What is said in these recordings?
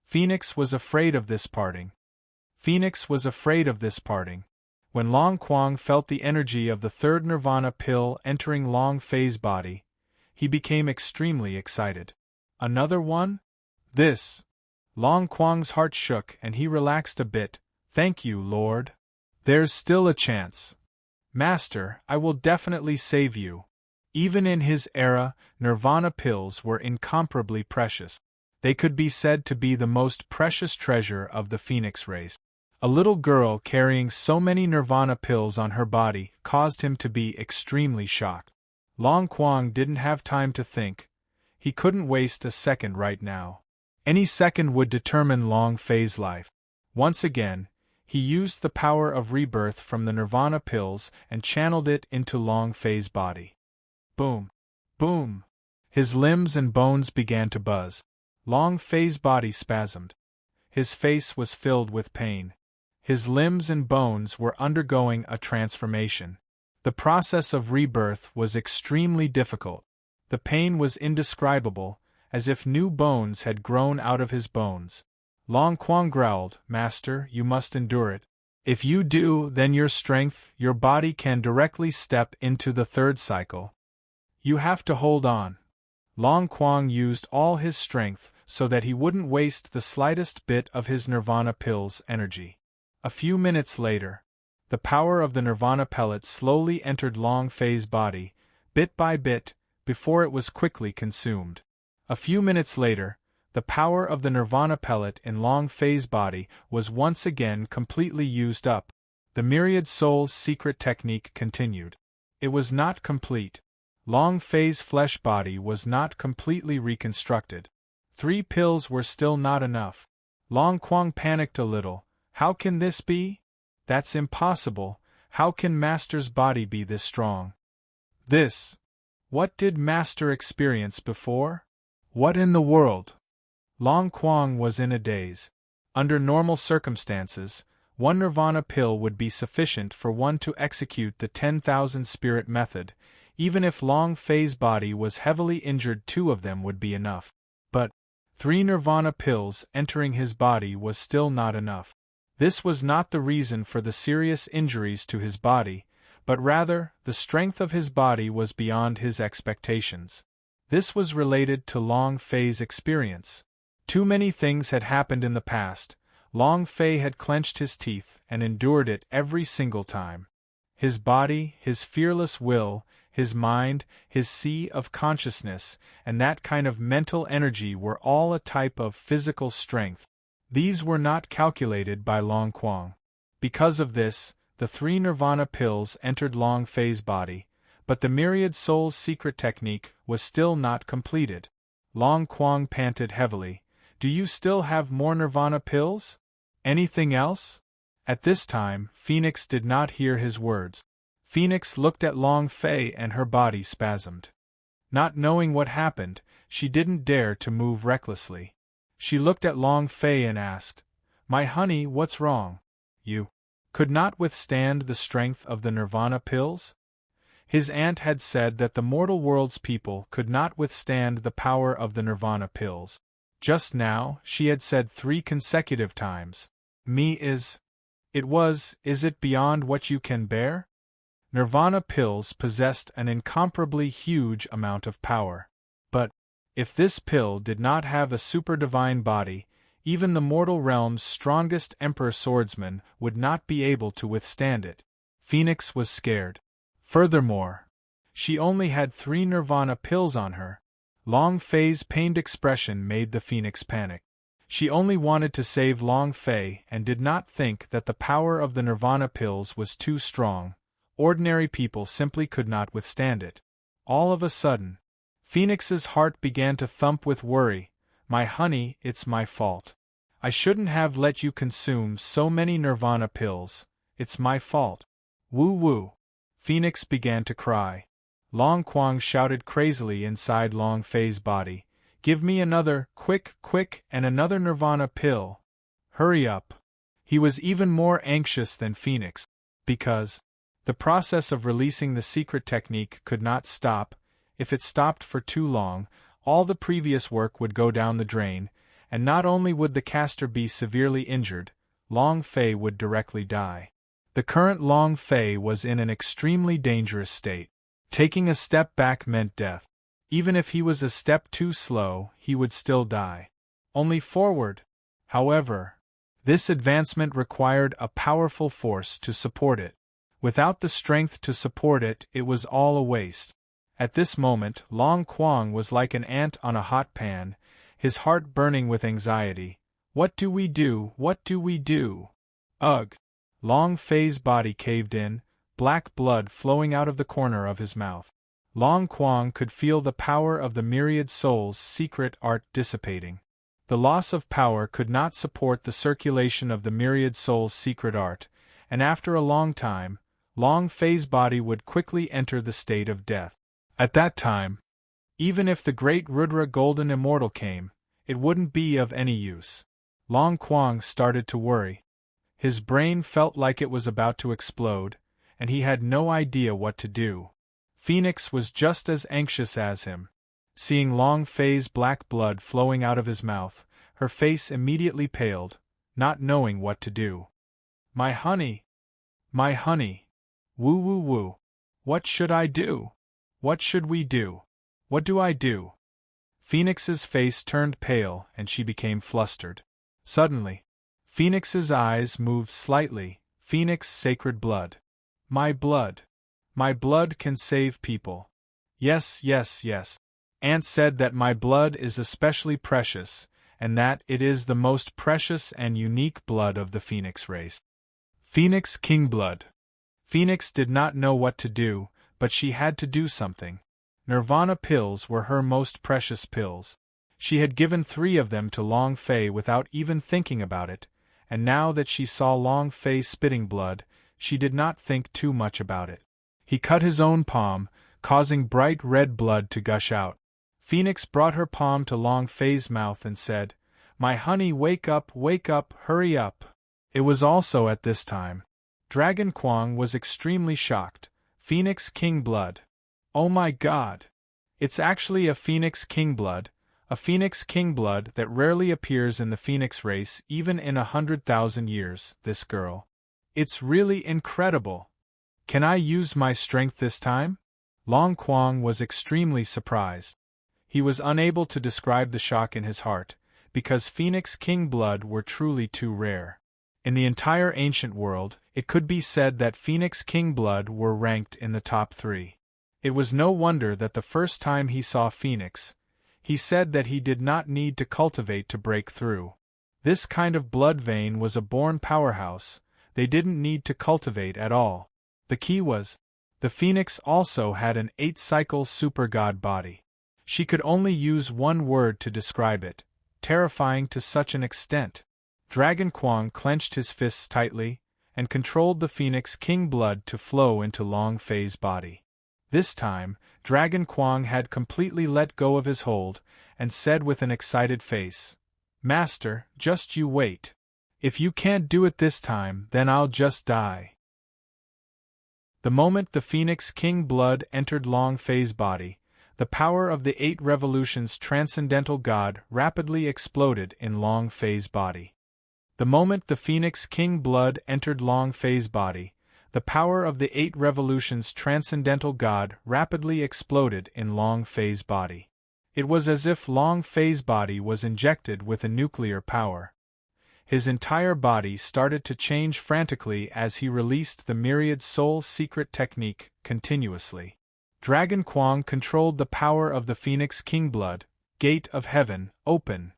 Phoenix was afraid of this parting. Phoenix was afraid of this parting. When Long Quang felt the energy of the third nirvana pill entering Long Fei's body, he became extremely excited. Another one? This. Long Quang's heart shook and he relaxed a bit. Thank you, Lord. There's still a chance. Master, I will definitely save you. Even in his era, nirvana pills were incomparably precious. They could be said to be the most precious treasure of the Phoenix race. A little girl carrying so many nirvana pills on her body caused him to be extremely shocked. Long Quang didn't have time to think. He couldn't waste a second right now. Any second would determine Long Fei's life. Once again, he used the power of rebirth from the nirvana pills and channeled it into Long Fei's body. Boom! Boom! His limbs and bones began to buzz. Long Fei's body spasmed. His face was filled with pain. His limbs and bones were undergoing a transformation. The process of rebirth was extremely difficult. The pain was indescribable, as if new bones had grown out of his bones. Long Quang growled, Master, you must endure it. If you do, then your strength, your body can directly step into the third cycle. You have to hold on. Long Quang used all his strength so that he wouldn't waste the slightest bit of his nirvana pill's energy. A few minutes later, the power of the nirvana pellet slowly entered Long Fei's body, bit by bit, before it was quickly consumed. A few minutes later, the power of the nirvana pellet in Long Fei's body was once again completely used up. The myriad soul's secret technique continued. It was not complete. Long Fei's flesh body was not completely reconstructed. 3 pills were still not enough. Long Quang panicked a little. How can this be? That's impossible. How can Master's body be this strong? This. What did Master experience before? What in the world? Long Quang was in a daze. Under normal circumstances, 1 nirvana pill would be sufficient for one to execute the 10,000 spirit method. Even if Long Fei's body was heavily injured, 2 of them would be enough. But 3 nirvana pills entering his body was still not enough. This was not the reason for the serious injuries to his body, but rather, the strength of his body was beyond his expectations. This was related to Long Fei's experience. Too many things had happened in the past. Long Fei had clenched his teeth and endured it every single time. His body, his fearless will, his mind, his sea of consciousness, and that kind of mental energy were all a type of physical strength. These were not calculated by Long Quang. Because of this, the 3 nirvana pills entered Long Fei's body, but the myriad soul's secret technique was still not completed. Long Quang panted heavily. Do you still have more nirvana pills? Anything else? At this time, Phoenix did not hear his words. Phoenix looked at Long Fei and her body spasmed. Not knowing what happened, she didn't dare to move recklessly. She looked at Long Fei and asked, My honey, what's wrong? You could not withstand the strength of the nirvana pills? His aunt had said that the mortal world's people could not withstand the power of the nirvana pills. Just now, she had said 3 consecutive times. Is it beyond what you can bear? Nirvana pills possessed an incomparably huge amount of power. But, if this pill did not have a super-divine body, even the mortal realm's strongest emperor swordsman would not be able to withstand it. Phoenix was scared. Furthermore, she only had 3 nirvana pills on her. Long Fei's pained expression made the Phoenix panic. She only wanted to save Long Fei and did not think that the power of the nirvana pills was too strong. Ordinary people simply could not withstand it. All of a sudden, Phoenix's heart began to thump with worry. My honey, it's my fault. I shouldn't have let you consume so many nirvana pills. It's my fault. Woo-woo. Phoenix began to cry. Long Quang shouted crazily inside Long Fei's body. Give me another, quick, and another nirvana pill. Hurry up. He was even more anxious than Phoenix, because the process of releasing the secret technique could not stop. If it stopped for too long, all the previous work would go down the drain, and not only would the caster be severely injured, Long Fei would directly die. The current Long Fei was in an extremely dangerous state. Taking a step back meant death. Even if he was a step too slow, he would still die. Only forward, however. This advancement required a powerful force to support it. Without the strength to support it, it was all a waste. At this moment, Long Quang was like an ant on a hot pan, his heart burning with anxiety. What do we do? What do we do? Ugh! Long Fei's body caved in, black blood flowing out of the corner of his mouth. Long Quang could feel the power of the myriad soul's secret art dissipating. The loss of power could not support the circulation of the myriad soul's secret art, and after a long time, Long Fei's body would quickly enter the state of death. At that time, even if the great Rudra Golden Immortal came, it wouldn't be of any use. Long Quang started to worry. His brain felt like it was about to explode, and he had no idea what to do. Phoenix was just as anxious as him. Seeing Long Fei's black blood flowing out of his mouth, her face immediately paled, not knowing what to do. My honey! My honey! Woo woo woo! What should I do? What should we do? What do I do? Phoenix's face turned pale and she became flustered. Suddenly, Phoenix's eyes moved slightly. Phoenix sacred blood. My blood. My blood can save people. Yes, yes, yes. Aunt said that my blood is especially precious, and that it is the most precious and unique blood of the Phoenix race. Phoenix King blood. Phoenix did not know what to do, but she had to do something. Nirvana pills were her most precious pills. She had given 3 of them to Long Fei without even thinking about it, and now that she saw Long Fei spitting blood, she did not think too much about it. He cut his own palm, causing bright red blood to gush out. Phoenix brought her palm to Long Fei's mouth and said, My honey, wake up, hurry up. It was also at this time. Dragon Quang was extremely shocked. Phoenix King blood. Oh my god! It's actually a Phoenix King blood, a Phoenix King blood that rarely appears in the Phoenix race even in 100,000 years, this girl. It's really incredible. Can I use my strength this time? Long Quang was extremely surprised. He was unable to describe the shock in his heart, because Phoenix King blood were truly too rare. In the entire ancient world, it could be said that Phoenix King blood were ranked in the top 3. It was no wonder that the first time he saw Phoenix, he said that he did not need to cultivate to break through. This kind of blood vein was a born powerhouse, they didn't need to cultivate at all. The key was, the Phoenix also had an 8-cycle super god body. She could only use one word to describe it, terrifying to such an extent. Dragon Quang clenched his fists tightly, and controlled the Phoenix King blood to flow into Long Fei's body. This time, Dragon Quang had completely let go of his hold, and said with an excited face, Master, just you wait. If you can't do it this time, then I'll just die. The moment the Phoenix King blood entered Long Fei's body, the power of the 8 revolutions transcendental god rapidly exploded in Long Fei's body. The moment the Phoenix King blood entered Long Fei's body, the power of the 8 revolutions transcendental god rapidly exploded in Long Fei's body. It was as if Long Fei's body was injected with a nuclear power. His entire body started to change frantically as he released the myriad soul secret technique continuously. Dragon Quang controlled the power of the Phoenix King blood. Gate of heaven, open.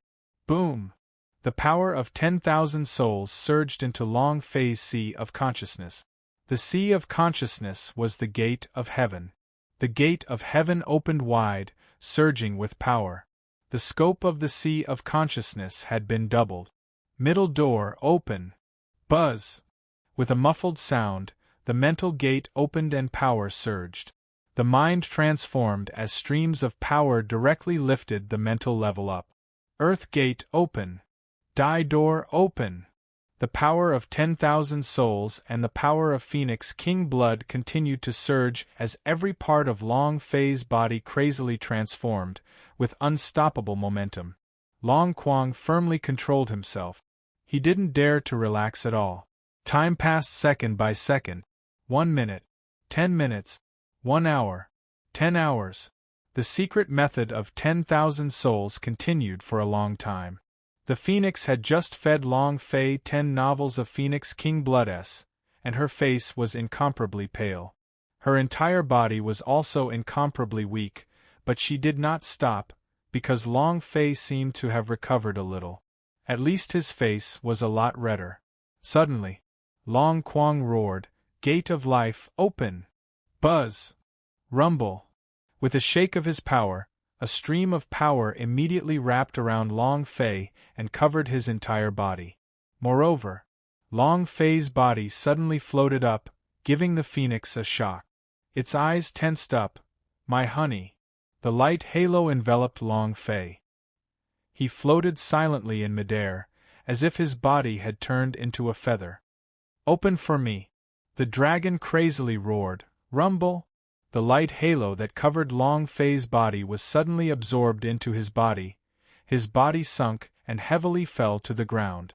Boom! The power of 10,000 souls surged into Long Fei's sea of consciousness. The sea of consciousness was the gate of heaven. The gate of heaven opened wide, surging with power. The scope of the sea of consciousness had been doubled. Middle door open. Buzz! With a muffled sound, the mental gate opened and power surged. The mind transformed as streams of power directly lifted the mental level up. Earth gate open. Die door open. The power of 10,000 souls and the power of Phoenix King blood continued to surge as every part of Long Fei's body crazily transformed, with unstoppable momentum. Long Quang firmly controlled himself. He didn't dare to relax at all. Time passed second by second. 1 minute. 10 minutes. 1 hour. 10 hours. The secret method of 10,000 souls continued for a long time. The Phoenix had just fed Long Fei 10 novels of Phoenix King Blood S, and her face was incomparably pale. Her entire body was also incomparably weak, but she did not stop, because Long Fei seemed to have recovered a little. At least his face was a lot redder. Suddenly, Long Quang roared, "Gate of life, open!" Buzz! Rumble! With a shake of his power, a stream of power immediately wrapped around Long Fei and covered his entire body. Moreover, Long Fei's body suddenly floated up, giving the Phoenix a shock. Its eyes tensed up. "My honey." The light halo enveloped Long Fei. He floated silently in midair, as if his body had turned into a feather. "Open for me!" The dragon crazily roared. Rumble! The light halo that covered Long Fei's body was suddenly absorbed into his body. His body sunk and heavily fell to the ground.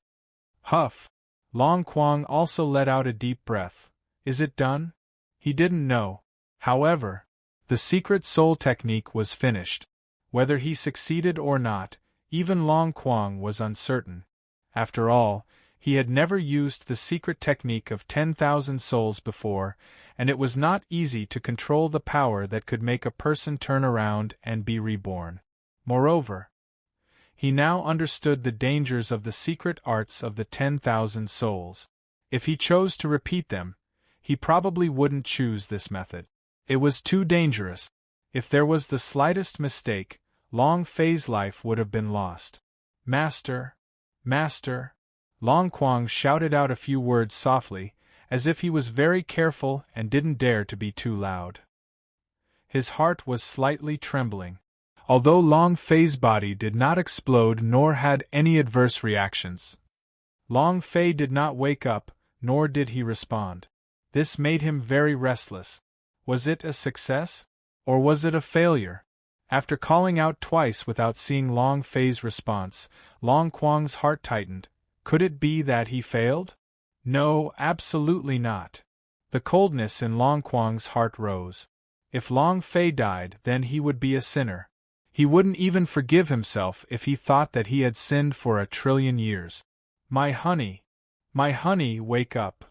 Huff! Long Quang also let out a deep breath. Is it done? He didn't know. However, the secret soul technique was finished. Whether he succeeded or not, even Long Quang was uncertain. After all, he had never used the secret technique of 10,000 souls before, and it was not easy to control the power that could make a person turn around and be reborn. Moreover, he now understood the dangers of the secret arts of the 10,000 souls. If he chose to repeat them, he probably wouldn't choose this method. It was too dangerous. If there was the slightest mistake, Long Fei's life would have been lost. "Master! Master!" Long Quang shouted out a few words softly, as if he was very careful and didn't dare to be too loud. His heart was slightly trembling. Although Long Fei's body did not explode nor had any adverse reactions, Long Fei did not wake up, nor did he respond. This made him very restless. Was it a success? Or was it a failure? After calling out twice without seeing Long Fei's response, Long Quang's heart tightened. Could it be that he failed? No, absolutely not. The coldness in Long Quang's heart rose. If Long Fei died, then he would be a sinner. He wouldn't even forgive himself if he thought that he had sinned for 1,000,000,000 years. My honey, wake up.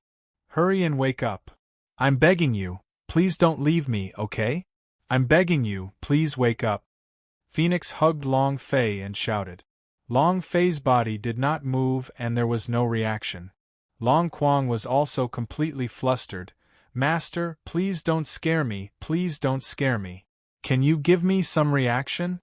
Hurry and wake up. I'm begging you, please don't leave me, okay? I'm begging you, please wake up." Phoenix hugged Long Fei and shouted. Long Fei's body did not move and there was no reaction. Long Quang was also completely flustered. "Master, please don't scare me, please don't scare me. Can you give me some reaction?"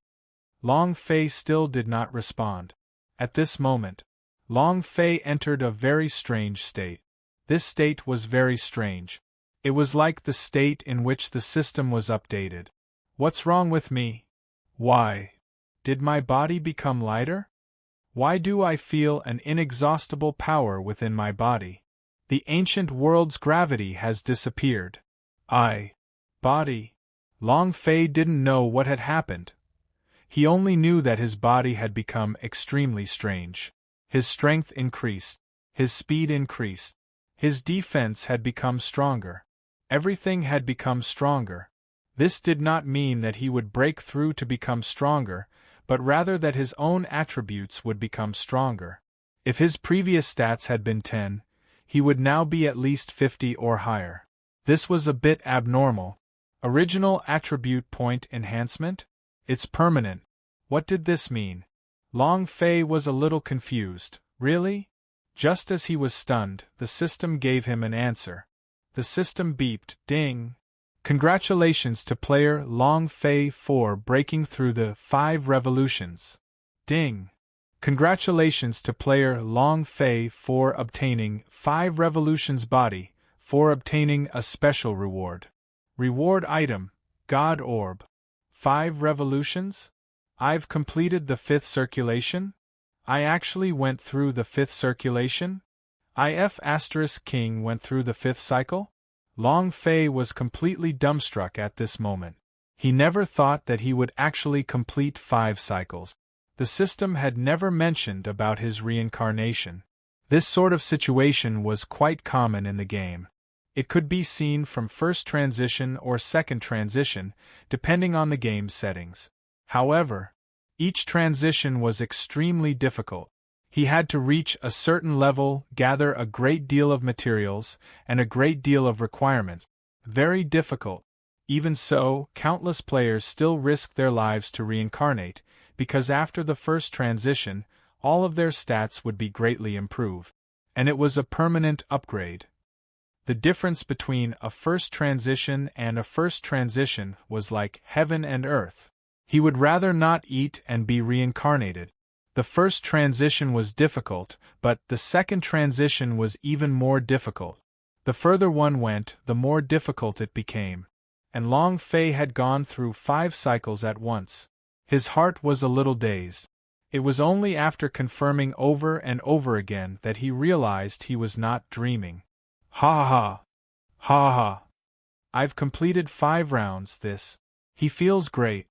Long Fei still did not respond. At this moment, Long Fei entered a very strange state. This state was very strange. It was like the state in which the system was updated. What's wrong with me? Why? Did my body become lighter? Why do I feel an inexhaustible power within my body? The ancient world's gravity has disappeared. Body. Long Fei didn't know what had happened. He only knew that his body had become extremely strange. His strength increased. His speed increased. His defense had become stronger. Everything had become stronger. This did not mean that he would break through to become stronger, but rather that his own attributes would become stronger. If his previous stats had been 10, he would now be at least 50 or higher. This was a bit abnormal. Original attribute point enhancement? It's permanent. What did this mean? Long Fei was a little confused. Really? Just as he was stunned, the system gave him an answer. The system beeped, ding. Congratulations to player Long Fei for breaking through the 5 revolutions. Ding. Congratulations to player Long Fei for obtaining 5 revolutions body, for obtaining a special reward. Reward item, God Orb. 5 revolutions? I've completed the 5th circulation? I actually went through the 5th circulation? King went through the 5th cycle? Long Fei was completely dumbstruck at this moment. He never thought that he would actually complete 5 cycles. The system had never mentioned about his reincarnation. This sort of situation was quite common in the game. It could be seen from first transition or second transition, depending on the game's settings. However, each transition was extremely difficult. He had to reach a certain level, gather a great deal of materials, and a great deal of requirements. Very difficult. Even so, countless players still risked their lives to reincarnate, because after the first transition, all of their stats would be greatly improved. And it was a permanent upgrade. The difference between a first transition and a first transition was like heaven and earth. He would rather not eat and be reincarnated. The first transition was difficult, but the second transition was even more difficult. The further one went, the more difficult it became. And Long Fei had gone through 5 cycles at once. His heart was a little dazed. It was only after confirming over and over again that he realized he was not dreaming. Ha ha! Ha ha! I've completed 5 rounds, He feels great.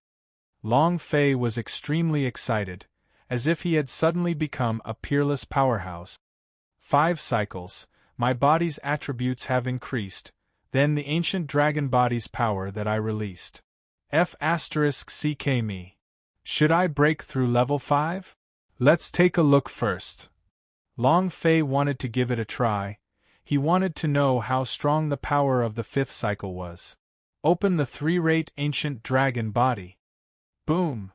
Long Fei was extremely excited, as if he had suddenly become a peerless powerhouse. 5 cycles, my body's attributes have increased, then the ancient dragon body's power that I released. F***ck me. Should I break through level 5? Let's take a look first. Long Fei wanted to give it a try. He wanted to know how strong the power of the 5th cycle was. Open the 3-rate ancient dragon body. Boom!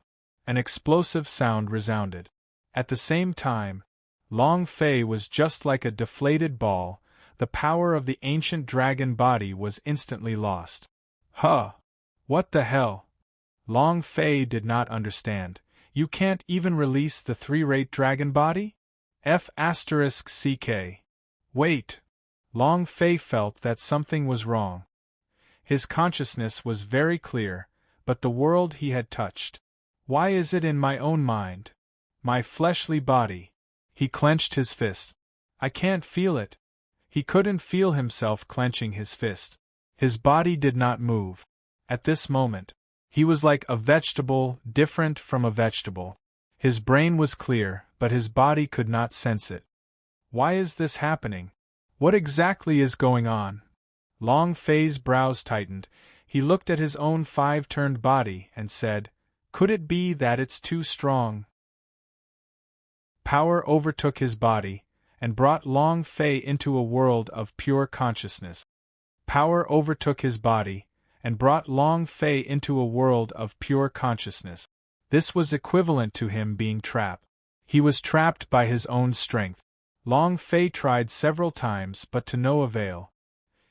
An explosive sound resounded. At the same time, Long Fei was just like a deflated ball. The power of the ancient dragon body was instantly lost. Huh! What the hell? Long Fei did not understand. You can't even release the 3-rate dragon body? F***ck. Wait! Long Fei felt that something was wrong. His consciousness was very clear, but the world he had touched. Why is it in my own mind? My fleshly body. He clenched his fist. I can't feel it. He couldn't feel himself clenching his fist. His body did not move. At this moment, he was like a vegetable, different from a vegetable. His brain was clear, but his body could not sense it. Why is this happening? What exactly is going on? Long Fei's brows tightened. He looked at his own 5-turned body and said, could it be that it's too strong? Power overtook his body, and brought Long Fei into a world of pure consciousness. Power overtook his body, and brought Long Fei into a world of pure consciousness. This was equivalent to him being trapped. He was trapped by his own strength. Long Fei tried several times but to no avail.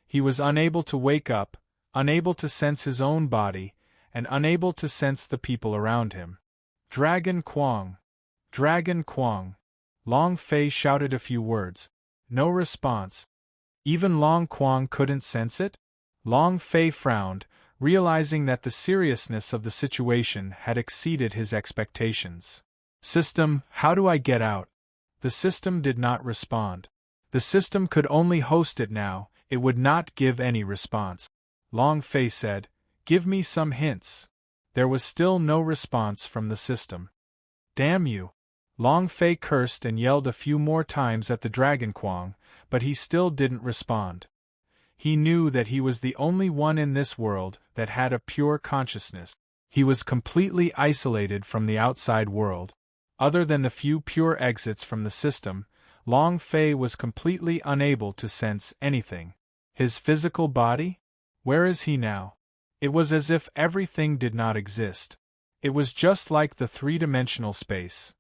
He was unable to wake up, unable to sense his own body, and unable to sense the people around him. Dragon Quang! Dragon Quang! Long Fei shouted a few words. No response. Even Long Quang couldn't sense it? Long Fei frowned, realizing that the seriousness of the situation had exceeded his expectations. System, how do I get out? The system did not respond. The system could only host it now, it would not give any response. Long Fei said, give me some hints. There was still no response from the system. Damn you! Long Fei cursed and yelled a few more times at the Dragon Quang, but he still didn't respond. He knew that he was the only one in this world that had a pure consciousness. He was completely isolated from the outside world. Other than the few pure exits from the system, Long Fei was completely unable to sense anything. His physical body? Where is he now? It was as if everything did not exist. It was just like the 3-dimensional space.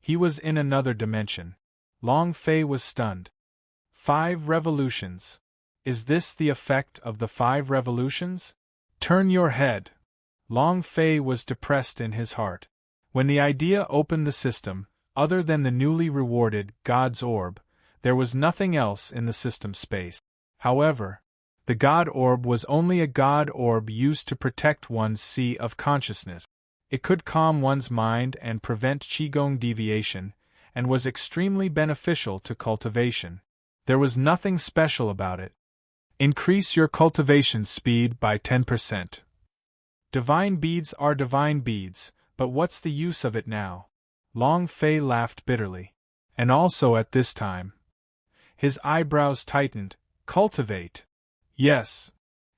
He was in another dimension. Long Fei was stunned. 5 revolutions. Is this the effect of the 5 revolutions? Turn your head. Long Fei was depressed in his heart. When the idea opened the system, other than the newly rewarded God's Orb, there was nothing else in the system space. However, the God Orb was only a God Orb used to protect one's sea of consciousness. It could calm one's mind and prevent Qigong deviation, and was extremely beneficial to cultivation. There was nothing special about it. Increase your cultivation speed by 10%. Divine beads are divine beads, but what's the use of it now? Long Fei laughed bitterly. And also at this time. His eyebrows tightened. Cultivate. Yes.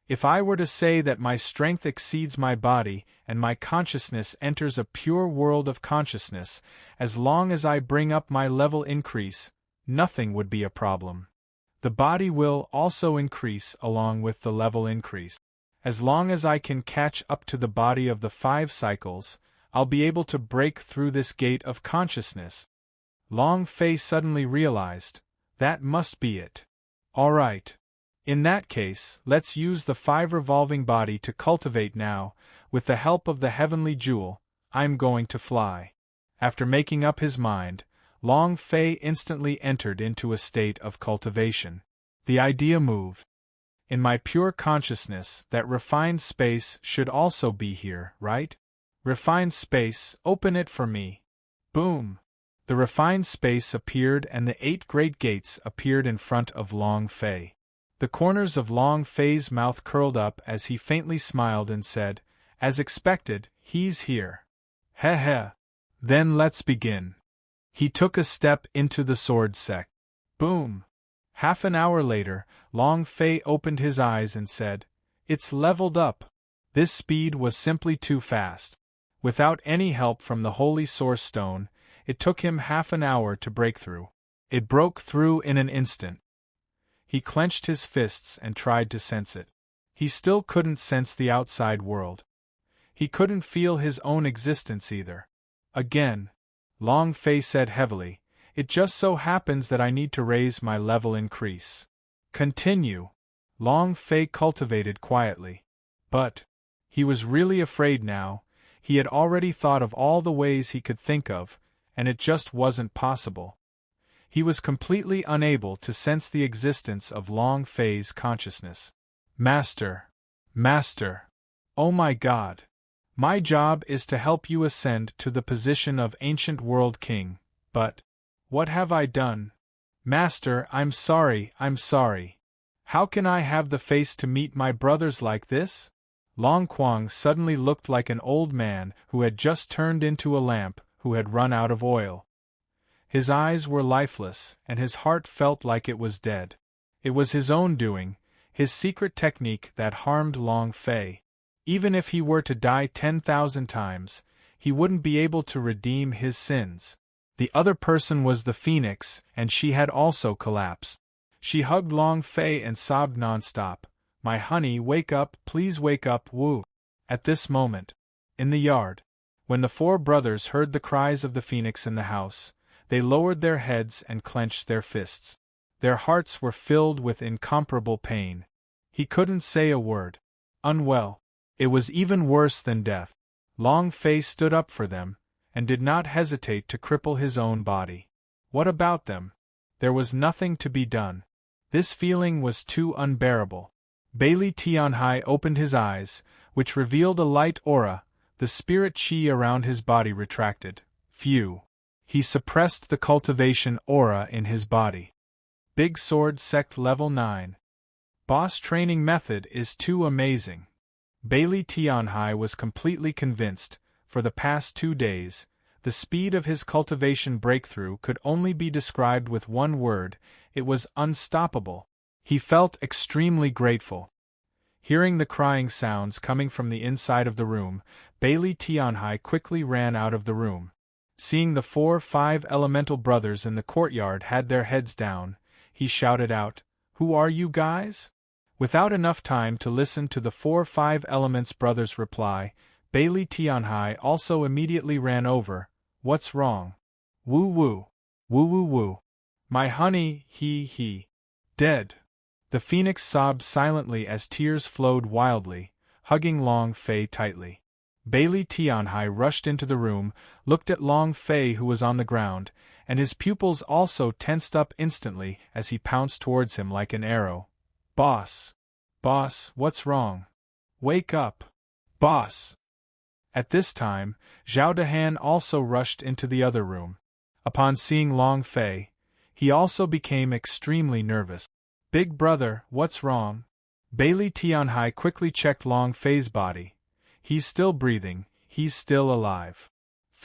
If I were to say that my strength exceeds my body and my consciousness enters a pure world of consciousness, as long as I bring up my level increase, nothing would be a problem. The body will also increase along with the level increase. As long as I can catch up to the body of the 5 cycles, I'll be able to break through this gate of consciousness. Long Fei suddenly realized, that must be it. All right. In that case, let's use the 5 revolving body to cultivate now. With the help of the heavenly jewel, I'm going to fly. After making up his mind, Long Fei instantly entered into a state of cultivation. The idea moved. In my pure consciousness, that refined space should also be here, right? Refined space, open it for me. Boom! The refined space appeared and the 8 great gates appeared in front of Long Fei. The corners of Long Fei's mouth curled up as he faintly smiled and said, as expected, he's here. Heh heh. Then let's begin. He took a step into the sword sect. Boom! Half an hour later, Long Fei opened his eyes and said, it's leveled up. This speed was simply too fast. Without any help from the Holy Source Stone, it took him half an hour to break through. It broke through in an instant. He clenched his fists and tried to sense it. He still couldn't sense the outside world. He couldn't feel his own existence either. Again, Long Fei said heavily, it just so happens that I need to raise my level increase. Continue. Long Fei cultivated quietly. But he was really afraid now. He had already thought of all the ways he could think of, and it just wasn't possible. He was completely unable to sense the existence of Long Fei's consciousness. Master! Master! Oh my God! My job is to help you ascend to the position of Ancient World King, but what have I done? Master, I'm sorry. How can I have the face to meet my brothers like this? Long Quang suddenly looked like an old man who had just turned into a lamp who had run out of oil. His eyes were lifeless, and his heart felt like it was dead. It was his own doing, his secret technique that harmed Long Fei. Even if he were to die 10,000 times, he wouldn't be able to redeem his sins. The other person was the Phoenix, and she had also collapsed. She hugged Long Fei and sobbed nonstop. My honey, wake up, please wake up, woo. At this moment, in the yard, when the 4 brothers heard the cries of the Phoenix in the house, they lowered their heads and clenched their fists. Their hearts were filled with incomparable pain. He couldn't say a word. Unwell. It was even worse than death. Long Fei stood up for them, and did not hesitate to cripple his own body. What about them? There was nothing to be done. This feeling was too unbearable. Bailey Tianhai opened his eyes, which revealed a light aura. The spirit chi around his body retracted. Phew. He suppressed the cultivation aura in his body. Big Sword Sect Level 9. Boss training method is too amazing. Bailey Tianhai was completely convinced. For the past 2 days, the speed of his cultivation breakthrough could only be described with one word. It was unstoppable. He felt extremely grateful. Hearing the crying sounds coming from the inside of the room, Bailey Tianhai quickly ran out of the room. Seeing the 4-5 elemental brothers in the courtyard had their heads down, he shouted out, "Who are you guys?" Without enough time to listen to the 4-5 elements brothers' reply, Bailey Tianhai also immediately ran over. What's wrong? Woo woo. Woo woo woo. My honey, he. Dead. The Phoenix sobbed silently as tears flowed wildly, hugging Long Fei tightly. Bailey Tianhai rushed into the room, looked at Long Fei who was on the ground, and his pupils also tensed up instantly as he pounced towards him like an arrow. Boss! Boss, what's wrong? Wake up! Boss! At this time, Zhao Dehan also rushed into the other room. Upon seeing Long Fei, he also became extremely nervous. Big brother, what's wrong? Bailey Tianhai quickly checked Long Fei's body. He's still breathing, he's still alive.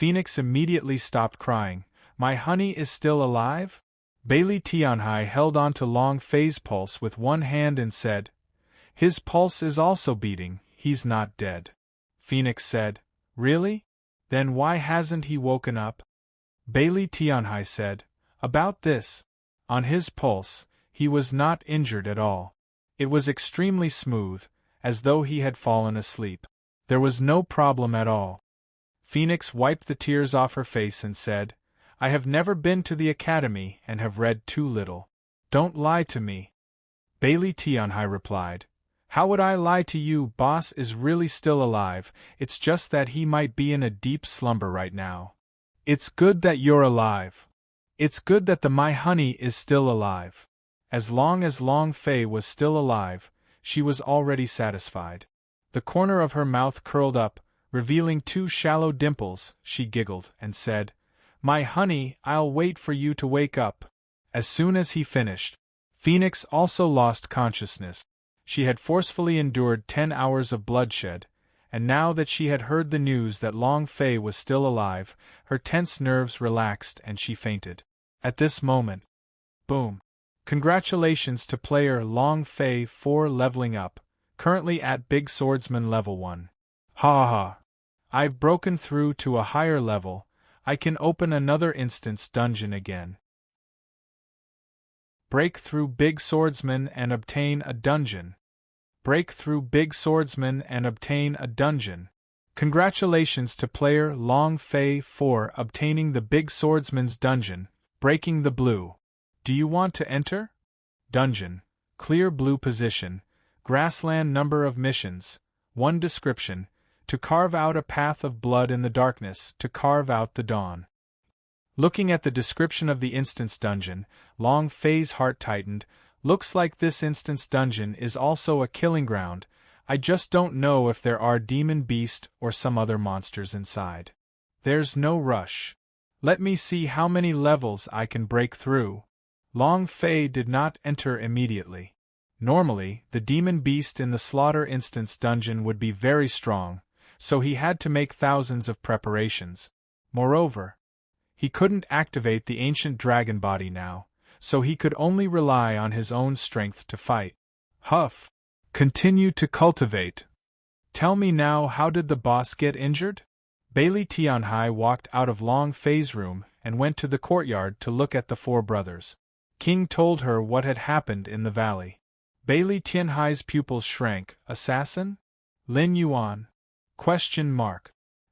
Phoenix immediately stopped crying. My honey is still alive? Bailey Tianhai held on to Long Fei's pulse with one hand and said, His pulse is also beating, he's not dead. Phoenix said, Really? Then why hasn't he woken up? Bailey Tianhai said, About this. On his pulse, he was not injured at all. It was extremely smooth, as though he had fallen asleep. There was no problem at all. Phoenix wiped the tears off her face and said, I have never been to the academy and have read too little. Don't lie to me. Bailey Tianhai replied, How would I lie to you? Boss is really still alive, it's just that he might be in a deep slumber right now. It's good that you're alive. It's good that the My Honey is still alive. As long as Long Fei was still alive, she was already satisfied. The corner of her mouth curled up, revealing 2 shallow dimples. She giggled and said, My honey, I'll wait for you to wake up. As soon as he finished, Phoenix also lost consciousness. She had forcefully endured 10 hours of bloodshed, and now that she had heard the news that Long Fei was still alive, her tense nerves relaxed and she fainted. At this moment, boom! Congratulations to player Long Fei for leveling up, currently at Big Swordsman level 1. Ha ha! I've broken through to a higher level, I can open another instance dungeon again. Break through Big Swordsman and obtain a dungeon. Break through Big Swordsman and obtain a dungeon. Congratulations to player Long Fei for obtaining the Big Swordsman's dungeon, breaking the blue. Do you want to enter? Dungeon, clear blue position, grassland number of missions, 1 description, to carve out a path of blood in the darkness, to carve out the dawn. Looking at the description of the instance dungeon, Long Fei's heart tightened. Looks like this instance dungeon is also a killing ground. I just don't know if there are demon beast or some other monsters inside. There's no rush. Let me see how many levels I can break through. Long Fei did not enter immediately. Normally, the demon beast in the slaughter instance dungeon would be very strong, so he had to make thousands of preparations. Moreover, he couldn't activate the ancient dragon body now, so he could only rely on his own strength to fight. Huff! Continue to cultivate. Tell me now, how did the boss get injured? Bailey Tianhai walked out of Long Fei's room and went to the courtyard to look at the 4 brothers. King told her what had happened in the valley. Bailey Tianhai's pupils shrank. Assassin? Lin Yuan? ?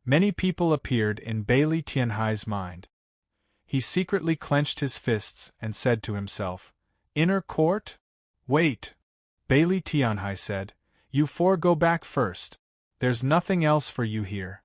Many people appeared in Bailey Tianhai's mind. He secretly clenched his fists and said to himself, Inner court? Wait! Bailey Tianhai said, You 4 go back first. There's nothing else for you here.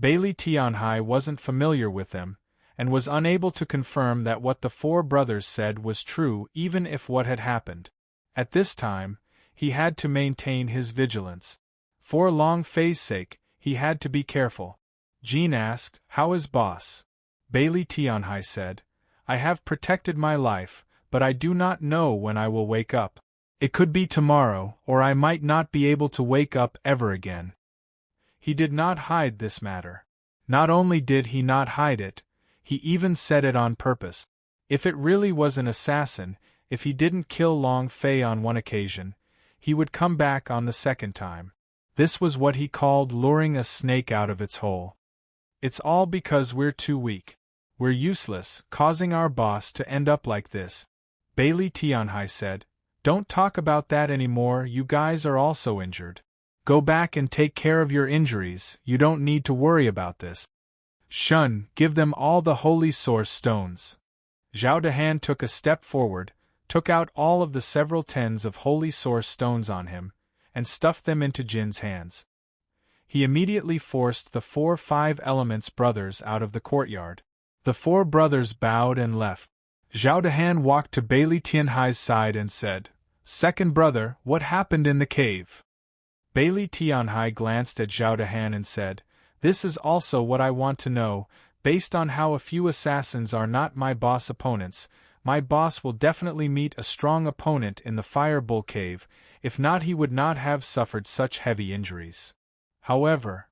Bailey Tianhai wasn't familiar with them, and was unable to confirm that what the 4 brothers said was true even if what had happened. At this time, he had to maintain his vigilance. For Long Fei's sake, he had to be careful. Jean asked, How is boss? Bailey Tianhai said, I have protected my life, but I do not know when I will wake up. It could be tomorrow, or I might not be able to wake up ever again. He did not hide this matter. Not only did he not hide it, he even said it on purpose. If it really was an assassin, if he didn't kill Long Fei on one occasion, he would come back on the second time. This was what he called luring a snake out of its hole. It's all because we're too weak. We're useless, causing our boss to end up like this. Bailey Tianhai said, Don't talk about that anymore, you guys are also injured. Go back and take care of your injuries, you don't need to worry about this. Shun, give them all the holy source stones. Zhao Dehan took a step forward, took out all of the several tens of holy source stones on him, and stuffed them into Jin's hands. He immediately forced the 4 5 Elements brothers out of the courtyard. The 4 brothers bowed and left. Zhao Dehan walked to Bailey Tianhai's side and said, Second brother, what happened in the cave? Bailey Tianhai glanced at Zhao Dehan and said, This is also what I want to know. Based on how a few assassins are not my boss opponents, my boss will definitely meet a strong opponent in the Fire Bull Cave, if not he would not have suffered such heavy injuries. However,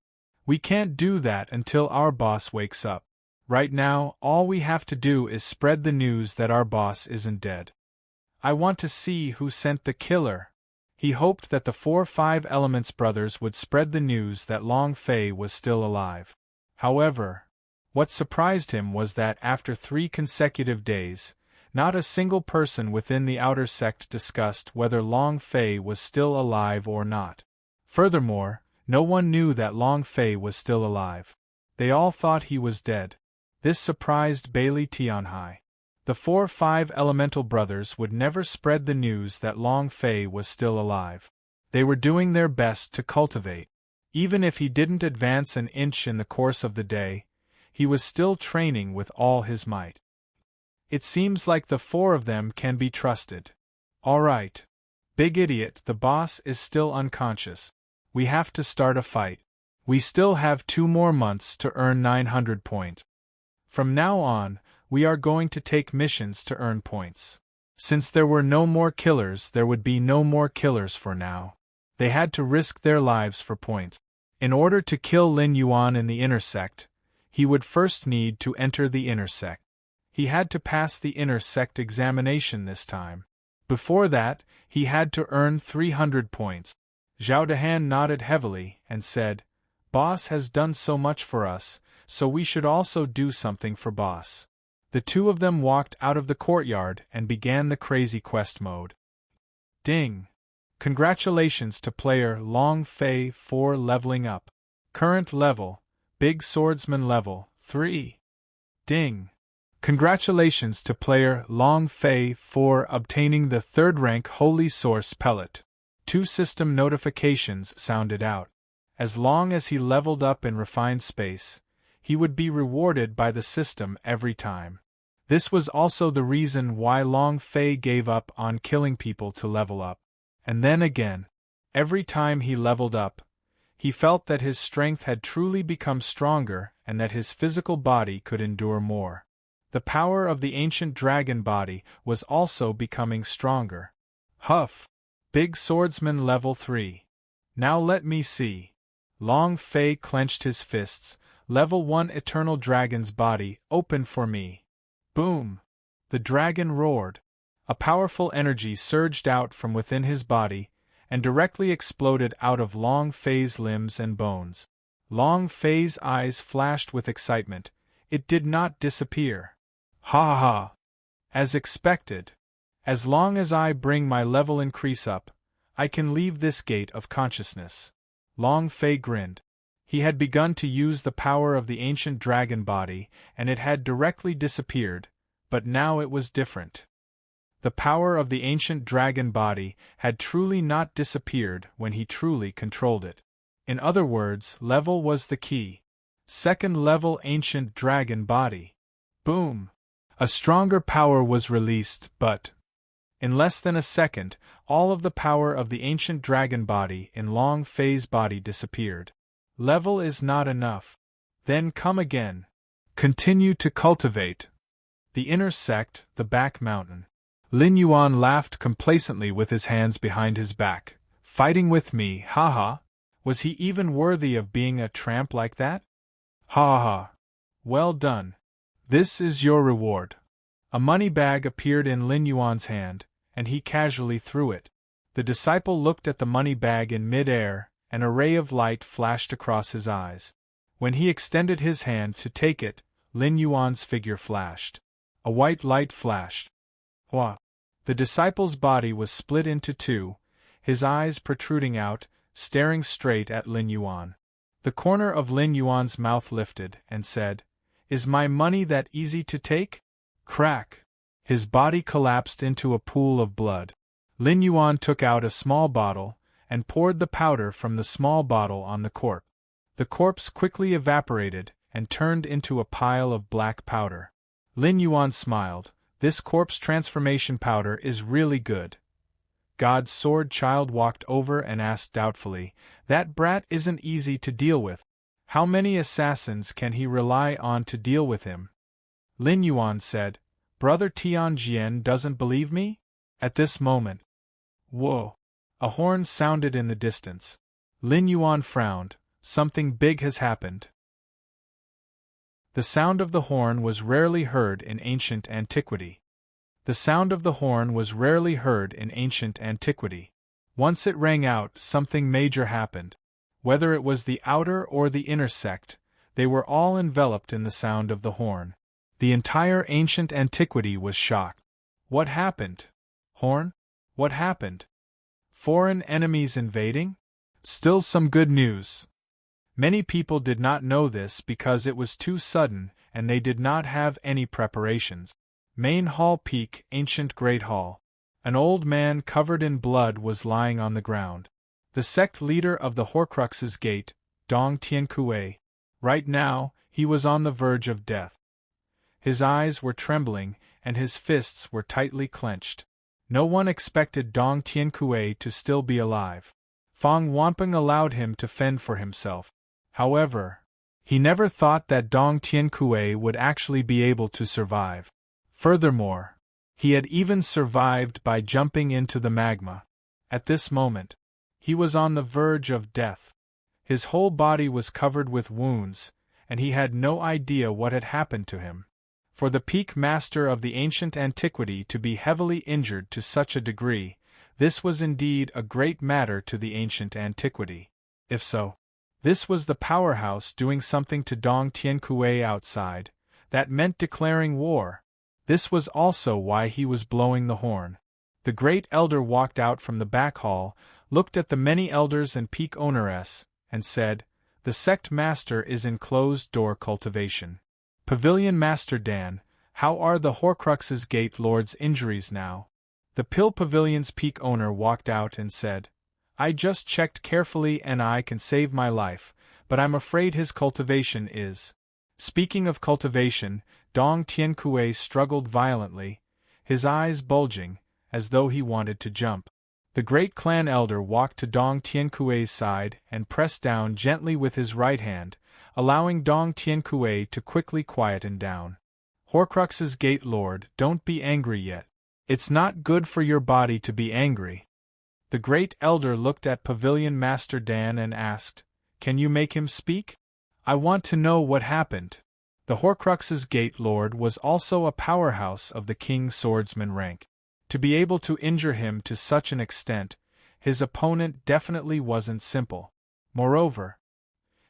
We can't do that until our boss wakes up. Right now, all we have to do is spread the news that our boss isn't dead. I want to see who sent the killer. He hoped that the 4-5 Elements brothers would spread the news that Long Fei was still alive. However, what surprised him was that after 3 consecutive days, not a single person within the outer sect discussed whether Long Fei was still alive or not. Furthermore, no one knew that Long Fei was still alive. They all thought he was dead. This surprised Bailey Tianhai. The 4-5 Elemental brothers would never spread the news that Long Fei was still alive. They were doing their best to cultivate. Even if he didn't advance an inch in the course of the day, he was still training with all his might. It seems like the 4 of them can be trusted. All right. Big idiot, the boss is still unconscious. We have to start a fight. We still have 2 more months to earn 900 points. From now on, we are going to take missions to earn points. Since there were no more killers, there would be no more killers for now. They had to risk their lives for points. In order to kill Lin Yuan in the inner sect, he would first need to enter the inner sect. He had to pass the inner sect examination this time. Before that, he had to earn 300 points. Zhao Dehan nodded heavily and said, "Boss has done so much for us, so we should also do something for Boss." The 2 of them walked out of the courtyard and began the crazy quest mode. Ding! Congratulations to player Long Fei for leveling up. Current level, Big Swordsman level 3. Ding! Congratulations to player Long Fei for obtaining the 3rd rank Holy Source Pellet. 2 system notifications sounded out. As long as he leveled up in refined space, he would be rewarded by the system every time. This was also the reason why Long Fei gave up on killing people to level up. And then again, every time he leveled up, he felt that his strength had truly become stronger and that his physical body could endure more. The power of the ancient dragon body was also becoming stronger. Huff! Big Swordsman level 3. Now let me see. Long Fei clenched his fists. Level 1 Eternal Dragon's body, open for me. Boom! The dragon roared. A powerful energy surged out from within his body, and directly exploded out of Long Fei's limbs and bones. Long Fei's eyes flashed with excitement. It did not disappear. Ha ha ha! As expected. As long as I bring my level increase up, I can leave this gate of consciousness. Long Fei grinned. He had begun to use the power of the ancient dragon body, and it had directly disappeared, but now it was different. The power of the ancient dragon body had truly not disappeared when he truly controlled it. In other words, level was the key. 2nd level ancient dragon body. Boom! A stronger power was released, but in less than a second, all of the power of the ancient dragon body in Long Fei's body disappeared. Level is not enough. Then come again. Continue to cultivate. The inner sect, the back mountain. Lin Yuan laughed complacently with his hands behind his back. Fighting with me, haha. Was he even worthy of being a tramp like that? Ha ha. Well done. This is your reward. A money bag appeared in Lin Yuan's hand, and he casually threw it. The disciple looked at the money bag in mid-air, and a ray of light flashed across his eyes. When he extended his hand to take it, Lin Yuan's figure flashed. A white light flashed. Wah! The disciple's body was split into 2, his eyes protruding out, staring straight at Lin Yuan. The corner of Lin Yuan's mouth lifted and said, "Is my money that easy to take?" Crack! His body collapsed into a pool of blood. Lin Yuan took out a small bottle and poured the powder from the small bottle on the corpse. The corpse quickly evaporated and turned into a pile of black powder. Lin Yuan smiled. This corpse transformation powder is really good. God's sword child walked over and asked doubtfully, "That brat isn't easy to deal with. How many assassins can he rely on to deal with him?" Lin Yuan said, "Brother Tianjian doesn't believe me?" At this moment, whoa! A horn sounded in the distance. Lin Yuan frowned. something big has happened. The sound of the horn was rarely heard in ancient antiquity. The sound of the horn was rarely heard in ancient antiquity. Once it rang out, something major happened. Whether it was the outer or the inner sect, they were all enveloped in the sound of the horn. The entire ancient antiquity was shocked. What happened? Horn? What happened? Foreign enemies invading? Still some good news. Many people did not know this because it was too sudden and they did not have any preparations. Main Hall Peak, Ancient Great Hall. An old man covered in blood was lying on the ground. The sect leader of the Horcrux's Gate, Dong Tiankue. Right now, he was on the verge of death. His eyes were trembling and his fists were tightly clenched. No one expected Dong Tiankue to still be alive. Fang Wanping allowed him to fend for himself. However, he never thought that Dong Tiankue would actually be able to survive. Furthermore, he had even survived by jumping into the magma. At this moment, he was on the verge of death. His whole body was covered with wounds, and he had no idea what had happened to him. For the peak master of the ancient antiquity to be heavily injured to such a degree, this was indeed a great matter to the ancient antiquity. If so, this was the powerhouse doing something to Dong Tiankue outside. That meant declaring war. This was also why he was blowing the horn. The great elder walked out from the back hall, looked at the many elders and peak owneress, and said, "The sect master is in closed-door cultivation. Pavilion Master Dan, how are the Horcrux's Gate Lord's injuries now?" The Pill Pavilion's peak owner walked out and said, "I just checked carefully and I can save my life, but I'm afraid his cultivation is." Speaking of cultivation, Dong Tiankue struggled violently, his eyes bulging, as though he wanted to jump. The great clan elder walked to Dong Tiankue's side and pressed down gently with his right hand, allowing Dong Tiankue to quickly quieten down. "Horcrux's Gate Lord, don't be angry yet. It's not good for your body to be angry." The great elder looked at Pavilion Master Dan and asked, "Can you make him speak? I want to know what happened." The Horcrux's Gate Lord was also a powerhouse of the King Swordsman rank. To be able to injure him to such an extent, his opponent definitely wasn't simple. Moreover,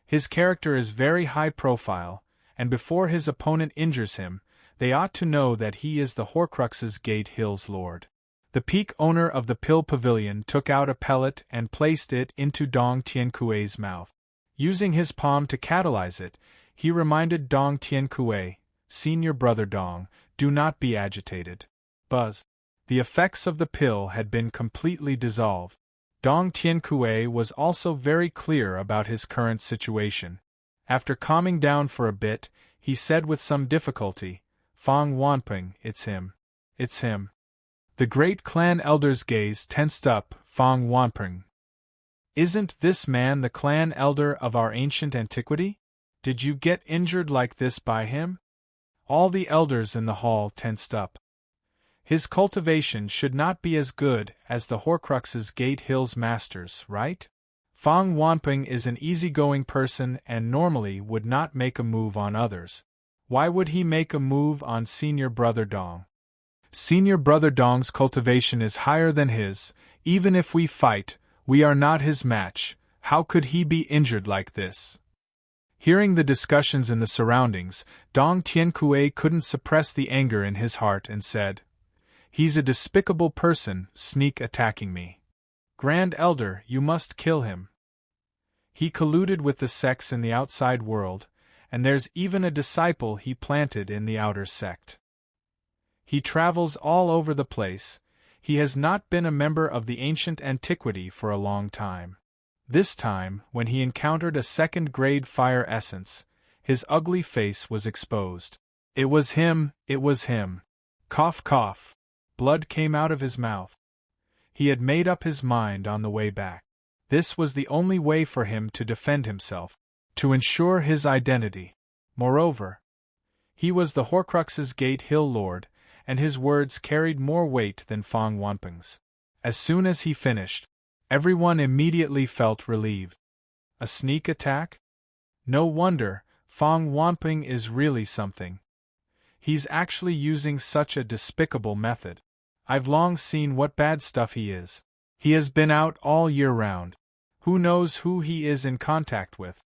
his character is very high profile, and before his opponent injures him, they ought to know that he is the Horcrux's Gate Hill's Lord. The peak owner of the Pill Pavilion took out a pellet and placed it into Dong Tiankue's mouth. Using his palm to catalyze it, he reminded Dong Tiankue, "Senior brother Dong, do not be agitated." Buzz. The effects of the pill had been completely dissolved. Dong Tiankue was also very clear about his current situation. After calming down for a bit, he said with some difficulty, "Fang Wanping, it's him. It's him." The great clan elder's gaze tensed up. "Fang Wanping. Isn't this man the clan elder of our ancient antiquity? Did you get injured like this by him?" All the elders in the hall tensed up. His cultivation should not be as good as the Horcrux's Gate Hill's master's, right? Fang Wanping is an easygoing person and normally would not make a move on others. Why would he make a move on Senior Brother Dong? Senior Brother Dong's cultivation is higher than his. Even if we fight, we are not his match. How could he be injured like this? Hearing the discussions in the surroundings, Dong Tiankue couldn't suppress the anger in his heart and said, "He's a despicable person, sneak attacking me. Grand Elder, you must kill him. He colluded with the sects in the outside world, and there's even a disciple he planted in the outer sect. He travels all over the place. He has not been a member of the ancient antiquity for a long time." This time, when he encountered a second-grade fire essence, his ugly face was exposed. It was him, it was him. Cough cough. Blood came out of his mouth. He had made up his mind on the way back. This was the only way for him to defend himself, to ensure his identity. Moreover, he was the Horcrux's Gate Hill Lord, and his words carried more weight than Fang Wanping's. As soon as he finished, everyone immediately felt relieved. A sneak attack? No wonder, Fong Wanping is really something. He's actually using such a despicable method. I've long seen what bad stuff he is. He has been out all year round. Who knows who he is in contact with?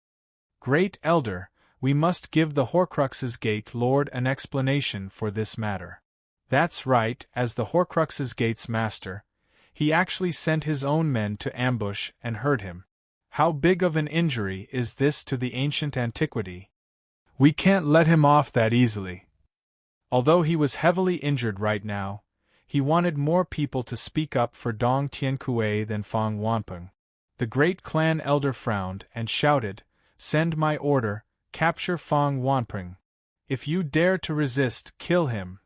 Great Elder, we must give the Horcrux's Gate Lord an explanation for this matter. That's right, as the Horcrux's Gate's master, he actually sent his own men to ambush and hurt him. How big of an injury is this to the ancient antiquity? We can't let him off that easily. Although he was heavily injured right now, he wanted more people to speak up for Dong Tiankue than Fong Wanping. The great clan elder frowned and shouted, "Send my order, capture Fong Wanping. If you dare to resist, kill him."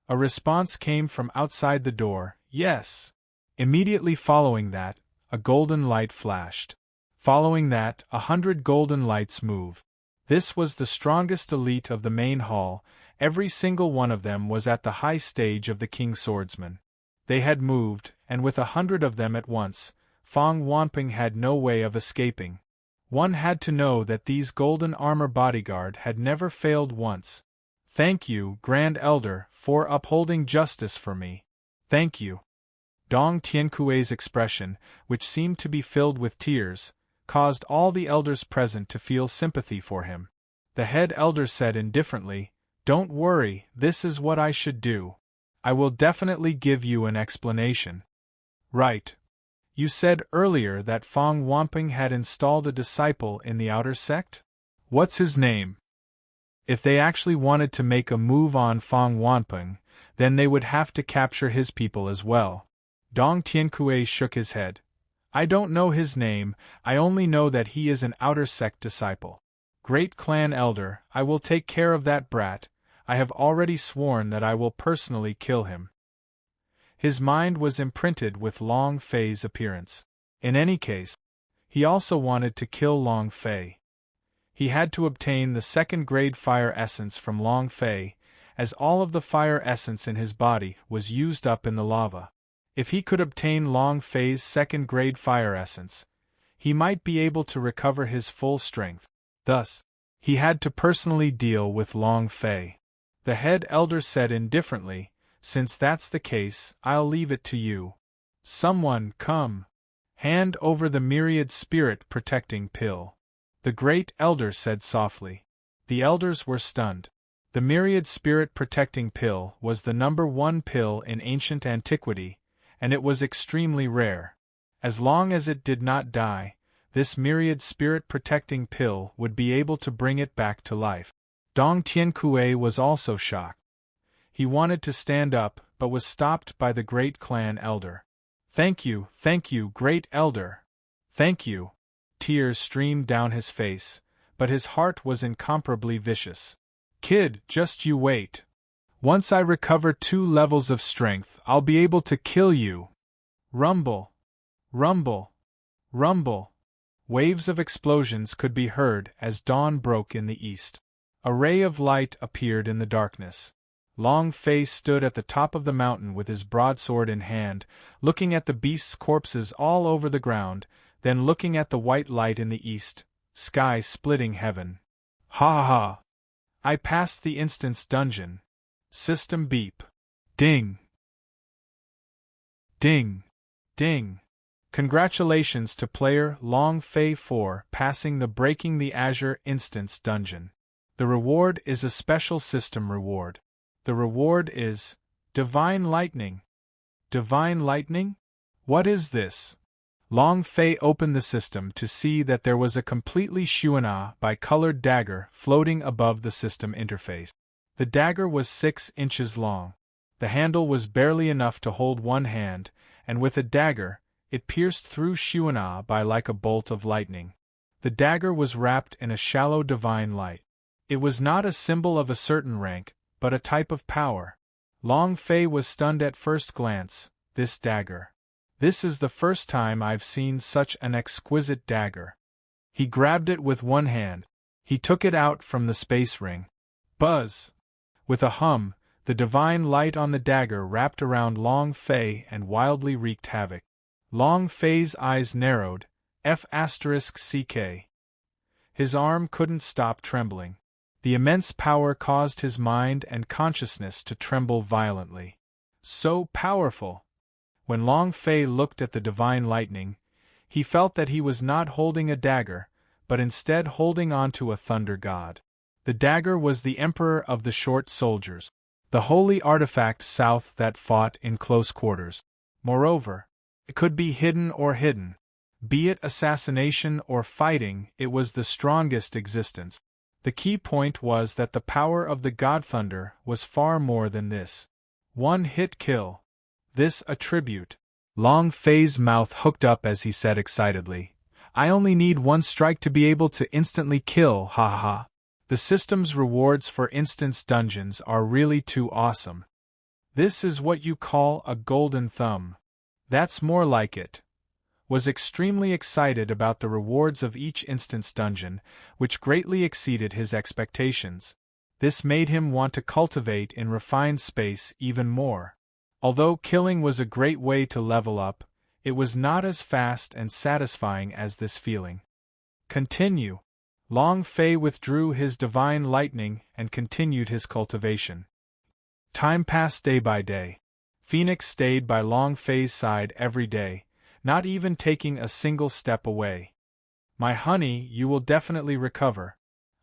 A response came from outside the door, "Yes." Immediately following that, a golden light flashed. Following that, 100 golden lights move. This was the strongest elite of the main hall. Every single one of them was at the high stage of the King's Swordsman. They had moved, and with 100 of them at once, Fong Wanping had no way of escaping. One had to know that these golden armor bodyguard had never failed once. "Thank you, Grand Elder, for upholding justice for me. Thank you." Dong Tiankue's expression, which seemed to be filled with tears, caused all the elders present to feel sympathy for him. The head elder said indifferently, "Don't worry, this is what I should do. I will definitely give you an explanation." "Right. You said earlier that Fong Wanping had installed a disciple in the outer sect? What's his name?" If they actually wanted to make a move on Fong Wanping, then they would have to capture his people as well. Dong Tiankue shook his head. "I don't know his name, I only know that he is an outer sect disciple. Great clan elder, I will take care of that brat. I have already sworn that I will personally kill him." His mind was imprinted with Long Fei's appearance. In any case, he also wanted to kill Long Fei. He had to obtain the second-grade fire essence from Long Fei, as all of the fire essence in his body was used up in the lava. If he could obtain Long Fei's second-grade fire essence, he might be able to recover his full strength. Thus, he had to personally deal with Long Fei. The head elder said indifferently, "Since that's the case, I'll leave it to you. Someone, come. Hand over the myriad spirit protecting pill." The great elder said softly. The elders were stunned. The myriad spirit protecting pill was the #1 pill in ancient antiquity, and it was extremely rare. As long as it did not die, this myriad spirit protecting pill would be able to bring it back to life. Dong Tiankue was also shocked. He wanted to stand up, but was stopped by the great clan elder. Thank you, great elder. Thank you." Tears streamed down his face, but his heart was incomparably vicious. "Kid, just you wait. Once I recover 2 levels of strength, I'll be able to kill you." Rumble. Rumble. Rumble. Waves of explosions could be heard as dawn broke in the east. A ray of light appeared in the darkness. Long Fei stood at the top of the mountain with his broadsword in hand, looking at the beasts' corpses all over the ground, then looking at the white light in the east, sky splitting heaven. "Ha ha! I passed the instance dungeon. System beep. Ding! Ding! Ding! Congratulations to player Long Fei for passing the Breaking the Azure instance dungeon. The reward is a special system reward. The reward is Divine Lightning. Divine Lightning? What is this?" Long Fei opened the system to see that there was a completely Shuana bi-colored dagger floating above the system interface. The dagger was 6 inches long. The handle was barely enough to hold one hand, and with a dagger, it pierced through Shuana by like a bolt of lightning. The dagger was wrapped in a shallow divine light. It was not a symbol of a certain rank, but a type of power. Long Fei was stunned at first glance. This dagger. This is the first time I've seen such an exquisite dagger. He grabbed it with one hand. He took it out from the space ring. Buzz! With a hum, the divine light on the dagger wrapped around Long Fei and wildly wreaked havoc. Long Fei's eyes narrowed. F*CK. His arm couldn't stop trembling. The immense power caused his mind and consciousness to tremble violently. So powerful! When Long Fei looked at the divine lightning, he felt that he was not holding a dagger, but instead holding onto a thunder god. The dagger was the emperor of the short soldiers, the holy artifact south that fought in close quarters. Moreover, it could be hidden or hidden. Be it assassination or fighting, it was the strongest existence. The key point was that the power of the god thunder was far more than this. One-hit kill. This a tribute. Long Fei's mouth hooked up as he said excitedly, I only need one strike to be able to instantly kill, ha ha ha. The system's rewards for instance dungeons are really too awesome. This is what you call a golden thumb. That's more like it. Was extremely excited about the rewards of each instance dungeon, which greatly exceeded his expectations. This made him want to cultivate in refined space even more. Although killing was a great way to level up, it was not as fast and satisfying as this feeling. Continue. Long Fei withdrew his divine lightning and continued his cultivation. Time passed day by day. Phoenix stayed by Long Fei's side every day, not even taking a single step away. My honey, you will definitely recover.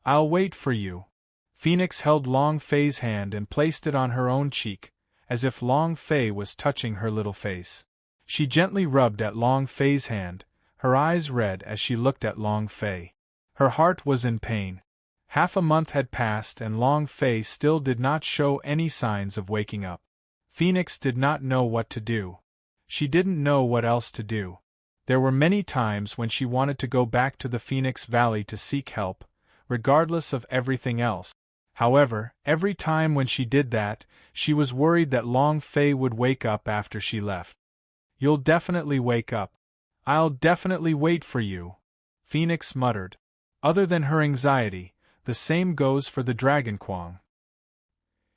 I'll wait for you. Phoenix held Long Fei's hand and placed it on her own cheek, as if Long Fei was touching her little face. She gently rubbed at Long Fei's hand, her eyes red as she looked at Long Fei. Her heart was in pain. Half a month had passed and Long Fei still did not show any signs of waking up. Phoenix did not know what to do. She didn't know what else to do. There were many times when she wanted to go back to the Phoenix Valley to seek help, regardless of everything else. However, every time when she did that, she was worried that Long Fei would wake up after she left. You'll definitely wake up. I'll definitely wait for you, Phoenix muttered. Other than her anxiety, the same goes for the Dragon Kwang.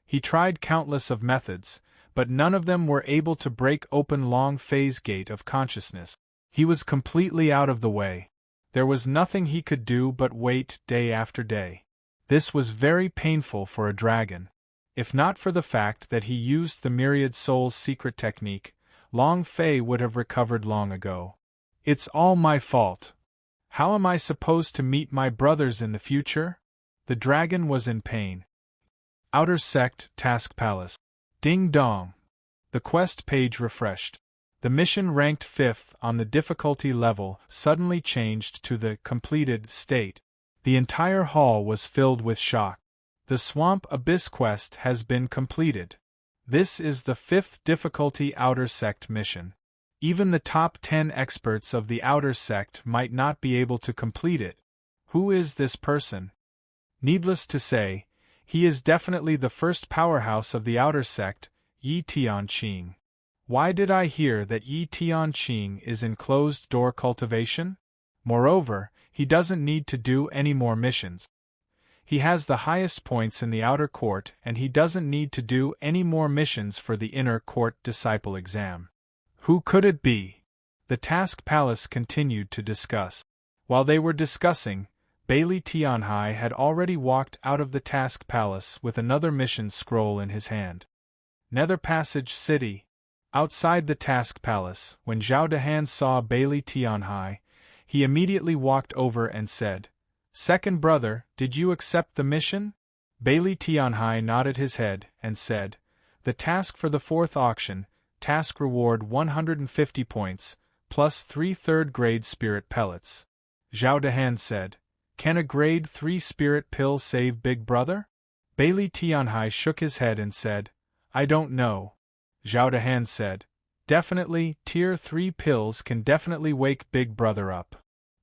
He tried countless of methods, but none of them were able to break open Long Fei's gate of consciousness. He was completely out of the way. There was nothing he could do but wait day after day. This was very painful for a dragon. If not for the fact that he used the Myriad Soul's secret technique, Long Fei would have recovered long ago. It's all my fault. How am I supposed to meet my brothers in the future? The dragon was in pain. Outer Sect, Task Palace. Ding dong. The quest page refreshed. The mission ranked 5th on the difficulty level suddenly changed to the completed state. The entire hall was filled with shock. The Swamp Abyss quest has been completed. This is the 5th difficulty Outer Sect mission. Even the top 10 experts of the Outer Sect might not be able to complete it. Who is this person? Needless to say, he is definitely the first powerhouse of the Outer Sect, Yi Tianqing. Why did I hear that Yi Tianqing is in closed-door cultivation? Moreover, he doesn't need to do any more missions. He has the highest points in the outer court and he doesn't need to do any more missions for the inner court disciple exam. Who could it be? The Task Palace continued to discuss. While they were discussing, Bailey Tianhai had already walked out of the Task Palace with another mission scroll in his hand. Nether Passage City. Outside the Task Palace, when Zhao Dehan saw Bailey Tianhai, he immediately walked over and said, Second brother, did you accept the mission? Bailey Tianhai nodded his head and said, The task for the 4th auction, task reward 150 points, plus 3 third-grade spirit pellets. Zhao Dehan said, Can a grade 3 spirit pill save Big Brother? Bailey Tianhai shook his head and said, I don't know. Zhao Dehan said, Definitely, tier 3 pills can definitely wake Big Brother up.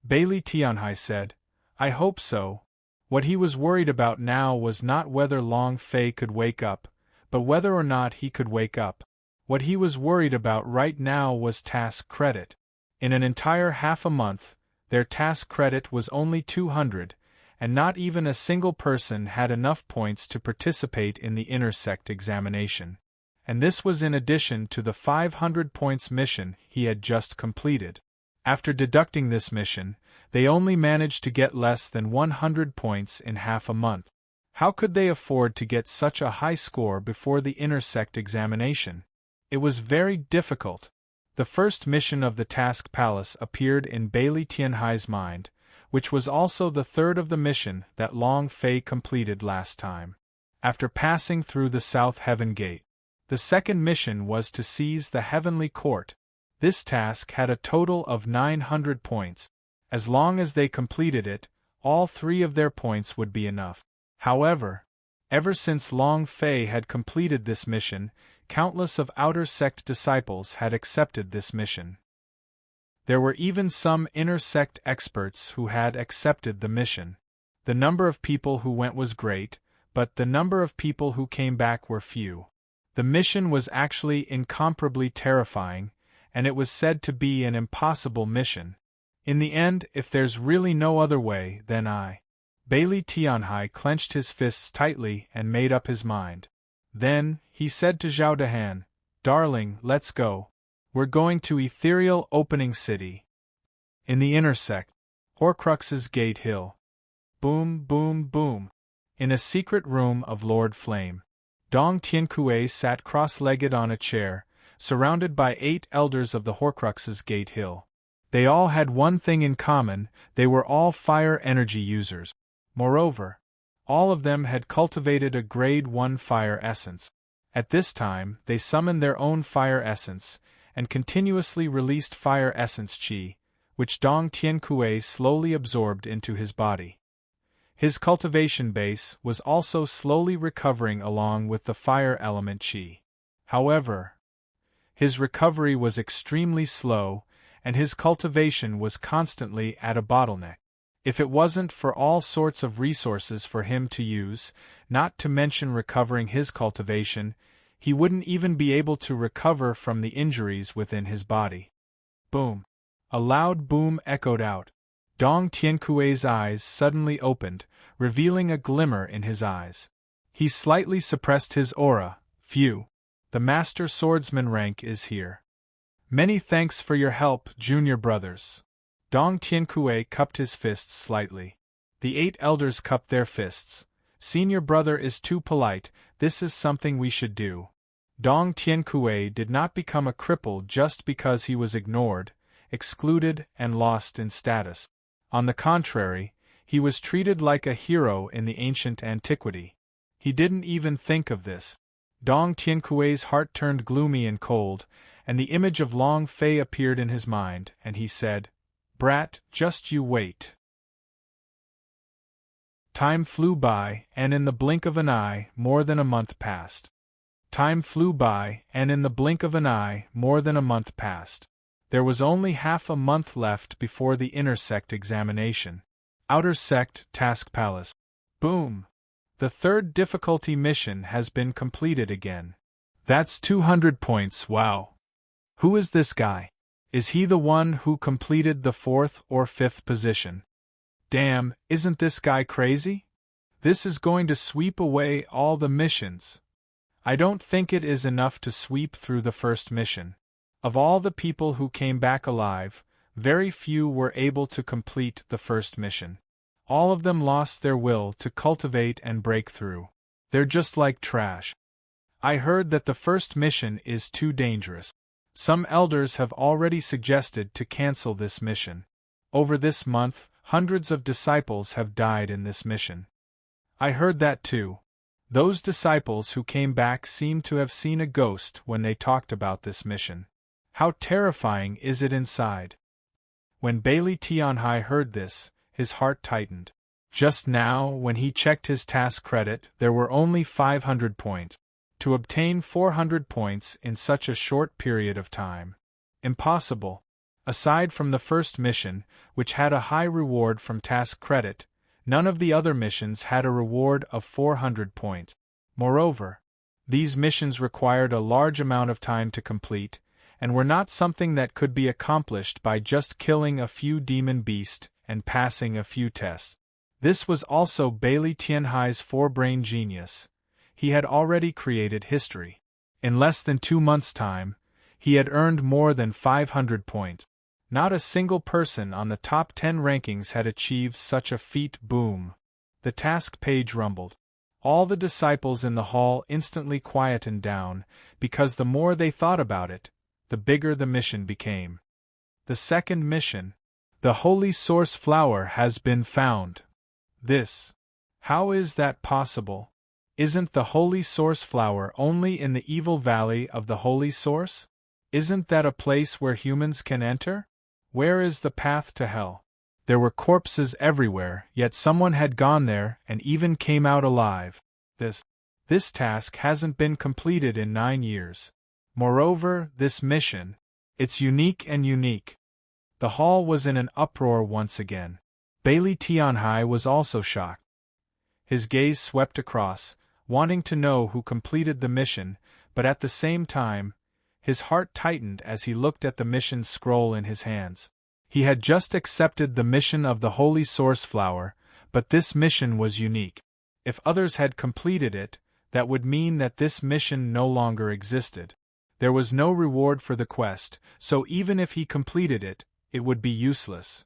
Bailey Tianhai said, I hope so. What he was worried about now was not whether Long Fei could wake up, but whether or not he could wake up. What he was worried about right now was task credit. In an entire half a month, their task credit was only 200, and not even a single person had enough points to participate in the Inner Sect examination. And this was in addition to the 500 points mission he had just completed. After deducting this mission, they only managed to get less than 100 points in half a month. How could they afford to get such a high score before the intersect examination? It was very difficult. The first mission of the Task Palace appeared in Bailey Tianhai's mind, which was also the third of the mission that Long Fei completed last time. After passing through the South Heaven Gate, the second mission was to seize the Heavenly Court. This task had a total of 900 points. As long as they completed it, all 3 of their points would be enough. However, ever since Long Fei had completed this mission, countless of outer sect disciples had accepted this mission. There were even some inner sect experts who had accepted the mission. The number of people who went was great, but the number of people who came back were few. The mission was actually incomparably terrifying, and it was said to be an impossible mission. In the end, if there's really no other way, then Bailey Tianhai clenched his fists tightly and made up his mind. Then, he said to Zhao Dehan, "Darling, let's go. We're going to Ethereal Opening City." In the intersect, Horcrux's Gate Hill. Boom, boom, boom. In a secret room of Lord Flame, Dong Tiankue sat cross-legged on a chair, surrounded by 8 elders of the Horcrux's Gate Hill. They all had one thing in common: they were all fire energy users. Moreover, all of them had cultivated a Grade 1 fire essence. At this time, they summoned their own fire essence, and continuously released fire essence qi, which Dong Tiankue slowly absorbed into his body. His cultivation base was also slowly recovering along with the fire element qi. However, his recovery was extremely slow, and his cultivation was constantly at a bottleneck. If it wasn't for all sorts of resources for him to use, not to mention recovering his cultivation, he wouldn't even be able to recover from the injuries within his body. Boom! A loud boom echoed out. Dong Tiankue's eyes suddenly opened, revealing a glimmer in his eyes. He slightly suppressed his aura. Phew! The Master Swordsman rank is here. Many thanks for your help, junior brothers. Dong Tiankue cupped his fists slightly. The 8 elders cupped their fists. Senior brother is too polite, this is something we should do. Dong Tiankue did not become a cripple just because he was ignored, excluded, and lost in status. On the contrary, he was treated like a hero in the ancient antiquity. He didn't even think of this. Dong Tiankue's heart turned gloomy and cold, and the image of Long Fei appeared in his mind, and he said, "Brat, just you wait." Time flew by, and in the blink of an eye, more than a month passed. Time flew by, and in the blink of an eye, more than a month passed. There was only half a month left before the intersect examination. Outer Sect Task Palace. Boom! The third difficulty mission has been completed again. That's 200 points, wow! Who is this guy? Is he the one who completed the 4th or 5th position? Damn, isn't this guy crazy? This is going to sweep away all the missions. I don't think it is enough to sweep through the first mission. Of all the people who came back alive, very few were able to complete the first mission. All of them lost their will to cultivate and break through. They're just like trash. I heard that the first mission is too dangerous. Some elders have already suggested to cancel this mission. Over this month, hundreds of disciples have died in this mission. I heard that too. Those disciples who came back seem to have seen a ghost when they talked about this mission. How terrifying is it inside? When Bailey Tianhai heard this, his heart tightened. Just now, when he checked his task credit, there were only 500 points. To obtain 400 points in such a short period of time. Impossible. Aside from the first mission, which had a high reward from task credit, none of the other missions had a reward of 400 points. Moreover, these missions required a large amount of time to complete, and were not something that could be accomplished by just killing a few demon beasts and passing a few tests. This was also Bailey Tianhai's forebrain genius. He had already created history. In less than 2 months' time, he had earned more than 500 points. Not a single person on the top 10 rankings had achieved such a feat. Boom. The task page rumbled. All the disciples in the hall instantly quietened down, because the more they thought about it, the bigger the mission became. The second mission. The Holy Source Flower has been found. This. How is that possible? Isn't the Holy Source Flower only in the evil valley of the Holy Source? Isn't that a place where humans can enter? Where is the path to hell? There were corpses everywhere, yet someone had gone there and even came out alive. This task hasn't been completed in 9 years. Moreover, this mission, it's unique and unique. The hall was in an uproar once again. Bailey Tianhai was also shocked. His gaze swept across, wanting to know who completed the mission, but at the same time, his heart tightened as he looked at the mission scroll in his hands. He had just accepted the mission of the Holy Source Flower, but this mission was unique. If others had completed it, that would mean that this mission no longer existed. There was no reward for the quest, so even if he completed it, it would be useless.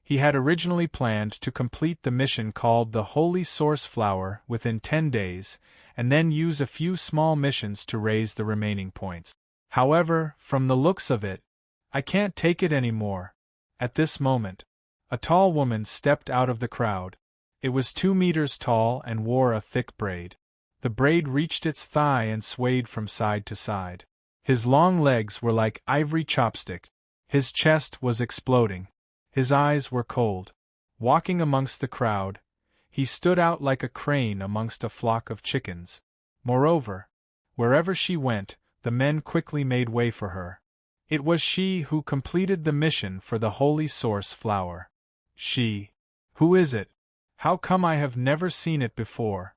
He had originally planned to complete the mission called the Holy Source Flower within 10 days, and then use a few small missions to raise the remaining points. However, from the looks of it, I can't take it anymore. At this moment, a tall woman stepped out of the crowd. It was 2 meters tall and wore a thick braid. The braid reached its thigh and swayed from side to side. His long legs were like ivory chopsticks. His chest was exploding. His eyes were cold. Walking amongst the crowd, he stood out like a crane amongst a flock of chickens. Moreover, wherever she went, the men quickly made way for her. It was she who completed the mission for the Holy Source Flower. She. Who is it? How come I have never seen it before?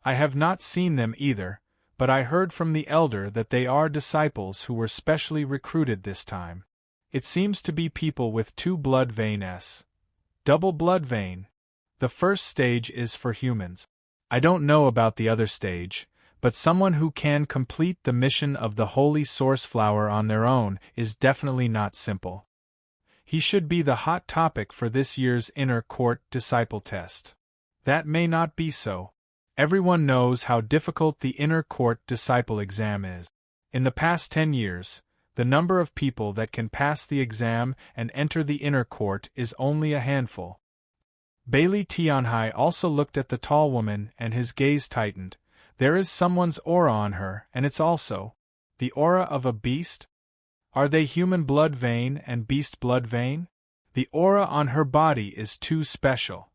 I have not seen them either, but I heard from the elder that they are disciples who were specially recruited this time. It seems to be people with 2 blood veins. Double blood vein. The first stage is for humans. I don't know about the other stage, but someone who can complete the mission of the Holy Source Flower on their own is definitely not simple. He should be the hot topic for this year's Inner Court Disciple Test. That may not be so. Everyone knows how difficult the Inner Court Disciple exam is. In the past 10 years, the number of people that can pass the exam and enter the inner court is only a handful. Bailey Tianhai also looked at the tall woman and his gaze tightened. There is someone's aura on her, and it's also the aura of a beast? Are they human blood vein and beast blood vein? The aura on her body is too special.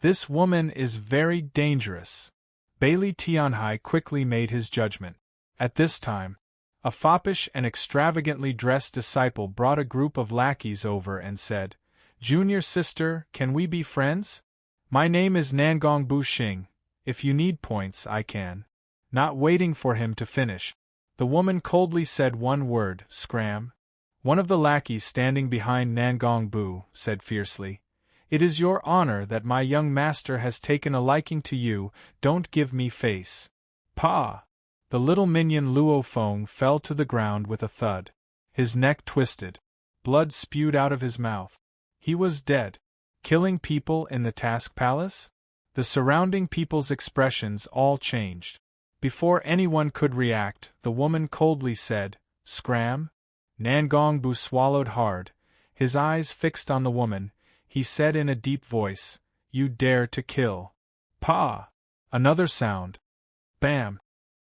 This woman is very dangerous. Bailey Tianhai quickly made his judgment. At this time, a foppish and extravagantly dressed disciple brought a group of lackeys over and said, "Junior sister, can we be friends? My name is Nangong Bu Xing. If you need points, I can." Not waiting for him to finish, the woman coldly said one word, "Scram." One of the lackeys standing behind Nangong Bu said fiercely, "It is your honor that my young master has taken a liking to you, don't give me face." Pa! The little minion Luo Feng fell to the ground with a thud. His neck twisted. Blood spewed out of his mouth. He was dead. Killing people in the task palace? The surrounding people's expressions all changed. Before anyone could react, the woman coldly said, "Scram?" Nangong Bu swallowed hard. His eyes fixed on the woman, he said in a deep voice, "You dare to kill." Pa! Another sound. Bam!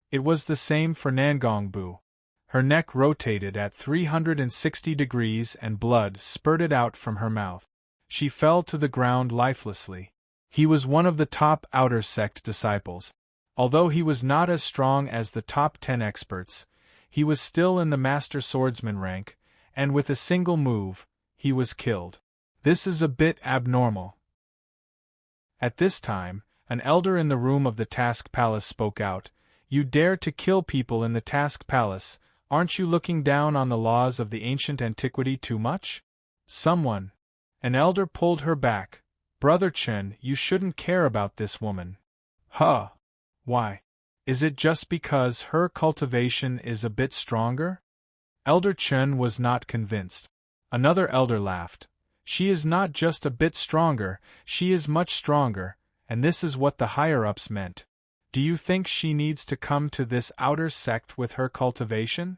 It was the same for Nangong Bu. Her neck rotated at 360 degrees and blood spurted out from her mouth. She fell to the ground lifelessly. He was one of the top outer sect disciples. Although he was not as strong as the top 10 experts, he was still in the master swordsman rank, and with a single move, he was killed. This is a bit abnormal. At this time, an elder in the room of the task palace spoke out, "You dare to kill people in the task palace, aren't you looking down on the laws of the ancient antiquity too much?" An elder pulled her back. "Brother Chen, you shouldn't care about this woman." "Huh. Why? Is it just because her cultivation is a bit stronger?" Elder Chen was not convinced. Another elder laughed. She is not just a bit stronger, she is much stronger, and this is what the higher-ups meant. Do you think she needs to come to this outer sect with her cultivation?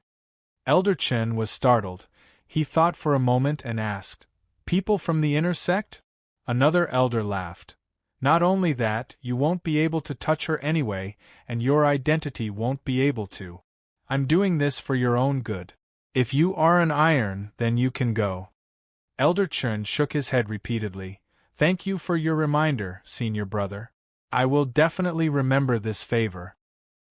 Elder Chen was startled. He thought for a moment and asked, People from the inner sect? Another elder laughed. Not only that, you won't be able to touch her anyway, and your identity won't be able to. I'm doing this for your own good. If you are an iron, then you can go. Elder Chen shook his head repeatedly. Thank you for your reminder, senior brother. I will definitely remember this favor.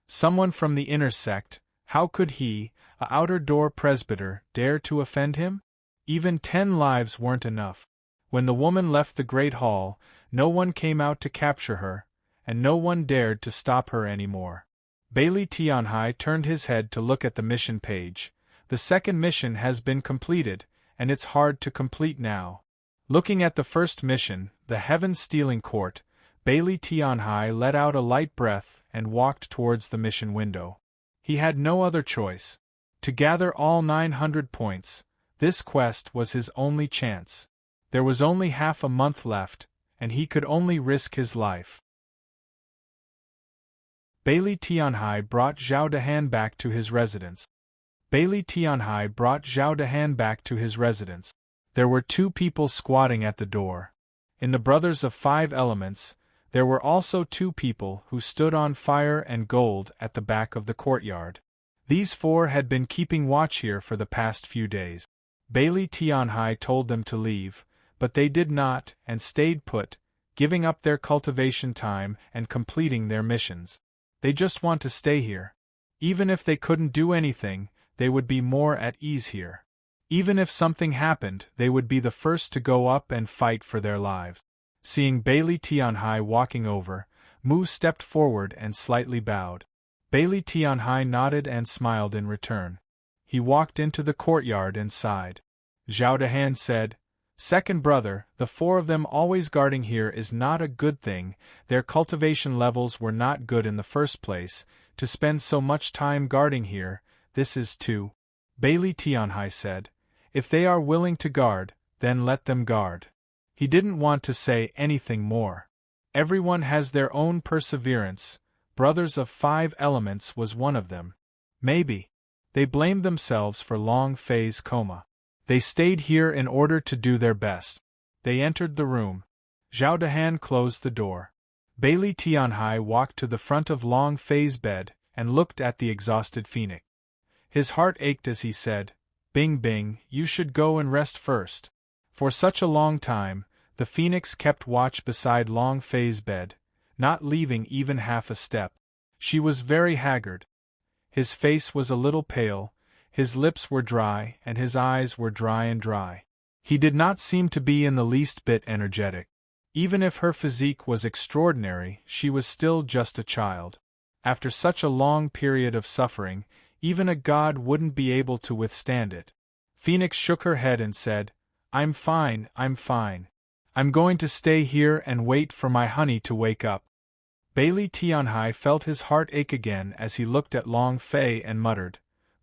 Someone from the inner sect, how could he, a outer door presbyter, dare to offend him? Even 10 lives weren't enough. When the woman left the great hall, no one came out to capture her, and no one dared to stop her anymore. Bailey Tianhai turned his head to look at the mission page. The second mission has been completed, and it's hard to complete now. Looking at the first mission, the Heaven-Stealing Court, Bailey Tianhai let out a light breath and walked towards the mission window. He had no other choice. To gather all 900 points, this quest was his only chance. There was only half a month left, and he could only risk his life. Bailey Tianhai brought Zhao Dehan back to his residence. Bailey Tianhai brought Zhao Dehan back to his residence. There were 2 people squatting at the door. In the Brothers of 5 Elements, there were also 2 people who stood on fire and gold at the back of the courtyard. These 4 had been keeping watch here for the past few days. Bailey Tianhai told them to leave, but they did not and stayed put, giving up their cultivation time and completing their missions. They just want to stay here. Even if they couldn't do anything, they would be more at ease here. Even if something happened, they would be the first to go up and fight for their lives. Seeing Bailey Tianhai walking over, Mu stepped forward and slightly bowed. Bailey Tianhai nodded and smiled in return. He walked into the courtyard and sighed. Zhao Dehan said, Second brother, the 4 of them always guarding here is not a good thing. Their cultivation levels were not good in the first place. To spend so much time guarding here, this is too. Bailey Tianhai said, If they are willing to guard, then let them guard. He didn't want to say anything more. Everyone has their own perseverance. Brothers of 5 Elements was one of them. Maybe. They blamed themselves for long phase coma. They stayed here in order to do their best. They entered the room. Zhao Dehan closed the door. Bailey Tianhai walked to the front of Long Fei's bed and looked at the exhausted phoenix. His heart ached as he said, Bing Bing, you should go and rest first. For such a long time, the phoenix kept watch beside Long Fei's bed, not leaving even half a step. She was very haggard. His face was a little pale, his lips were dry, and his eyes were dry and dry. He did not seem to be in the least bit energetic. Even if her physique was extraordinary, she was still just a child. After such a long period of suffering, even a god wouldn't be able to withstand it. Phoenix shook her head and said, I'm fine, I'm fine. I'm going to stay here and wait for my honey to wake up. Bailey Tianhai felt his heart ache again as he looked at Long Fei and muttered,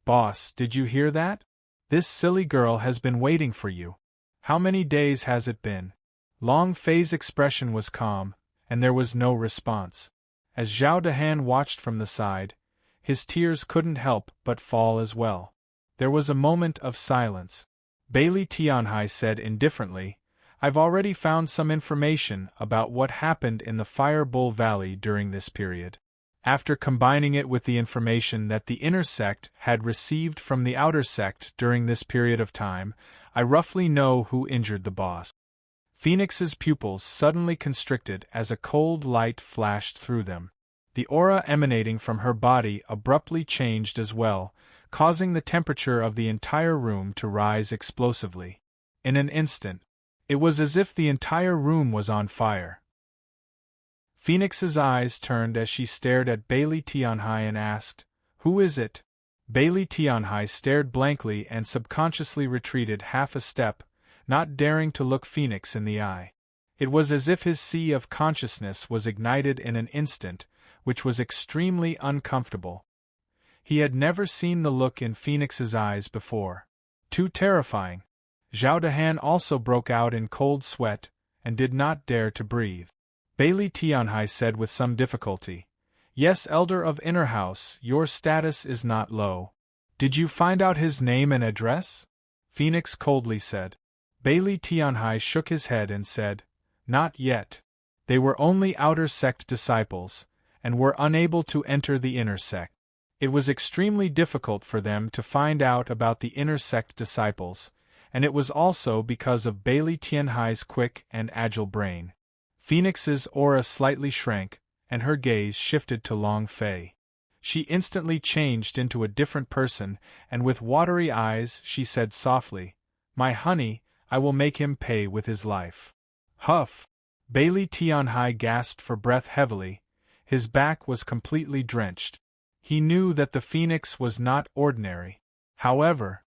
Boss, did you hear that? This silly girl has been waiting for you. How many days has it been? Long Fei's expression was calm, and there was no response. As Zhao Dehan watched from the side, his tears couldn't help but fall as well. There was a moment of silence. Bailey Tianhai said indifferently, I've already found some information about what happened in the Fire Bull Valley during this period. After combining it with the information that the inner sect had received from the outer sect during this period of time, I roughly know who injured the boss. Phoenix's pupils suddenly constricted as a cold light flashed through them. The aura emanating from her body abruptly changed as well, causing the temperature of the entire room to rise explosively. In an instant, it was as if the entire room was on fire. Phoenix's eyes turned as she stared at Bailey Tianhai and asked, Who is it? Bailey Tianhai stared blankly and subconsciously retreated half a step, not daring to look Phoenix in the eye. It was as if his sea of consciousness was ignited in an instant, which was extremely uncomfortable. He had never seen the look in Phoenix's eyes before. Too terrifying. Zhao Dehan also broke out in cold sweat, and did not dare to breathe. Bailey Tianhai said with some difficulty, "Yes, Elder of Inner House, your status is not low. Did you find out his name and address?" Phoenix coldly said. Bailey Tianhai shook his head and said, "Not yet. They were only outer sect disciples, and were unable to enter the inner sect. It was extremely difficult for them to find out about the inner sect disciples, and it was also because of Bailey Tianhai's quick and agile brain." Phoenix's aura slightly shrank, and her gaze shifted to Long Fei. She instantly changed into a different person, and with watery eyes she said softly, "My honey, I will make him pay with his life." Huff! Bailey Tianhai gasped for breath heavily. His back was completely drenched. He knew that the Phoenix was not ordinary. However,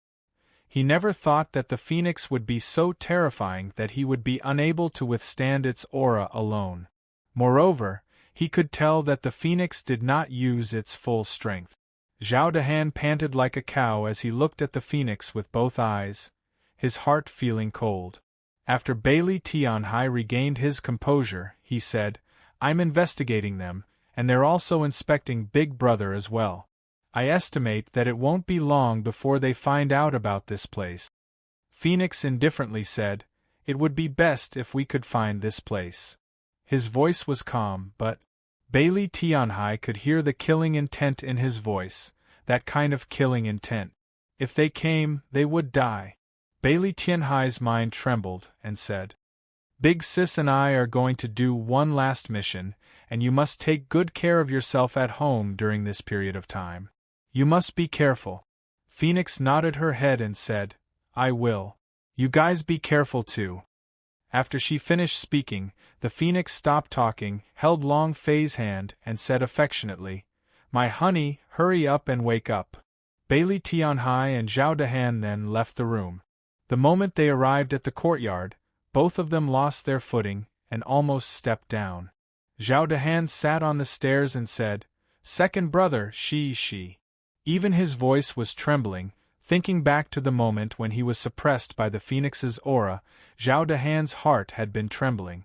he never thought that the Phoenix would be so terrifying that he would be unable to withstand its aura alone. Moreover, he could tell that the Phoenix did not use its full strength. Zhao Dehan panted like a cow as he looked at the Phoenix with both eyes, his heart feeling cold. After Bailey Tianhai regained his composure, he said, "I'm investigating them, and they're also inspecting Big Brother as well. I estimate that it won't be long before they find out about this place." Phoenix indifferently said, "It would be best if we could find this place." His voice was calm, but Bailey Tianhai could hear the killing intent in his voice, that kind of killing intent. If they came, they would die. Bailey Tianhai's mind trembled, and said, "Big Sis and I are going to do one last mission, and you must take good care of yourself at home during this period of time. You must be careful." Phoenix nodded her head and said, "I will. You guys be careful too." After she finished speaking, the Phoenix stopped talking, held Long Fei's hand, and said affectionately, "My honey, hurry up and wake up." Bailey Tianhai and Zhao Dehan then left the room. The moment they arrived at the courtyard, both of them lost their footing, and almost stepped down. Zhao Dehan sat on the stairs and said, "Second brother, she." Even his voice was trembling, thinking back to the moment when he was suppressed by the Phoenix's aura. Zhao Dehan's heart had been trembling.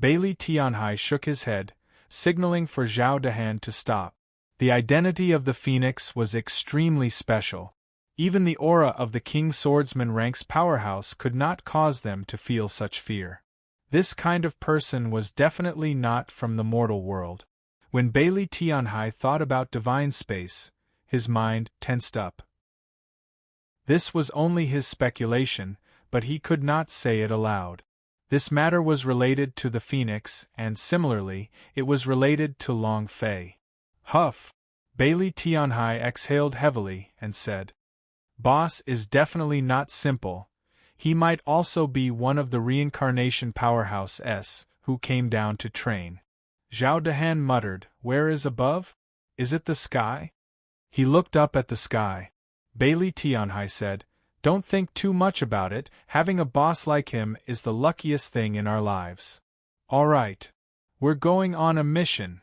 Bailey Tianhai shook his head, signaling for Zhao Dehan to stop. The identity of the Phoenix was extremely special. Even the aura of the King Swordsman rank's powerhouse could not cause them to feel such fear. This kind of person was definitely not from the mortal world. When Bailey Tianhai thought about divine space, his mind tensed up. This was only his speculation, but he could not say it aloud. This matter was related to the Phoenix, and similarly, it was related to Long Fei. Huff! Bailey Tianhai exhaled heavily and said, "Boss is definitely not simple. He might also be one of the reincarnation powerhouses who came down to train." Zhao Dehan muttered, "Where is above? Is it the sky?" He looked up at the sky. Bailey Tianhai said, "Don't think too much about it, having a boss like him is the luckiest thing in our lives." "All right. We're going on a mission."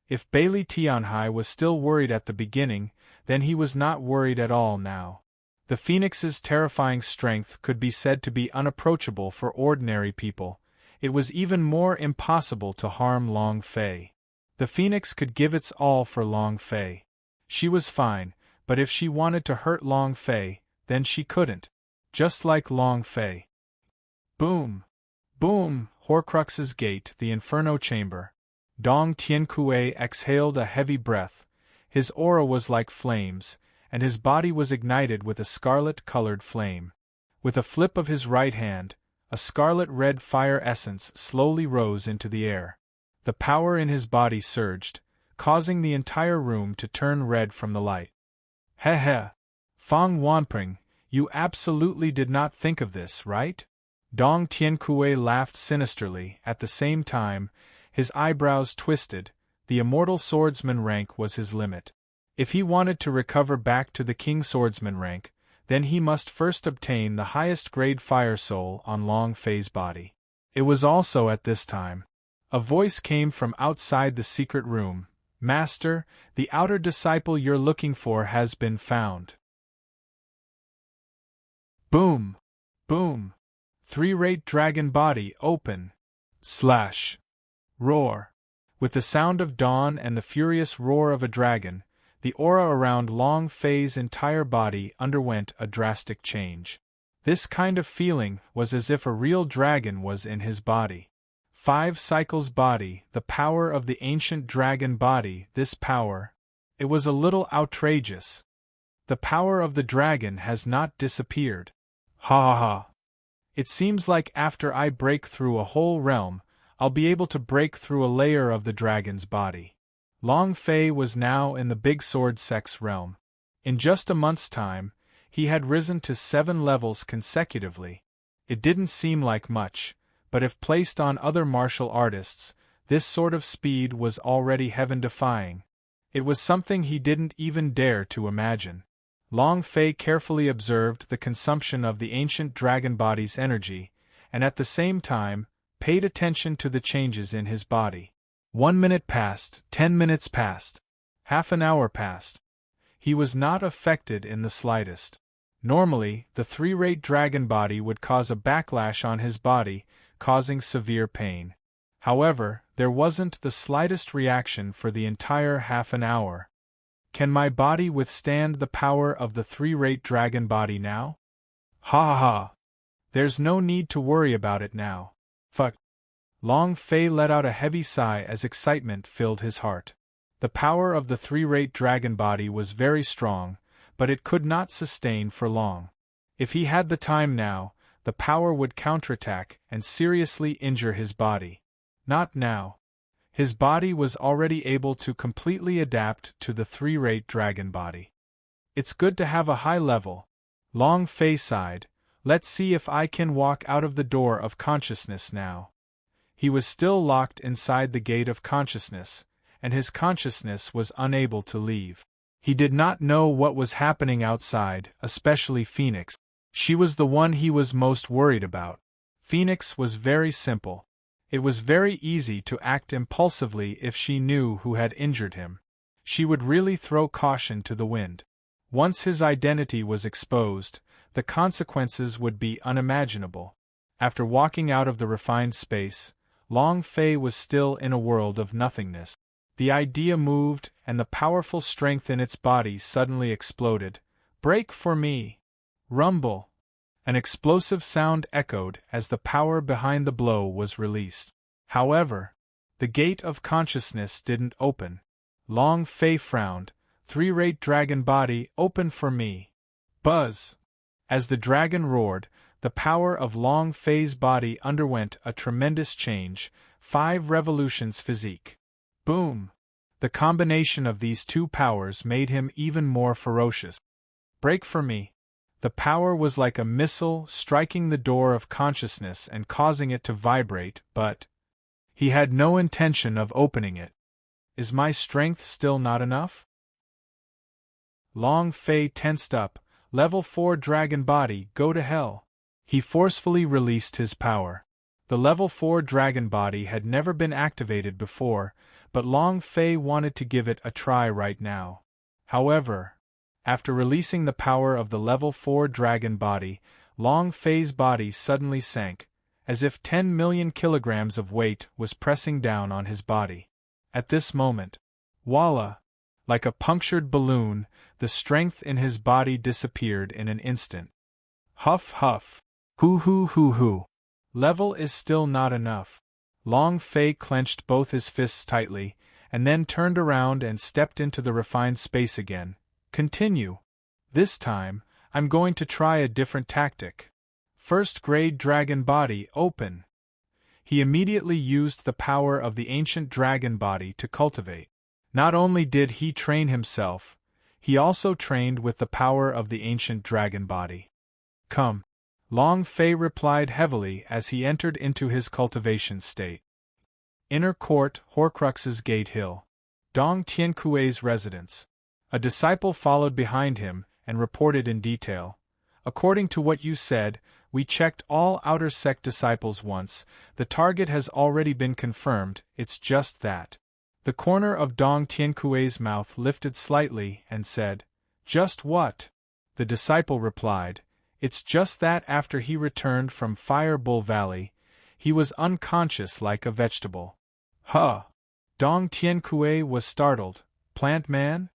If Bailey Tianhai was still worried at the beginning, then he was not worried at all now. The Phoenix's terrifying strength could be said to be unapproachable for ordinary people. It was even more impossible to harm Long Fei. The Phoenix could give its all for Long Fei. She was fine, but if she wanted to hurt Long Fei, then she couldn't. Just like Long Fei. Boom! Boom! Horcrux's gate, the Inferno Chamber. Dong Tiankue exhaled a heavy breath. His aura was like flames, and his body was ignited with a scarlet-colored flame. With a flip of his right hand, a scarlet-red fire essence slowly rose into the air. The power in his body surged, causing the entire room to turn red from the light. "Heh. Fang Wanping, you absolutely did not think of this, right?" Dong Tiankue laughed sinisterly. At the same time, his eyebrows twisted. The immortal swordsman rank was his limit. If he wanted to recover back to the King Swordsman rank, then he must first obtain the highest grade fire soul on Long Fei's body. It was also at this time. A voice came from outside the secret room. Master, the outer disciple you're looking for has been found. Boom! Boom! Three-rate dragon body open. Slash! Roar! With the sound of dawn and the furious roar of a dragon, the aura around Long Fei's entire body underwent a drastic change. This kind of feeling was as if a real dragon was in his body. 5 cycles body, the power of the ancient dragon body, this power. It was a little outrageous. The power of the dragon has not disappeared. Ha ha ha. It seems like after I break through a whole realm, I'll be able to break through a layer of the dragon's body. Long Fei was now in the big sword sex realm. In just a month's time, he had risen to 7 levels consecutively. It didn't seem like much, but if placed on other martial artists, this sort of speed was already heaven-defying. It was something he didn't even dare to imagine. Long Fei carefully observed the consumption of the ancient dragon body's energy, and at the same time, paid attention to the changes in his body. 1 minute passed, 10 minutes passed, half an hour passed. He was not affected in the slightest. Normally, the 3-rate dragon body would cause a backlash on his body, causing severe pain. However, there wasn't the slightest reaction for the entire half an hour. Can my body withstand the power of the 3-rate dragon body now? Ha ha ha! There's no need to worry about it now. Fuck. Long Fei let out a heavy sigh as excitement filled his heart. The power of the 3-rate dragon body was very strong, but it could not sustain for long. If he had the time now, the power would counterattack and seriously injure his body. Not now. His body was already able to completely adapt to the 3-rate dragon body. It's good to have a high level. Long Fei sighed. Let's see if I can walk out of the door of consciousness now. He was still locked inside the gate of consciousness, and his consciousness was unable to leave. He did not know what was happening outside, especially Phoenix. She was the one he was most worried about. Phoenix was very simple. It was very easy to act impulsively if she knew who had injured him. She would really throw caution to the wind. Once his identity was exposed, the consequences would be unimaginable. After walking out of the refined space, Long Fei was still in a world of nothingness. The idea moved, and the powerful strength in its body suddenly exploded. Break for me! Rumble! An explosive sound echoed as the power behind the blow was released. However, the gate of consciousness didn't open. Long Fei frowned. 3-rate dragon body, open for me! Buzz! As the dragon roared, the power of Long Fei's body underwent a tremendous change, 5 revolutions physique. Boom! The combination of these 2 powers made him even more ferocious. Break for me! The power was like a missile striking the door of consciousness and causing it to vibrate, but he had no intention of opening it. Is my strength still not enough? Long Fei tensed up. Level 4 dragon body, go to hell. He forcefully released his power. The level 4 dragon body had never been activated before, but Long Fei wanted to give it a try right now. However, after releasing the power of the level 4 dragon body, Long Fei's body suddenly sank, as if 10 million kilograms of weight was pressing down on his body. At this moment, voila! Like a punctured balloon, the strength in his body disappeared in an instant. Huff huff! Hoo hoo hoo hoo! Level is still not enough. Long Fei clenched both his fists tightly, and then turned around and stepped into the refined space again. Continue. This time, I'm going to try a different tactic. 1st grade dragon body, open. He immediately used the power of the ancient dragon body to cultivate. Not only did he train himself, he also trained with the power of the ancient dragon body. Come. Long Fei replied heavily as he entered into his cultivation state. Inner Court, Horcrux's Gate Hill. Dong Tiankui's residence. A disciple followed behind him and reported in detail. According to what you said, we checked all outer sect disciples once. The target has already been confirmed, it's just that The corner of Dong Tiankui's mouth lifted slightly and said, "Just what?" The disciple replied, "It's just that after he returned from Fire Bull Valley, he was unconscious like a vegetable." Huh! Dong Tiankui was startled. Plant man?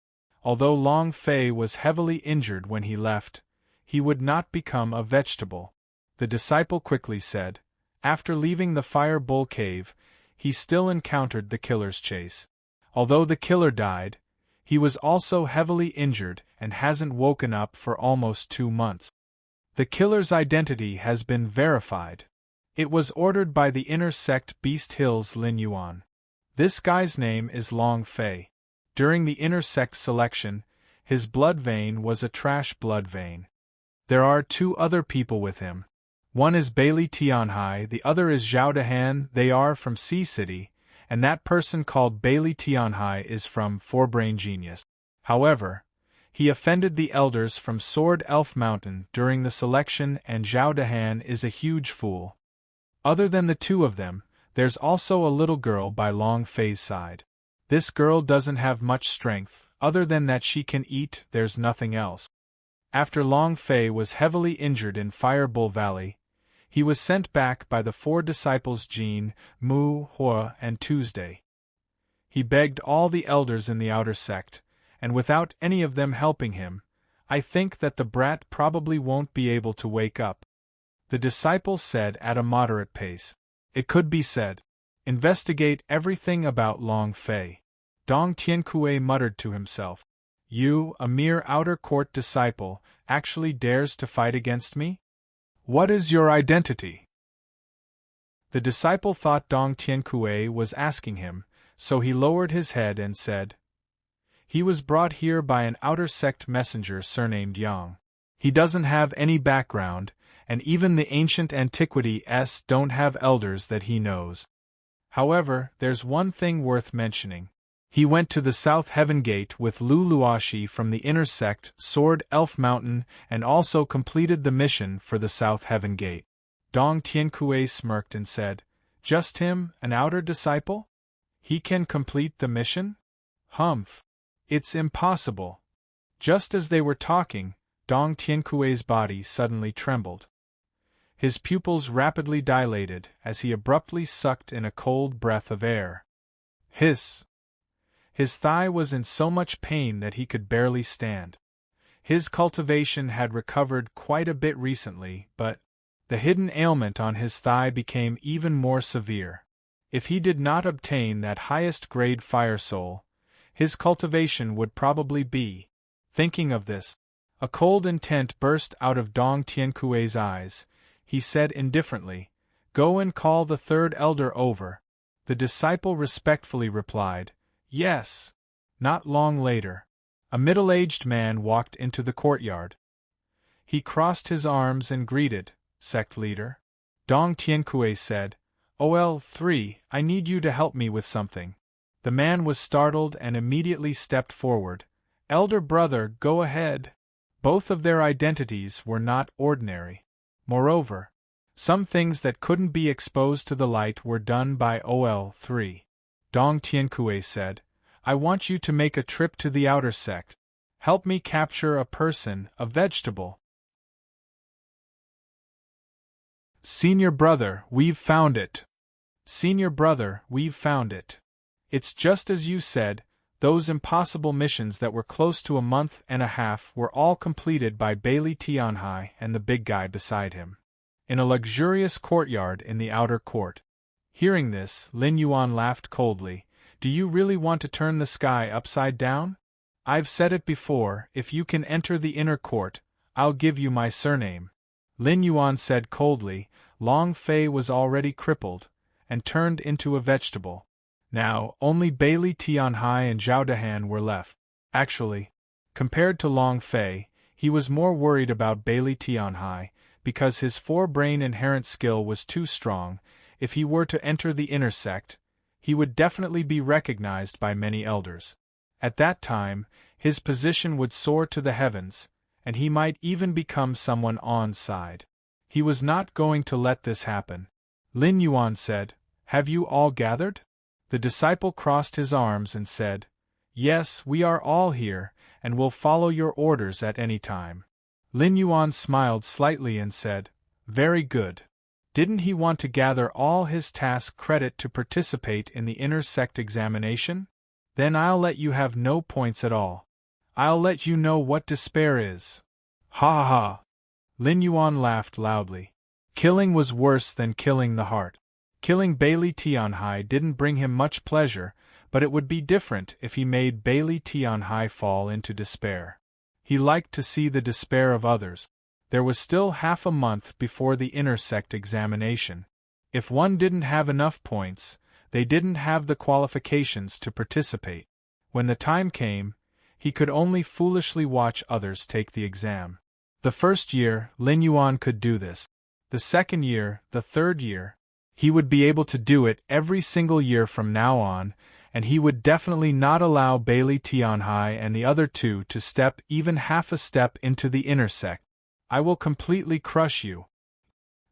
Although Long Fei was heavily injured when he left, he would not become a vegetable. The disciple quickly said, after leaving the Fire Bull Cave, he still encountered the killer's chase. Although the killer died, he was also heavily injured and hasn't woken up for almost 2 months. The killer's identity has been verified. It was ordered by the inner sect Beast Hills Lin Yuan. This guy's name is Long Fei. During the inner sect selection, his blood vein was a trash blood vein. There are 2 other people with him. One is Bailey Tianhai, the other is Zhao Dehan. They are from Sea City, and that person called Bailey Tianhai is from Forebrain Genius. However, he offended the elders from Sword Elf Mountain during the selection, and Zhao Dehan is a huge fool. Other than the 2 of them, there's also a little girl by Long Fei's side. This girl doesn't have much strength, other than that she can eat, there's nothing else. After Long Fei was heavily injured in Fire Bull Valley, he was sent back by the 4 disciples Jean, Mu, Hua, and Tuesday. He begged all the elders in the outer sect, and without any of them helping him, I think that the brat probably won't be able to wake up. The disciple said at a moderate pace. It could be said, investigate everything about Long Fei. Dong Tiankui muttered to himself. You, a mere outer court disciple, actually dares to fight against me? What is your identity? The disciple thought Dong Tiankui was asking him, so he lowered his head and said, he was brought here by an outer sect messenger surnamed Yang. He doesn't have any background, and even the ancient antiquities don't have elders that he knows. However, there's one thing worth mentioning. He went to the South Heaven Gate with Lu Luoshi from the inner sect Sword Elf Mountain and also completed the mission for the South Heaven Gate. Dong Tiankui smirked and said, just him, an outer disciple? He can complete the mission? Humph. It's impossible. Just as they were talking, Dong Tiankui's body suddenly trembled. His pupils rapidly dilated as he abruptly sucked in a cold breath of air. Hiss! His thigh was in so much pain that he could barely stand. His cultivation had recovered quite a bit recently, but the hidden ailment on his thigh became even more severe. If he did not obtain that highest grade fire soul, his cultivation would probably be. Thinking of this, a cold intent burst out of Dong Tiankui's eyes. He said indifferently, go and call the 3rd elder over. The disciple respectfully replied, yes. Not long later, a middle-aged man walked into the courtyard. He crossed his arms and greeted, sect leader. Dong Tiankui said, OL3, I need you to help me with something. The man was startled and immediately stepped forward. Elder brother, go ahead. Both of their identities were not ordinary. Moreover, some things that couldn't be exposed to the light were done by OL3. Dong Tiankui said, I want you to make a trip to the outer sect. Help me capture a person, a vegetable. Senior brother, we've found it. Senior brother, we've found it. It's just as you said, those impossible missions that were close to a month and a half were all completed by Bailey Tianhai and the big guy beside him. In a luxurious courtyard in the outer court. Hearing this, Lin Yuan laughed coldly. Do you really want to turn the sky upside down? I've said it before, if you can enter the inner court, I'll give you my surname. Lin Yuan said coldly. Long Fei was already crippled, and turned into a vegetable. Now, only Bailey Tianhai and Zhao Dehan were left. Actually, compared to Long Fei, he was more worried about Bailey Tianhai, because his 4-brain inherent skill was too strong. If he were to enter the inner sect, he would definitely be recognized by many elders. At that time, his position would soar to the heavens, and he might even become someone on side. He was not going to let this happen. Lin Yuan said, have you all gathered? The disciple crossed his arms and said, "Yes, we are all here, and will follow your orders at any time." Lin Yuan smiled slightly and said, "Very good." Didn't he want to gather all his task credit to participate in the inner sect examination? Then I'll let you have no points at all. I'll let you know what despair is. Ha ha ha! Lin Yuan laughed loudly. Killing was worse than killing the heart. Killing Bailey Tianhai didn't bring him much pleasure, but it would be different if he made Bailey Tianhai fall into despair. He liked to see the despair of others. There was still half a month before the inner sect examination. If one didn't have enough points, they didn't have the qualifications to participate. When the time came, he could only foolishly watch others take the exam. The first year, Lin Yuan could do this. The second year, the third year, he would be able to do it every single year from now on, and he would definitely not allow Bailey Tianhai and the other two to step even half a step into the inner sect. I will completely crush you.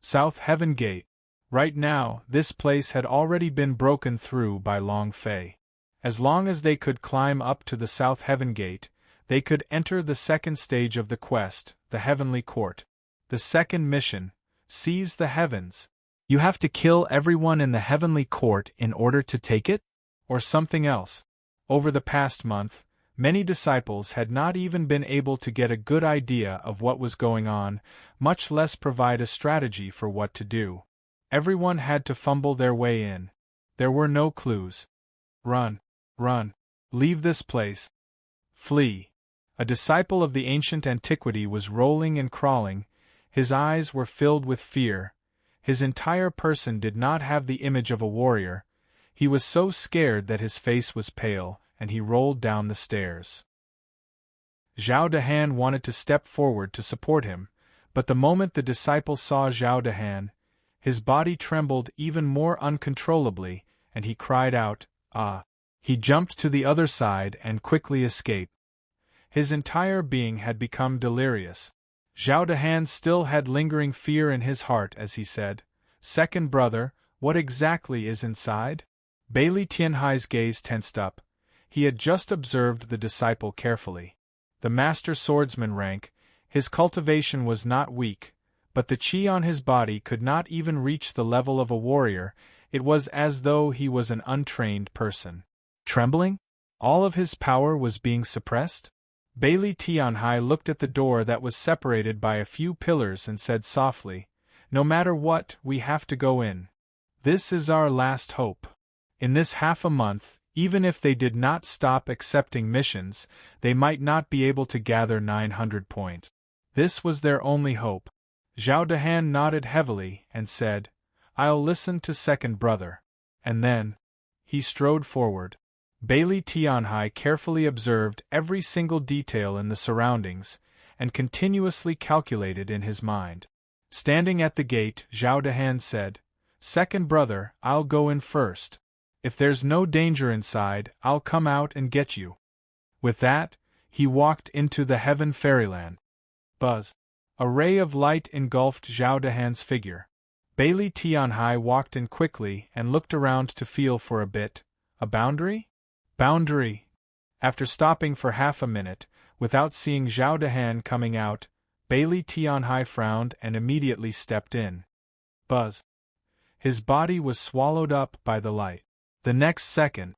South Heaven Gate. Right now, this place had already been broken through by Long Fei. As long as they could climb up to the South Heaven Gate, they could enter the second stage of the quest, the Heavenly Court. The second mission, Seize the Heavens. You have to kill everyone in the Heavenly Court in order to take it? Or something else. Over the past month, many disciples had not even been able to get a good idea of what was going on, much less provide a strategy for what to do. Everyone had to fumble their way in. There were no clues. Run, run, leave this place. Flee. A disciple of the ancient antiquity was rolling and crawling. His eyes were filled with fear. His entire person did not have the image of a warrior. He was so scared that his face was pale, and he rolled down the stairs. Zhao Dehan wanted to step forward to support him, but the moment the disciple saw Zhao Dehan, his body trembled even more uncontrollably, and he cried out, "Ah!" He jumped to the other side and quickly escaped. His entire being had become delirious. Zhao Dehan still had lingering fear in his heart as he said, "Second brother, what exactly is inside?" Bailey Tianhai's gaze tensed up. He had just observed the disciple carefully. The master swordsman rank, his cultivation was not weak, but the qi on his body could not even reach the level of a warrior. It was as though he was an untrained person. Trembling? All of his power was being suppressed? Bailey Tianhai looked at the door that was separated by a few pillars and said softly, "No matter what, we have to go in. This is our last hope." In this half a month, even if they did not stop accepting missions, they might not be able to gather 900 points. This was their only hope. Zhao Dehan nodded heavily and said, "I'll listen to second brother." And then, he strode forward. Bailey Tianhai carefully observed every single detail in the surroundings, and continuously calculated in his mind. Standing at the gate, Zhao Dehan said, "Second brother, I'll go in first. If there's no danger inside, I'll come out and get you." With that, he walked into the Heaven Fairyland. Buzz. A ray of light engulfed Zhao Dehan's figure. Bailey Tianhai walked in quickly and looked around to feel for a bit. A boundary? Boundary. After stopping for half a minute, without seeing Zhao Dehan coming out, Bailey Tianhai frowned and immediately stepped in. Buzz. His body was swallowed up by the light. The next second,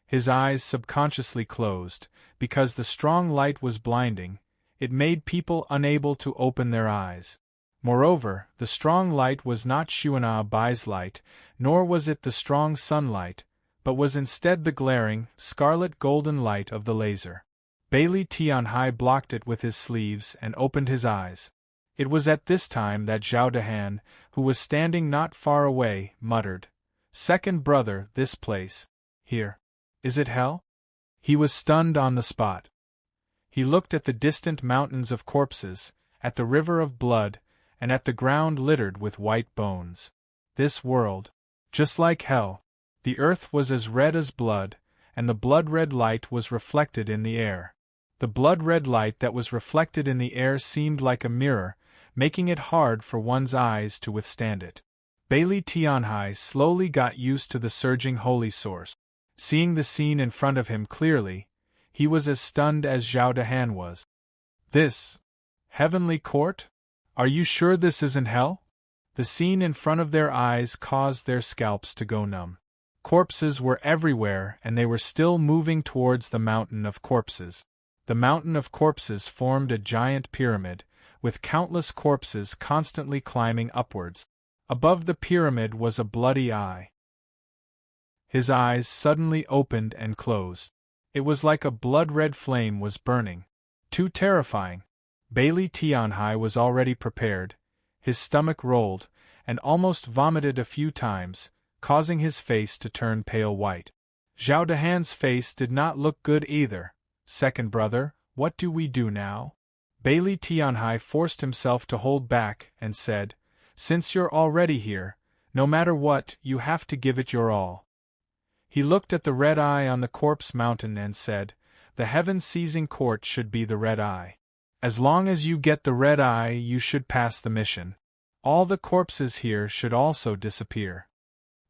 his eyes subconsciously closed, because the strong light was blinding. It made people unable to open their eyes. Moreover, the strong light was not Xuana Bai's light, nor was it the strong sunlight, but was instead the glaring, scarlet-golden light of the laser. Bailey Tianhai blocked it with his sleeves and opened his eyes. It was at this time that Zhao Dehan, who was standing not far away, muttered, "Second brother, this place. Here. Is it hell?" He was stunned on the spot. He looked at the distant mountains of corpses, at the river of blood, and at the ground littered with white bones. This world. Just like hell. The earth was as red as blood, and the blood-red light was reflected in the air. The blood-red light that was reflected in the air seemed like a mirror, making it hard for one's eyes to withstand it. Bailey Tianhai slowly got used to the surging holy source. Seeing the scene in front of him clearly, he was as stunned as Zhao Dehan was. This heavenly court? Are you sure this isn't hell? The scene in front of their eyes caused their scalps to go numb. Corpses were everywhere, and they were still moving towards the mountain of corpses. The mountain of corpses formed a giant pyramid, with countless corpses constantly climbing upwards. Above the pyramid was a bloody eye. His eyes suddenly opened and closed. It was like a blood-red flame was burning. Too terrifying. Bailey Tianhai was already prepared. His stomach rolled, and almost vomited a few times, causing his face to turn pale white. Zhao Dehan's face did not look good either. Second brother, what do we do now? Bailey Tianhai forced himself to hold back and said, since you're already here, no matter what, you have to give it your all. He looked at the red eye on the corpse mountain and said, the heaven-seizing court should be the red eye. As long as you get the red eye, you should pass the mission. All the corpses here should also disappear.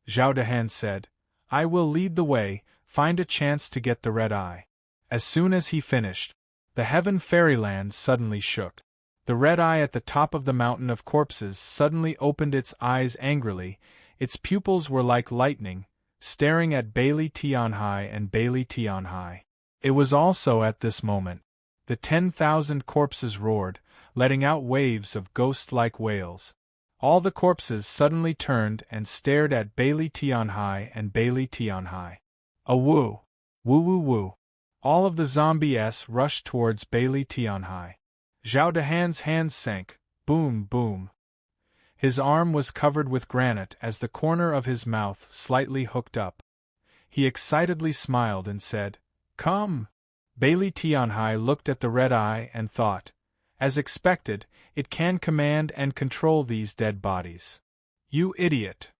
Zhao Dehan said, I will lead the way, find a chance to get the red eye. As soon as he finished, the heaven fairyland suddenly shook. The red eye at the top of the mountain of corpses suddenly opened its eyes angrily. Its pupils were like lightning, staring at Bailey Tianhai and Bailey Tianhai. It was also at this moment. The 10,000 corpses roared, letting out waves of ghost-like wails. All the corpses suddenly turned and stared at Bailey Tianhai and Bailey Tianhai. A woo! Woo woo woo! All of the zombies rushed towards Bailey Tianhai. Zhao Dehan's hands sank, boom boom. His arm was covered with granite as the corner of his mouth slightly hooked up. He excitedly smiled and said, come! Bailey Tianhai looked at the red eye and thought, as expected, it can command and control these dead bodies. You idiot!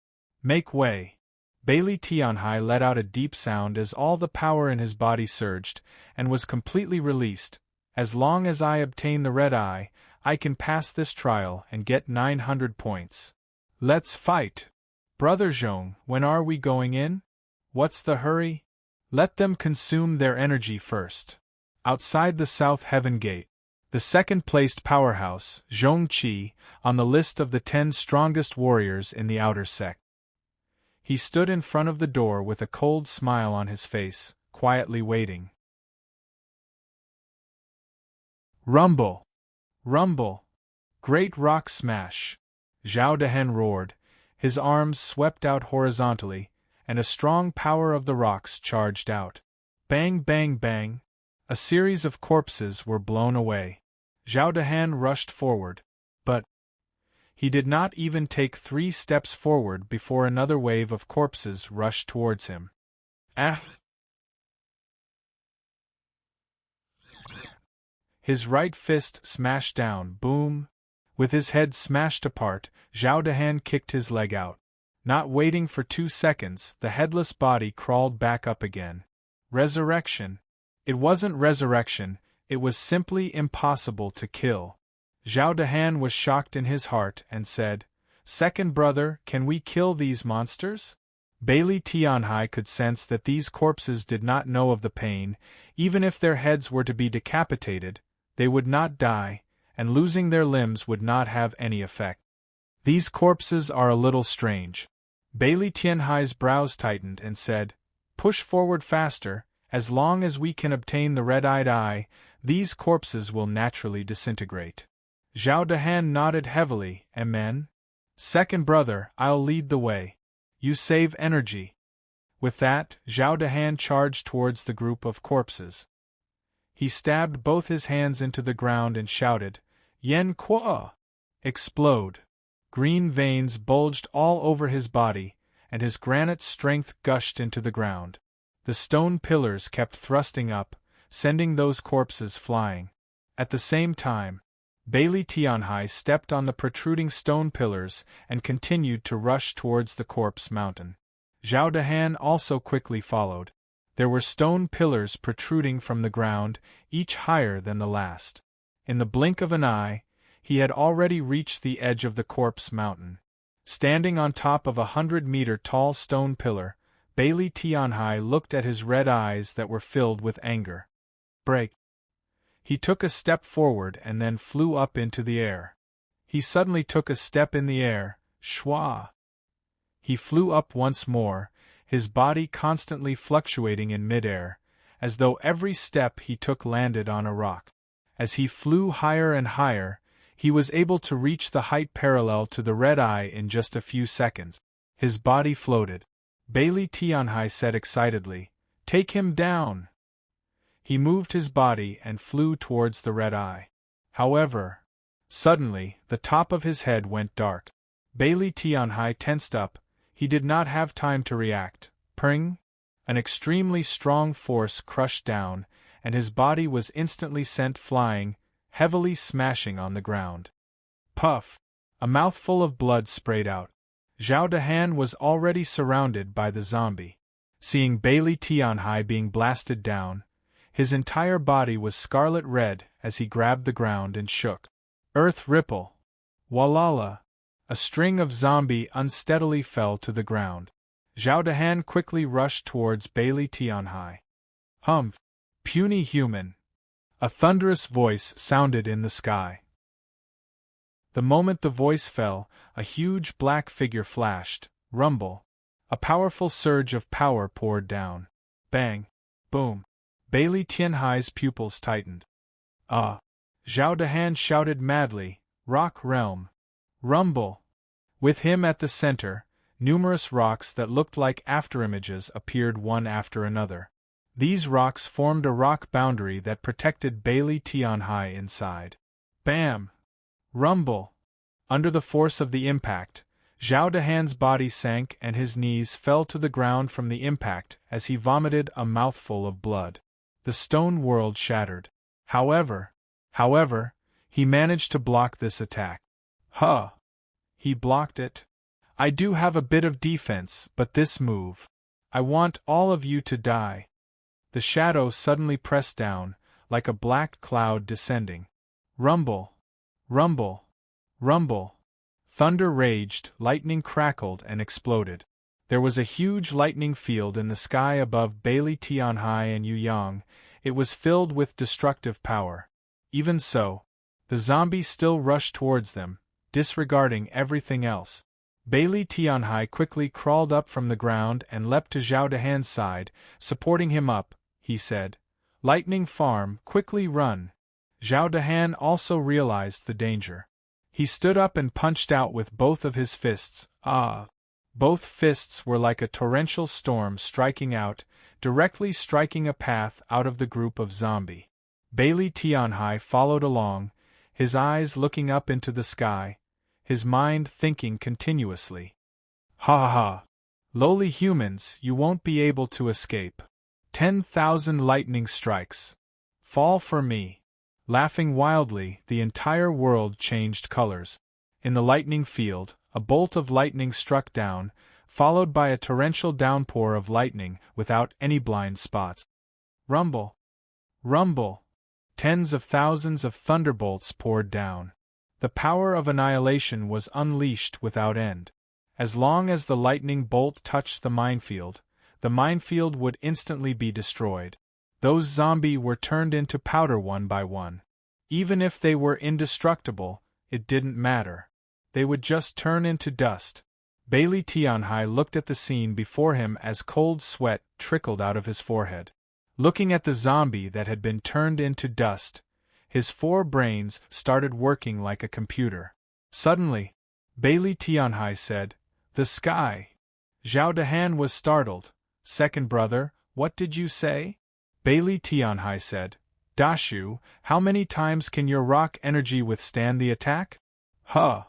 Make way! Bailey Tianhai let out a deep sound as all the power in his body surged, and was completely released. As long as I obtain the red eye, I can pass this trial and get 900 points. Let's fight! Brother Zhong, when are we going in? What's the hurry? Let them consume their energy first. Outside the South Heaven Gate, the second-placed powerhouse, Zhongqi, on the list of the 10 strongest warriors in the outer sect. He stood in front of the door with a cold smile on his face, quietly waiting. Rumble! Rumble! Great rock smash! Zhao Dehan roared, his arms swept out horizontally, and a strong power of the rocks charged out. Bang bang bang! A series of corpses were blown away. Zhao Dehan rushed forward, but he did not even take 3 steps forward before another wave of corpses rushed towards him. Ah! His right fist smashed down, boom! With his head smashed apart, Zhao Dehan kicked his leg out. Not waiting for 2 seconds, the headless body crawled back up again. Resurrection! It wasn't resurrection, it was simply impossible to kill. Zhao Dehan was shocked in his heart and said, second brother, can we kill these monsters? Bailey Tianhai could sense that these corpses did not know of the pain. Even if their heads were to be decapitated, they would not die, and losing their limbs would not have any effect. These corpses are a little strange. Bailey Tianhai's brows tightened and said, push forward faster, as long as we can obtain the red-eyed eye, these corpses will naturally disintegrate. Zhao Dehan nodded heavily, amen. Second brother, I'll lead the way. You save energy. With that, Zhao Dehan charged towards the group of corpses. He stabbed both his hands into the ground and shouted, Yen Kuo! Explode! Green veins bulged all over his body, and his granite strength gushed into the ground. The stone pillars kept thrusting up, sending those corpses flying. At the same time, Bailey Tianhai stepped on the protruding stone pillars and continued to rush towards the corpse mountain. Zhao Dehan also quickly followed. There were stone pillars protruding from the ground, each higher than the last. In the blink of an eye, he had already reached the edge of the corpse mountain. Standing on top of 100-meter-tall stone pillar, Bailey Tianhai looked at his red eyes that were filled with anger. Break. He took a step forward and then flew up into the air. He suddenly took a step in the air, schwa. He flew up once more, his body constantly fluctuating in midair, as though every step he took landed on a rock. As he flew higher and higher, he was able to reach the height parallel to the red eye in just a few seconds. His body floated. Bailey Tianhai said excitedly, "Take him down!" He moved his body and flew towards the red eye. However, suddenly, the top of his head went dark. Bailey Tianhai tensed up. He did not have time to react. Pring! An extremely strong force crushed down, and his body was instantly sent flying, heavily smashing on the ground. Puff! A mouthful of blood sprayed out. Zhao Dehan was already surrounded by the zombie. Seeing Bailey Tianhai being blasted down, his entire body was scarlet red as he grabbed the ground and shook. Earth ripple. Walala! A string of zombie unsteadily fell to the ground. Zhao Dehan quickly rushed towards Bailey Tianhai. Humph! Puny human! A thunderous voice sounded in the sky. The moment the voice fell, a huge black figure flashed. Rumble! A powerful surge of power poured down. Bang! Boom! Bailey Tianhai's pupils tightened. Ah! Zhao Dehan shouted madly, "Rock realm! Rumble!" With him at the center, numerous rocks that looked like afterimages appeared one after another. These rocks formed a rock boundary that protected Bailey Tianhai inside. Bam! Rumble! Under the force of the impact, Zhao Dehan's body sank and his knees fell to the ground from the impact as he vomited a mouthful of blood. The stone world shattered. However, he managed to block this attack. Huh! He blocked it. I do have a bit of defense, but this move. I want all of you to die. The shadow suddenly pressed down, like a black cloud descending. Rumble! Rumble! Rumble! Thunder raged, lightning crackled and exploded. There was a huge lightning field in the sky above Bailey Tianhai and Yu Yang. It was filled with destructive power. Even so, the zombies still rushed towards them, disregarding everything else. Bailey Tianhai quickly crawled up from the ground and leapt to Zhao Dehan's side, supporting him up. He said, "Lightning Farm, quickly run." Zhao Dehan also realized the danger. He stood up and punched out with both of his fists. Ah! Both fists were like a torrential storm striking out, directly striking a path out of the group of zombie. Bailey Tianhai followed along, his eyes looking up into the sky, his mind thinking continuously. Ha ha ha! Lowly humans, you won't be able to escape. 10,000 lightning strikes. Fall for me. Laughing wildly, the entire world changed colors. In the lightning field, a bolt of lightning struck down, followed by a torrential downpour of lightning without any blind spots. Rumble! Rumble! Tens of thousands of thunderbolts poured down. The power of annihilation was unleashed without end. As long as the lightning bolt touched the minefield would instantly be destroyed. Those zombies were turned into powder one by one. Even if they were indestructible, it didn't matter. They would just turn into dust. Bailey Tianhai looked at the scene before him as cold sweat trickled out of his forehead. Looking at the zombie that had been turned into dust, his four brains started working like a computer. Suddenly, Bailey Tianhai said, "The sky." Zhao Dehan was startled. "Second brother, what did you say?" Bailey Tianhai said, "Dashu, how many times can your rock energy withstand the attack?" "Huh."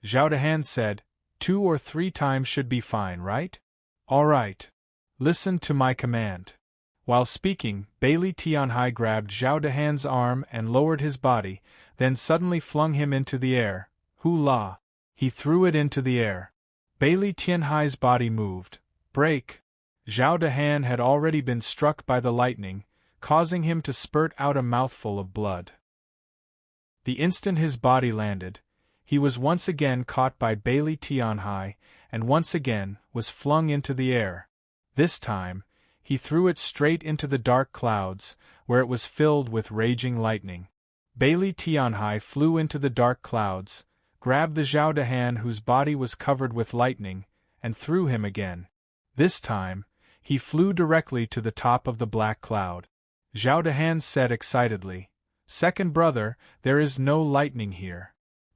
Zhao Dehan said, 2 or 3 times should be fine, right? All right. Listen to my command." While speaking, Bailey Tianhai grabbed Zhao Dehan's arm and lowered his body, then suddenly flung him into the air. Hoo-la! He threw it into the air. Bailey Tianhai's body moved. Break! Zhao Dehan had already been struck by the lightning, causing him to spurt out a mouthful of blood. The instant his body landed, He was once again caught by Bailey Tianhai, and once again was flung into the air. This time, he threw it straight into the dark clouds, where it was filled with raging lightning. Bailey Tianhai flew into the dark clouds, grabbed the Zhao Dahan whose body was covered with lightning, and threw him again. This time, he flew directly to the top of the black cloud. Zhao Dahan said excitedly, "Second brother, there is no lightning here."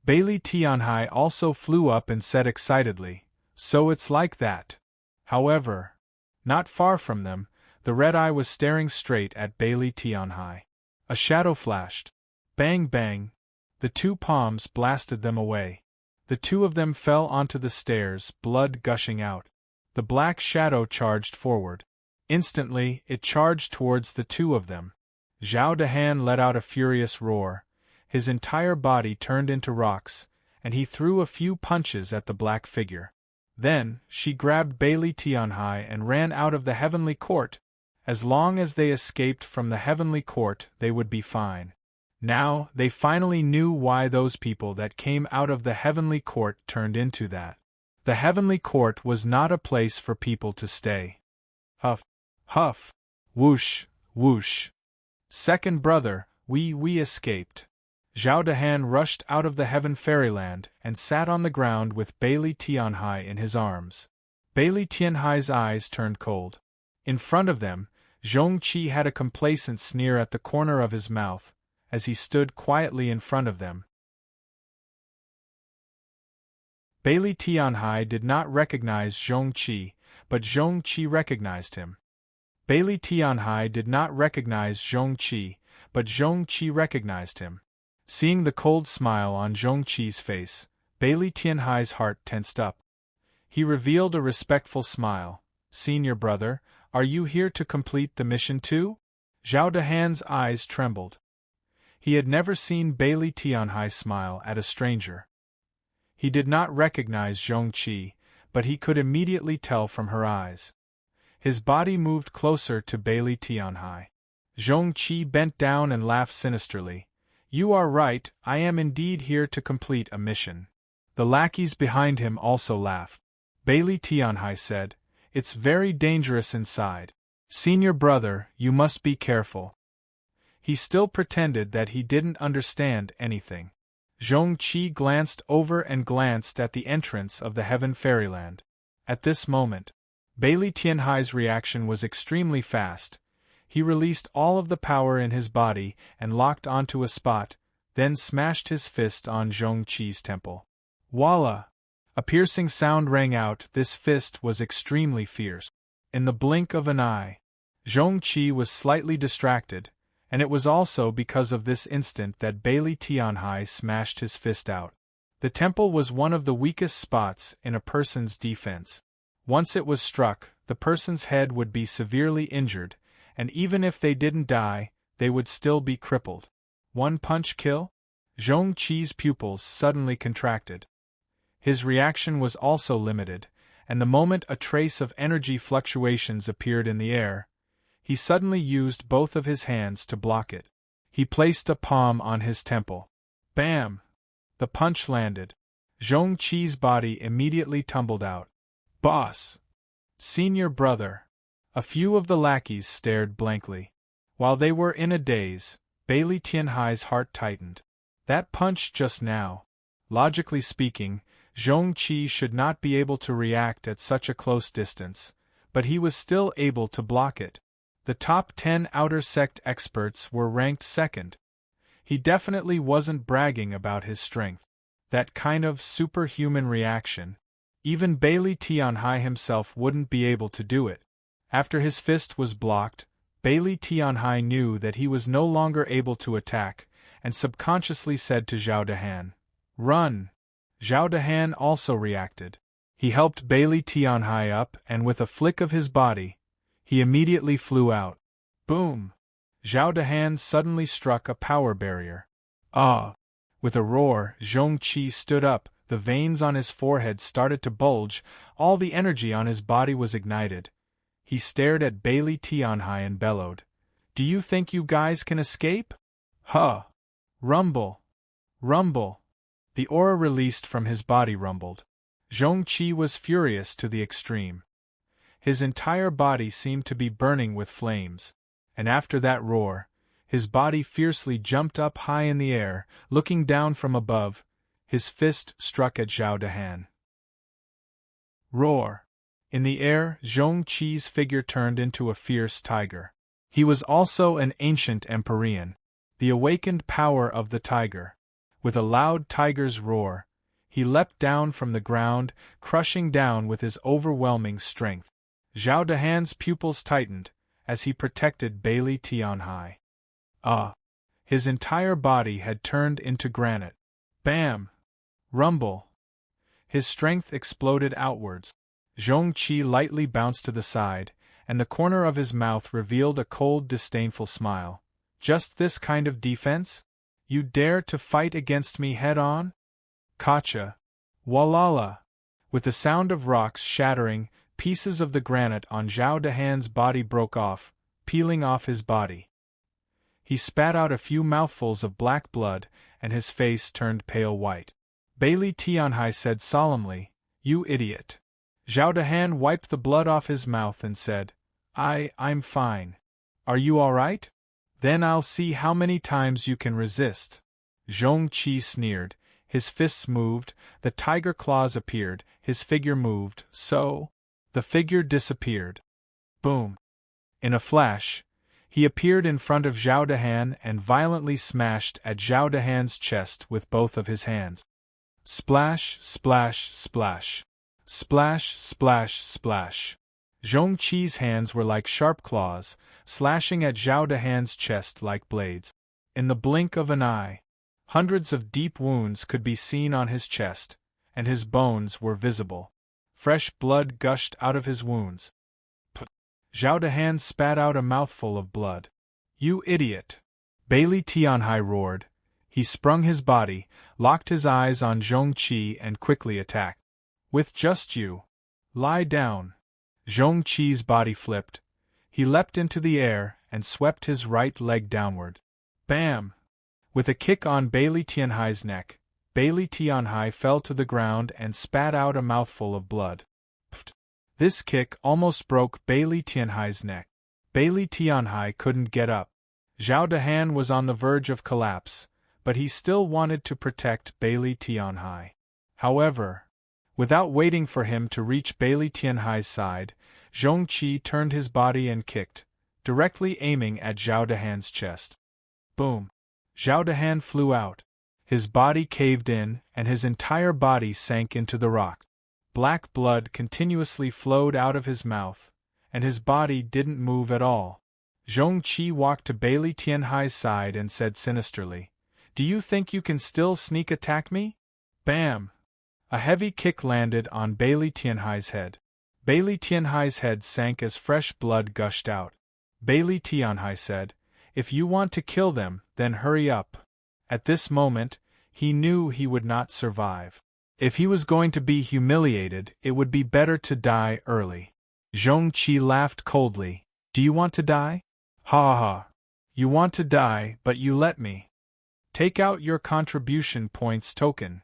Bailey Tianhai also flew up and said excitedly, "So it's like that." However, not far from them, the red eye was staring straight at Bailey Tianhai. A shadow flashed. Bang bang! The two palms blasted them away. The two of them fell onto the stairs, blood gushing out. The black shadow charged forward. Instantly, it charged towards the two of them. Zhao Dahan let out a furious roar. His entire body turned into rocks, and he threw a few punches at the black figure. Then, she grabbed Bailey Tianhai and ran out of the heavenly court. As long as they escaped from the heavenly court, they would be fine. Now, they finally knew why those people that came out of the heavenly court turned into that. The heavenly court was not a place for people to stay. Huff, huff, whoosh, whoosh. Second brother, we escaped. Zhao Dahan rushed out of the heaven fairyland and sat on the ground with Bailey Tianhai in his arms. Bailey Tianhai's eyes turned cold. In front of them, Zhongqi had a complacent sneer at the corner of his mouth, as he stood quietly in front of them. Bailey Tianhai did not recognize Zhongqi, but Zhongqi recognized him. Bailey Tianhai did not recognize Zhongqi, but Zhongqi recognized him. Seeing the cold smile on Zhongqi's face, Bailey Tianhai's heart tensed up. He revealed a respectful smile. "Senior brother, are you here to complete the mission too?" Zhao Dahan's eyes trembled. He had never seen Bailey Tianhai smile at a stranger. He did not recognize Zhongqi, but he could immediately tell from her eyes. His body moved closer to Bailey Tianhai. Zhongqi bent down and laughed sinisterly. "You are right, I am indeed here to complete a mission." The lackeys behind him also laughed. Bailey Tianhai said, "It's very dangerous inside. Senior brother, you must be careful." He still pretended that he didn't understand anything. Zhongqi glanced over and glanced at the entrance of the Heaven Fairyland. At this moment, Bailey Tianhai's reaction was extremely fast. He released all of the power in his body and locked onto a spot, then smashed his fist on Zhongqi's temple. Voila! A piercing sound rang out. This fist was extremely fierce. In the blink of an eye, Zhongqi was slightly distracted, and it was also because of this instant that Bailey Tianhai smashed his fist out. The temple was one of the weakest spots in a person's defense. Once it was struck, the person's head would be severely injured, and even if they didn't die, they would still be crippled. One punch kill? Zhongqi's pupils suddenly contracted. His reaction was also limited, and the moment a trace of energy fluctuations appeared in the air, he suddenly used both of his hands to block it. He placed a palm on his temple. Bam! The punch landed. Zhongqi's body immediately tumbled out. "Boss! Senior brother!" A few of the lackeys stared blankly. While they were in a daze, Bailey Tianhai's heart tightened. That punch just now. Logically speaking, Zhongqi should not be able to react at such a close distance, but he was still able to block it. The top 10 outer sect experts were ranked second. He definitely wasn't bragging about his strength. That kind of superhuman reaction. Even Bailey Tianhai himself wouldn't be able to do it. After his fist was blocked, Bailey Tianhai knew that he was no longer able to attack, and subconsciously said to Zhao Dahan, "Run!" Zhao Dahan also reacted. He helped Bailey Tianhai up, and with a flick of his body, he immediately flew out. Boom! Zhao Dahan suddenly struck a power barrier. Ah! With a roar, Zhongqi stood up, the veins on his forehead started to bulge, all the energy on his body was ignited. He stared at Bailey Tianhai and bellowed, "Do you think you guys can escape? Huh! Rumble! Rumble!" The aura released from his body rumbled. Zhongqi was furious to the extreme. His entire body seemed to be burning with flames, and after that roar, his body fiercely jumped up high in the air, looking down from above. His fist struck at Zhao Dahan. Roar! In the air, Zhongqi's figure turned into a fierce tiger. He was also an ancient Empyrean, the awakened power of the tiger. With a loud tiger's roar, he leapt down from the ground, crushing down with his overwhelming strength. Zhao Dahan's pupils tightened, as he protected Bailey Tianhai. His entire body had turned into granite. Bam! Rumble! His strength exploded outwards. Zhongqi lightly bounced to the side, and the corner of his mouth revealed a cold, disdainful smile. Just this kind of defense? You dare to fight against me head-on? Kacha! Walala! With the sound of rocks shattering, pieces of the granite on Zhao Dahan's body broke off, peeling off his body. He spat out a few mouthfuls of black blood, and his face turned pale white. Bailey Tianhai said solemnly, "You idiot." Zhao Dahan wiped the blood off his mouth and said, I'm fine. Are you all right? Then I'll see how many times you can resist." Zhongqi sneered, his fists moved, the tiger claws appeared, his figure moved, so the figure disappeared. Boom! In a flash, he appeared in front of Zhao Dahan and violently smashed at Zhao Dahan's chest with both of his hands. Splash, splash, splash. Splash, splash, splash. Zhongqi's hands were like sharp claws, slashing at Zhao Dahan's chest like blades. In the blink of an eye, hundreds of deep wounds could be seen on his chest, and his bones were visible. Fresh blood gushed out of his wounds. Zhao Dahan spat out a mouthful of blood. "You idiot!" Bailey Tianhai roared. He sprung his body, locked his eyes on Zhongqi and quickly attacked. "With just you. Lie down." Zhongqi's body flipped. He leapt into the air and swept his right leg downward. Bam! With a kick on Bailey Tianhai's neck, Bailey Tianhai fell to the ground and spat out a mouthful of blood. This kick almost broke Bailey Tianhai's neck. Bailey Tianhai couldn't get up. Zhao Dahan was on the verge of collapse, but he still wanted to protect Bailey Tianhai. However, without waiting for him to reach Bailey Tianhai's side, Zhongqi turned his body and kicked, directly aiming at Zhao Dahan's chest. Boom! Zhao Dahan flew out. His body caved in, and his entire body sank into the rock. Black blood continuously flowed out of his mouth, and his body didn't move at all. Zhongqi walked to Bailey Tianhai's side and said sinisterly, "Do you think you can still sneak attack me?" Bam! A heavy kick landed on Bailey Tianhai's head. Bailey Tianhai's head sank as fresh blood gushed out. Bailey Tianhai said, "If you want to kill them, then hurry up." At this moment, he knew he would not survive. If he was going to be humiliated, it would be better to die early. Zhongqi laughed coldly. "Do you want to die? Ha ha! You want to die, but you let me. Take out your contribution points token."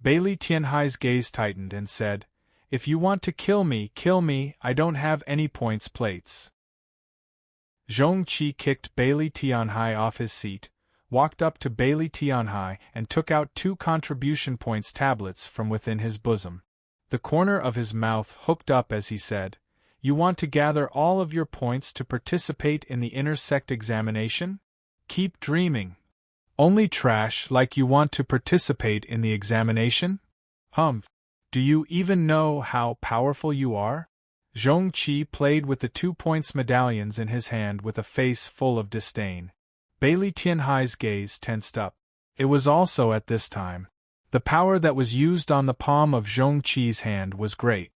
Bailey Tianhai's gaze tightened and said, "If you want to kill me, I don't have any points plates." Zhongqi kicked Bailey Tianhai off his seat, walked up to Bailey Tianhai and took out 2 contribution points tablets from within his bosom. The corner of his mouth hooked up as he said, "You want to gather all of your points to participate in the intersect examination? Keep dreaming. Only trash like you want to participate in the examination? Humph! Do you even know how powerful you are?" Zhongqi played with the 2 points medallions in his hand with a face full of disdain. Bailey Tianhai's gaze tensed up. It was also at this time. The power that was used on the palm of Zhongqi's hand was great.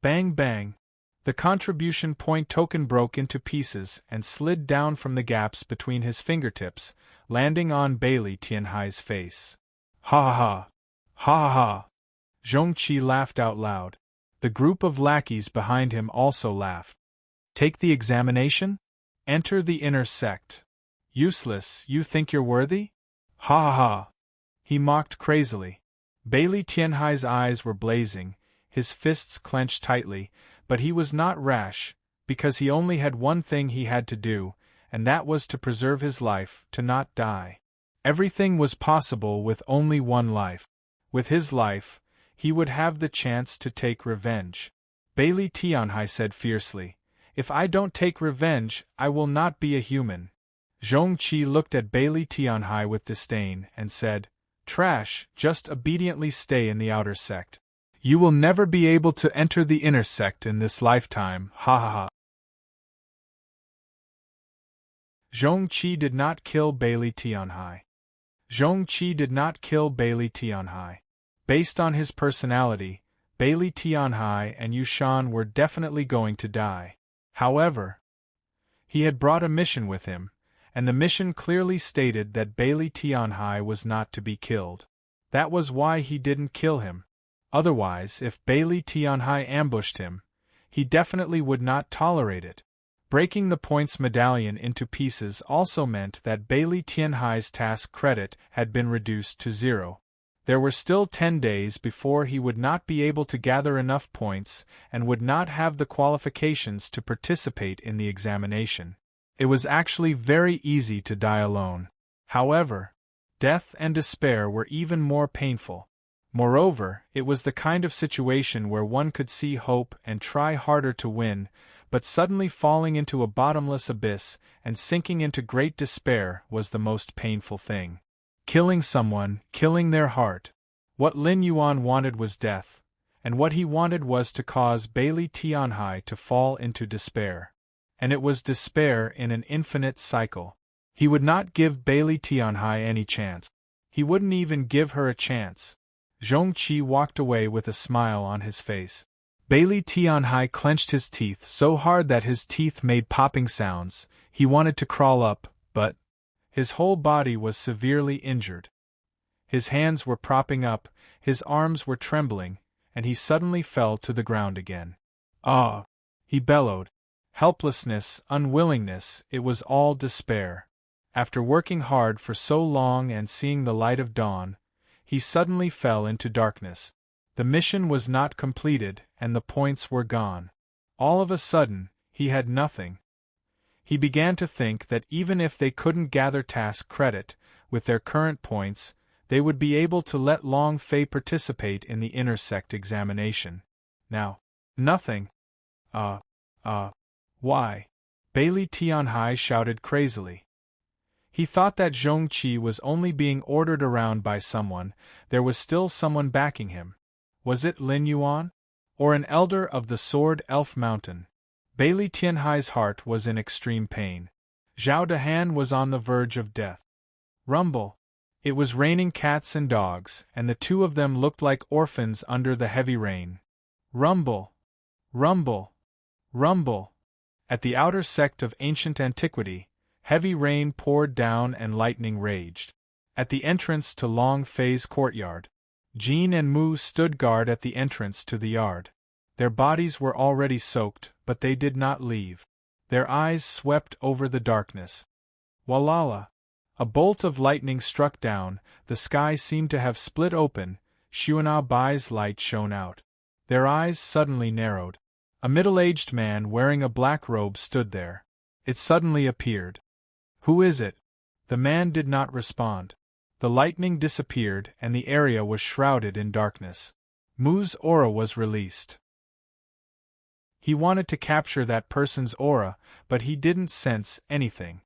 Bang bang! The contribution point token broke into pieces and slid down from the gaps between his fingertips, landing on Bailey Tianhai's face. Ha ha! Ha ha! Zhongqi laughed out loud. The group of lackeys behind him also laughed. "Take the examination? Enter the inner sect. Useless, you think you're worthy? Ha ha ha!" He mocked crazily. Bailey Tianhai's eyes were blazing, his fists clenched tightly, but he was not rash, because he only had one thing he had to do, and that was to preserve his life, to not die. Everything was possible with only one life. With his life, he would have the chance to take revenge. Bailey Tianhai said fiercely, "If I don't take revenge, I will not be a human." Zhong Qi looked at Bailey Tianhai with disdain and said, "Trash, just obediently stay in the outer sect. You will never be able to enter the inner sect in this lifetime, ha ha ha." Zhong Qi did not kill Bailey Tianhai. Zhong Qi did not kill Bailey Tianhai. Based on his personality, Bailey Tianhai and Yushan were definitely going to die. However, he had brought a mission with him, and the mission clearly stated that Bailey Tianhai was not to be killed. That was why he didn't kill him. Otherwise, if Bailey Tianhai ambushed him, he definitely would not tolerate it. Breaking the points medallion into pieces also meant that Bailey Tianhai's task credit had been reduced to 0. There were still 10 days before he would not be able to gather enough points and would not have the qualifications to participate in the examination. It was actually very easy to die alone. However, death and despair were even more painful. Moreover, it was the kind of situation where one could see hope and try harder to win, but suddenly falling into a bottomless abyss and sinking into great despair was the most painful thing. Killing someone, killing their heart. What Lin Yuan wanted was death, and what he wanted was to cause Bailey Tianhai to fall into despair. And it was despair in an infinite cycle. He would not give Bailey Tianhai any chance. He wouldn't even give her a chance. Zhong Qi walked away with a smile on his face. Bailey Tianhai clenched his teeth so hard that his teeth made popping sounds. He wanted to crawl up, but his whole body was severely injured. His hands were propping up, his arms were trembling, and he suddenly fell to the ground again. "Ah!" he bellowed. Helplessness, unwillingness, it was all despair. After working hard for so long and seeing the light of dawn, he suddenly fell into darkness. The mission was not completed, and the points were gone. All of a sudden, he had nothing. He began to think that even if they couldn't gather task credit, with their current points, they would be able to let Long Fei participate in the inner sect examination. Now, nothing. Why? Bailey Tianhai shouted crazily. He thought that Zhong Qi was only being ordered around by someone. There was still someone backing him. Was it Lin Yuan? Or an elder of the Sword Elf Mountain? Bailey Tianhai's heart was in extreme pain. Zhao Dehan was on the verge of death. Rumble. It was raining cats and dogs, and the two of them looked like orphans under the heavy rain. Rumble. Rumble. Rumble. At the outer sect of ancient antiquity, heavy rain poured down and lightning raged. At the entrance to Long Fei's courtyard, Jean and Mu stood guard at the entrance to the yard. Their bodies were already soaked, but they did not leave. Their eyes swept over the darkness. Walala! A bolt of lightning struck down, the sky seemed to have split open, Xuanao Bai's light shone out. Their eyes suddenly narrowed. A middle-aged man wearing a black robe stood there. It suddenly appeared. "Who is it?" The man did not respond. The lightning disappeared and the area was shrouded in darkness. Mu's aura was released. He wanted to capture that person's aura, but he didn't sense anything.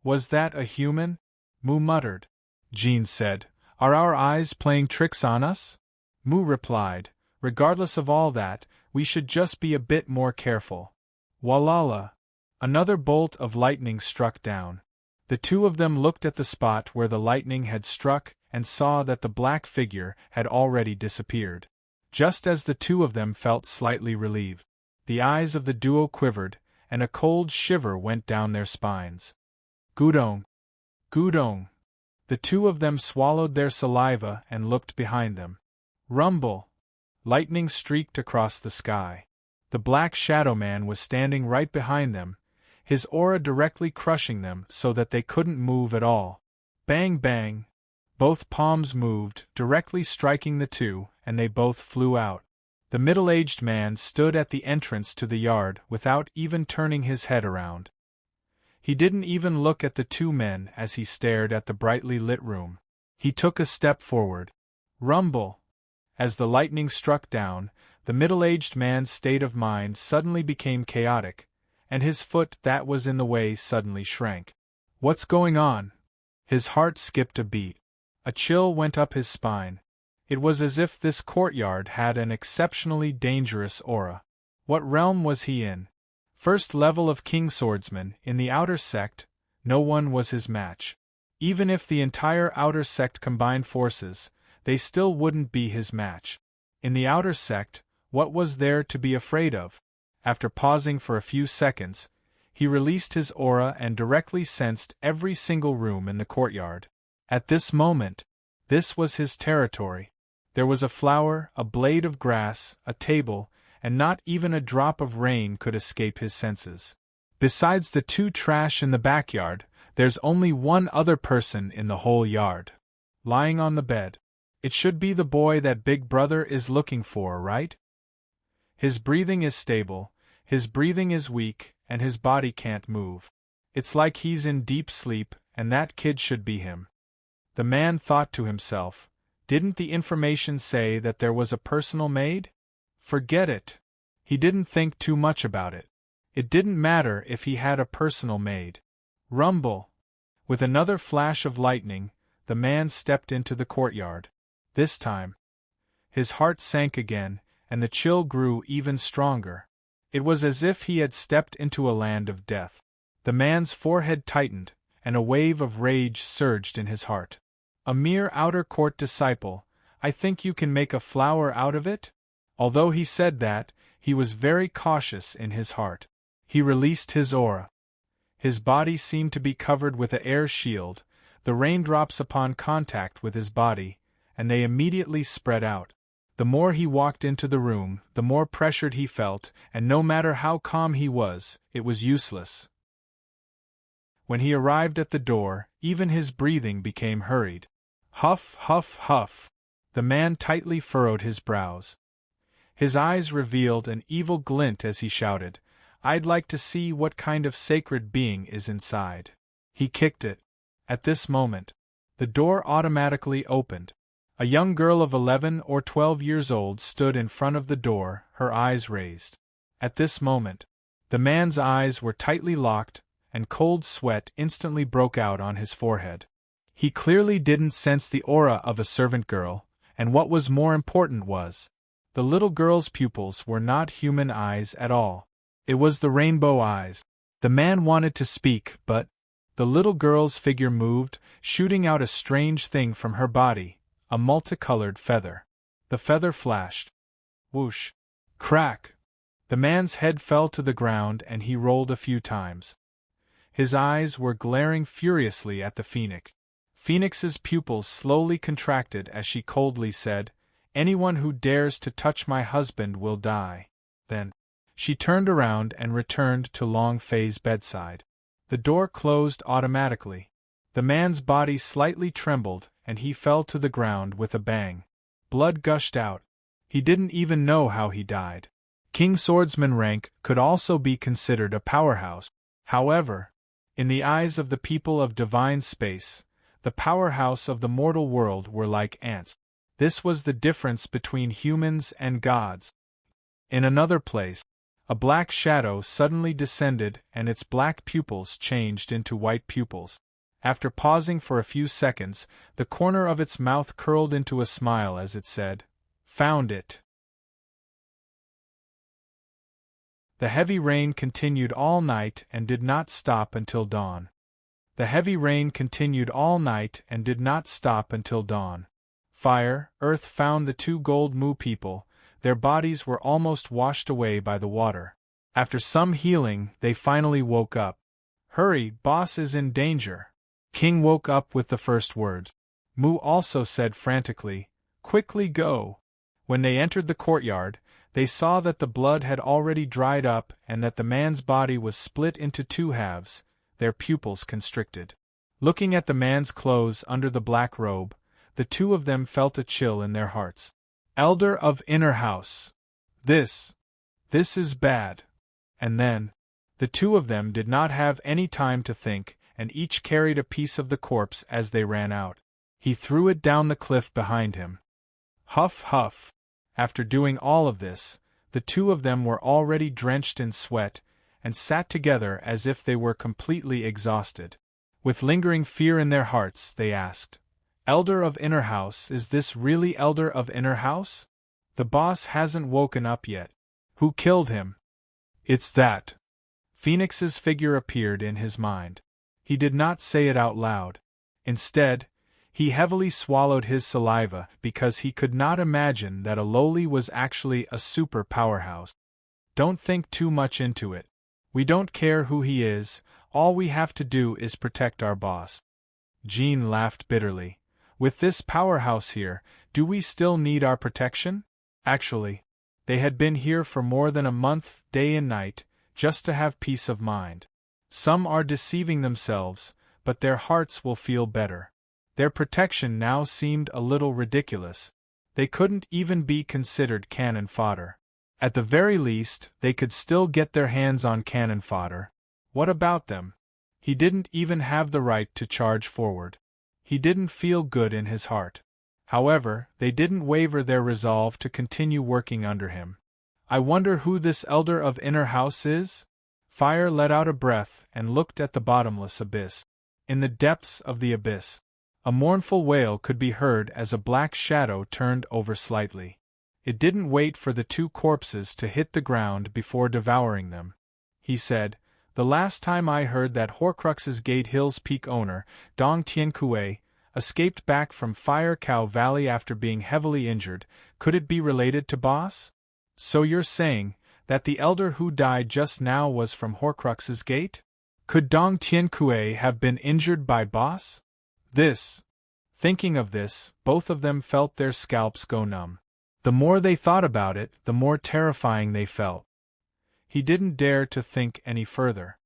"Was that a human?" Mu muttered. Jean said, "Are our eyes playing tricks on us?" Mu replied, "Regardless of all that, we should just be a bit more careful." Walala! Another bolt of lightning struck down. The two of them looked at the spot where the lightning had struck and saw that the black figure had already disappeared. Just as the two of them felt slightly relieved, the eyes of the duo quivered, and a cold shiver went down their spines. Gudong! Gudong! The two of them swallowed their saliva and looked behind them. Rumble! Lightning streaked across the sky. The Black Shadow Man was standing right behind them, his aura directly crushing them so that they couldn't move at all. Bang bang! Both palms moved, directly striking the two, and they both flew out. The middle-aged man stood at the entrance to the yard without even turning his head around. He didn't even look at the two men as he stared at the brightly lit room. He took a step forward. Rumble! As the lightning struck down, the middle-aged man's state of mind suddenly became chaotic, and his foot that was in the way suddenly shrank. What's going on? His heart skipped a beat. A chill went up his spine. It was as if this courtyard had an exceptionally dangerous aura. What realm was he in? First level of King Swordsman, in the outer sect, no one was his match. Even if the entire outer sect combined forces, they still wouldn't be his match. In the outer sect, what was there to be afraid of? After pausing for a few seconds, he released his aura and directly sensed every single room in the courtyard. At this moment, this was his territory. There was a flower, a blade of grass, a table, and not even a drop of rain could escape his senses. Besides the two trash in the backyard, there's only one other person in the whole yard. Lying on the bed. It should be the boy that Big Brother is looking for, right? His breathing is stable, his breathing is weak, and his body can't move. It's like he's in deep sleep, and that kid should be him. The man thought to himself, didn't the information say that there was a personal maid? Forget it. He didn't think too much about it. It didn't matter if he had a personal maid. Rumble! With another flash of lightning, the man stepped into the courtyard. This time, his heart sank again, and the chill grew even stronger. It was as if he had stepped into a land of death. The man's forehead tightened, and a wave of rage surged in his heart. A mere outer court disciple, I think you can make a flower out of it? Although he said that, he was very cautious in his heart. He released his aura. His body seemed to be covered with an air shield, the raindrops upon contact with his body, and they immediately spread out. The more he walked into the room, the more pressured he felt, and no matter how calm he was, it was useless. When he arrived at the door, even his breathing became hurried. Huff, huff, huff. The man tightly furrowed his brows. His eyes revealed an evil glint as he shouted, I'd like to see what kind of sacred being is inside. He kicked it. At this moment, the door automatically opened. A young girl of 11 or 12 years old stood in front of the door, her eyes raised. At this moment, the man's eyes were tightly locked, and cold sweat instantly broke out on his forehead. He clearly didn't sense the aura of a servant girl, and what was more important was, the little girl's pupils were not human eyes at all. It was the rainbow eyes. The man wanted to speak, but the little girl's figure moved, shooting out a strange thing from her body. A multicolored feather. The feather flashed. Whoosh. Crack. The man's head fell to the ground and he rolled a few times. His eyes were glaring furiously at the phoenix. Phoenix's pupils slowly contracted as she coldly said, Anyone who dares to touch my husband will die. Then, she turned around and returned to Long Fei's bedside. The door closed automatically. The man's body slightly trembled, and he fell to the ground with a bang. Blood gushed out. He didn't even know how he died. King Swordsman rank could also be considered a powerhouse. However, in the eyes of the people of divine space, the powerhouse of the mortal world were like ants. This was the difference between humans and gods. In another place, a black shadow suddenly descended and its black pupils changed into white pupils. After pausing for a few seconds, the corner of its mouth curled into a smile as it said, Found it. The heavy rain continued all night and did not stop until dawn. The heavy rain continued all night and did not stop until dawn. Fire, Earth found the two gold moo people, their bodies were almost washed away by the water. After some healing, they finally woke up. Hurry, boss is in danger. King woke up with the first words. Mu also said frantically, Quickly go. When they entered the courtyard, they saw that the blood had already dried up and that the man's body was split into two halves, their pupils constricted. Looking at the man's clothes under the black robe, the two of them felt a chill in their hearts. Elder of Inner House. This is bad. And then, the two of them did not have any time to think, and each carried a piece of the corpse as they ran out. He threw it down the cliff behind him. Huff, huff. After doing all of this, the two of them were already drenched in sweat, and sat together as if they were completely exhausted. With lingering fear in their hearts, they asked, Elder of Inner House, is this really Elder of Inner House? The boss hasn't woken up yet. Who killed him? It's that. Phoenix's figure appeared in his mind. He did not say it out loud. Instead, he heavily swallowed his saliva because he could not imagine that a lowly was actually a super powerhouse. Don't think too much into it. We don't care who he is, all we have to do is protect our boss. Jean laughed bitterly. With this powerhouse here, do we still need our protection? Actually, they had been here for more than a month, day and night, just to have peace of mind. Some are deceiving themselves, but their hearts will feel better. Their protection now seemed a little ridiculous. They couldn't even be considered cannon fodder. At the very least, they could still get their hands on cannon fodder. What about them? He didn't even have the right to charge forward. He didn't feel good in his heart. However, they didn't waver their resolve to continue working under him. I wonder who this Elder of Inner House is? Fire let out a breath and looked at the bottomless abyss. In the depths of the abyss, a mournful wail could be heard as a black shadow turned over slightly. It didn't wait for the two corpses to hit the ground before devouring them. He said, The last time I heard that Horcrux's Gate Hills Peak owner, Dong Tiankue, escaped back from Fire Cow Valley after being heavily injured, could it be related to Boss? So you're saying that the elder who died just now was from Horcrux's Gate? Could Dong Tiankue have been injured by Boss? Thinking of this, both of them felt their scalps go numb. The more they thought about it, the more terrifying they felt. He didn't dare to think any further.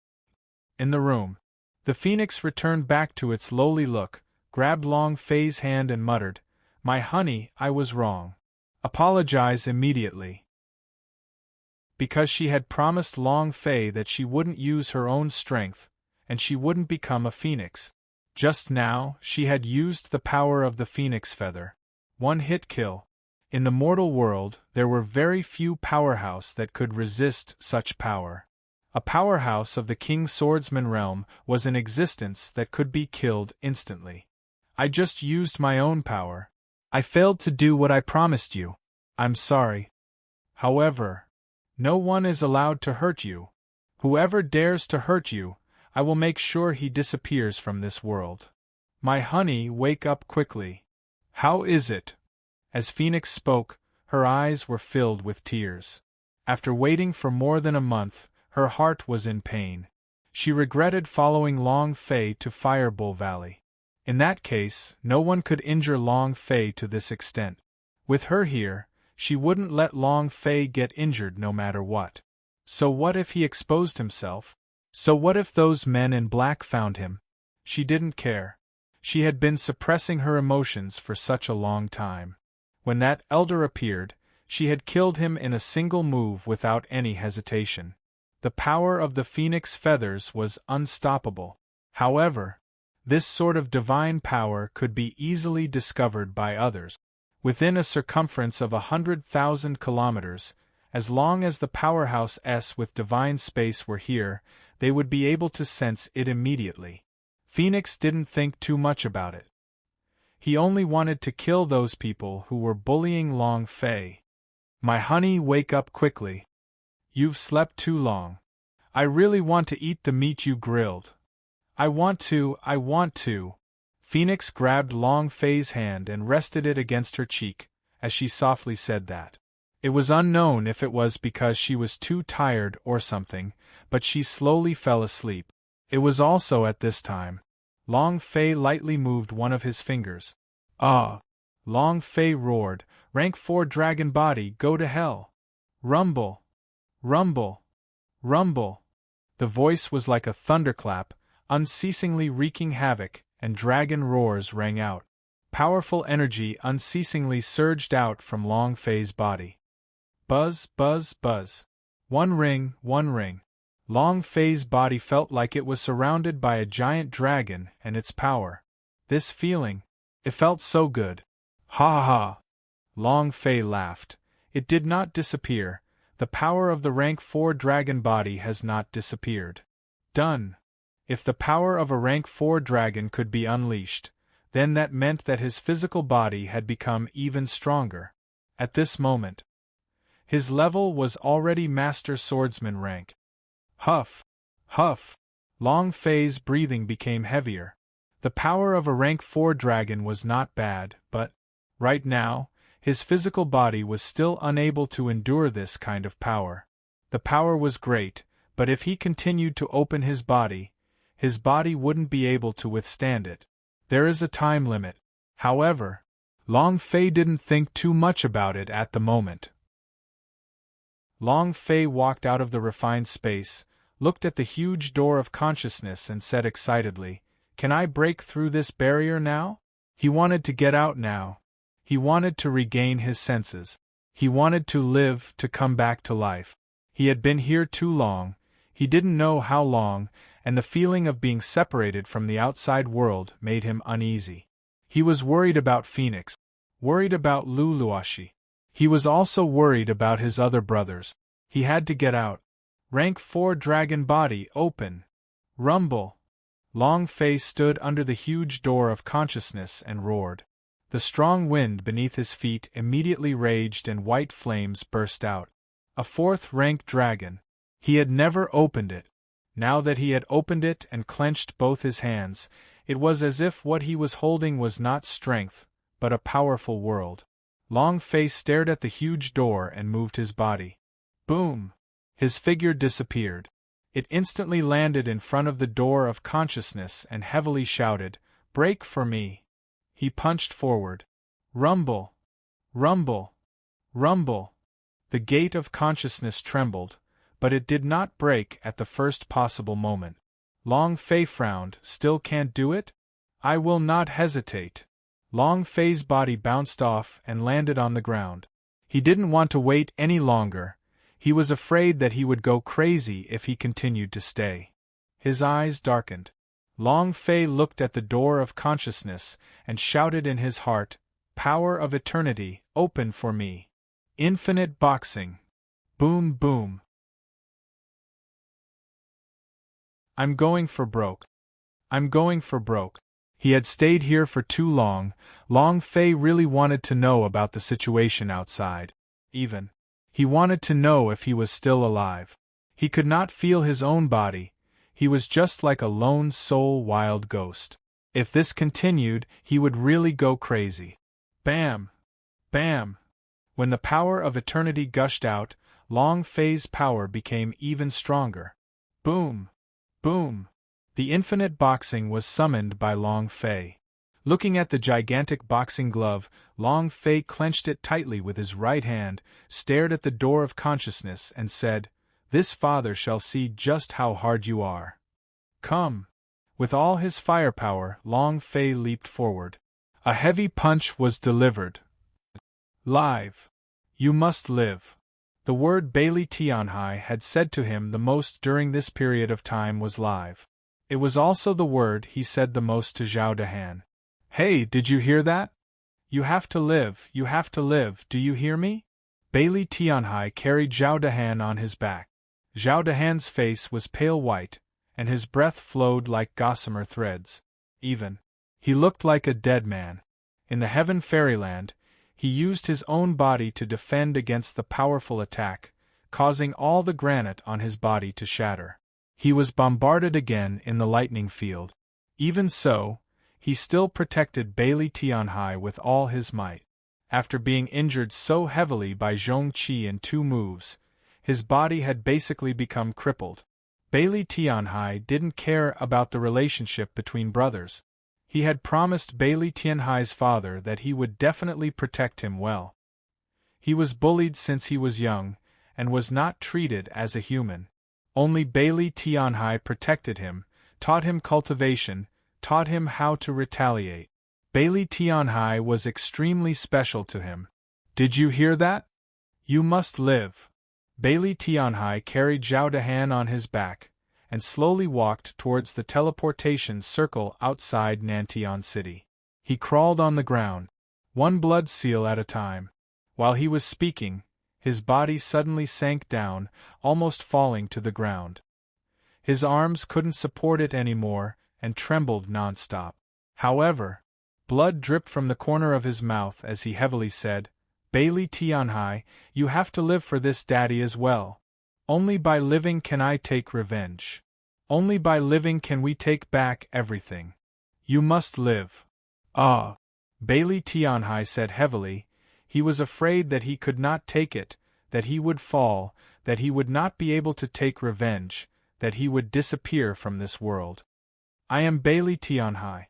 In the room, the phoenix returned back to its lowly look, grabbed Long Fei's hand and muttered, My honey, I was wrong. Apologize immediately. Because she had promised Long Fei that she wouldn't use her own strength, and she wouldn't become a phoenix. Just now, she had used the power of the phoenix feather. One-hit kill. In the mortal world, there were very few powerhouse that could resist such power. A powerhouse of the King Swordsman realm was in existence that could be killed instantly. I just used my own power. I failed to do what I promised you. I'm sorry. However, no one is allowed to hurt you. Whoever dares to hurt you, I will make sure he disappears from this world. My honey, wake up quickly. How is it? As Phoenix spoke, her eyes were filled with tears. After waiting for more than a month, her heart was in pain. She regretted following Long Fei to Firebull Valley. In that case, no one could injure Long Fei to this extent. With her here, she wouldn't let Long Fei get injured no matter what. So what if he exposed himself? So what if those men in black found him? She didn't care. She had been suppressing her emotions for such a long time. When that elder appeared, she had killed him in a single move without any hesitation. The power of the phoenix feathers was unstoppable. However, this sort of divine power could be easily discovered by others. Within a circumference of 100,000 kilometers, as long as the powerhouse S with divine space were here, they would be able to sense it immediately. Phoenix didn't think too much about it. He only wanted to kill those people who were bullying Long Fei. My honey, wake up quickly. You've slept too long. I really want to eat the meat you grilled. I want to. Phoenix grabbed Long Fei's hand and rested it against her cheek, as she softly said that. It was unknown if it was because she was too tired or something, but she slowly fell asleep. It was also at this time. Long Fei lightly moved one of his fingers. Ah! Long Fei roared, Rank 4 dragon body, go to hell! Rumble! Rumble! Rumble! The voice was like a thunderclap, unceasingly wreaking havoc, and dragon roars rang out. Powerful energy unceasingly surged out from Long Fei's body. Buzz, buzz, buzz. One ring, one ring. Long Fei's body felt like it was surrounded by a giant dragon and its power. This feeling, it felt so good. Ha ha ha. Long Fei laughed. It did not disappear. The power of the rank 4 dragon body has not disappeared. Done. If the power of a rank 4 dragon could be unleashed, then that meant that his physical body had become even stronger. At this moment, his level was already Master Swordsman rank. Huff! Huff! Long Fei's breathing became heavier. The power of a rank 4 dragon was not bad, but, right now, his physical body was still unable to endure this kind of power. The power was great, but if he continued to open his body wouldn't be able to withstand it. There is a time limit. However, Long Fei didn't think too much about it at the moment. Long Fei walked out of the refined space, looked at the huge door of consciousness and said excitedly, "Can I break through this barrier now?" He wanted to get out now. He wanted to regain his senses. He wanted to live, to come back to life. He had been here too long, he didn't know how long, and the feeling of being separated from the outside world made him uneasy. He was worried about Phoenix, worried about Luluashi. He was also worried about his other brothers. He had to get out. Rank 4 dragon body open. Rumble. Long Fei stood under the huge door of consciousness and roared. The strong wind beneath his feet immediately raged and white flames burst out. A 4th rank dragon. He had never opened it. Now that he had opened it and clenched both his hands, it was as if what he was holding was not strength, but a powerful world. Long Fei stared at the huge door and moved his body. Boom! His figure disappeared. It instantly landed in front of the door of consciousness and heavily shouted, "Break for me!" He punched forward. Rumble! Rumble! Rumble! The gate of consciousness trembled, but it did not break at the first possible moment. Long Fei frowned. "Still can't do it? I will not hesitate." Long Fei's body bounced off and landed on the ground. He didn't want to wait any longer. He was afraid that he would go crazy if he continued to stay. His eyes darkened. Long Fei looked at the door of consciousness and shouted in his heart, "Power of eternity, open for me. Infinite boxing. Boom boom. I'm going for broke. I'm going for broke." He had stayed here for too long. Long Fei really wanted to know about the situation outside. Even. He wanted to know if he was still alive. He could not feel his own body. He was just like a lone soul wild ghost. If this continued, he would really go crazy. Bam! Bam! When the power of eternity gushed out, Long Fei's power became even stronger. Boom! Boom! The infinite boxing was summoned by Long Fei. Looking at the gigantic boxing glove, Long Fei clenched it tightly with his right hand, stared at the door of consciousness and said, "This father shall see just how hard you are. Come." With all his firepower, Long Fei leaped forward. A heavy punch was delivered. Live. You must live. The word Bailey Tianhai had said to him the most during this period of time was live. It was also the word he said the most to Zhao Dahan. "Hey, did you hear that? You have to live, you have to live, do you hear me?" Bailey Tianhai carried Zhao Dahan on his back. Zhao Dahan's face was pale white, and his breath flowed like gossamer threads. Even. He looked like a dead man. In the Heaven Fairyland, he used his own body to defend against the powerful attack, causing all the granite on his body to shatter. He was bombarded again in the lightning field. Even so, he still protected Bailey Tianhai with all his might. After being injured so heavily by Zhong Qi in 2 moves, his body had basically become crippled. Bailey Tianhai didn't care about the relationship between brothers. He had promised Bailey Tianhai's father that he would definitely protect him well. He was bullied since he was young, and was not treated as a human. Only Bailey Tianhai protected him, taught him cultivation, taught him how to retaliate. Bailey Tianhai was extremely special to him. Did you hear that? You must live. Bailey Tianhai carried Zhao Dehan on his back, and slowly walked towards the teleportation circle outside Nantian City. He crawled on the ground, one blood seal at a time. While he was speaking, his body suddenly sank down, almost falling to the ground. His arms couldn't support it anymore, and trembled non-stop. However, blood dripped from the corner of his mouth as he heavily said, Bailey Tianhai, you have to live for this daddy as well. Only by living can I take revenge. Only by living can we take back everything. You must live. Ah! Bailey Tianhai said heavily. He was afraid that he could not take it, that he would fall, that he would not be able to take revenge, that he would disappear from this world. I am Bailey Tianhai.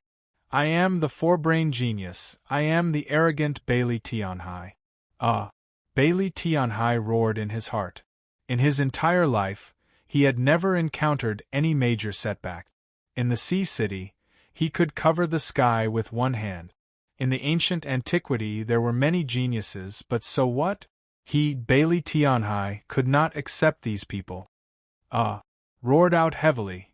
I am the four-brain genius, I am the arrogant Bailey Tianhai. Ah! Bailey Tianhai roared in his heart. In his entire life, he had never encountered any major setback. In the Sea City, he could cover the sky with one hand. In the ancient antiquity there were many geniuses, but so what? He, Bailey Tianhai, could not accept these people. Ah! Roared out heavily.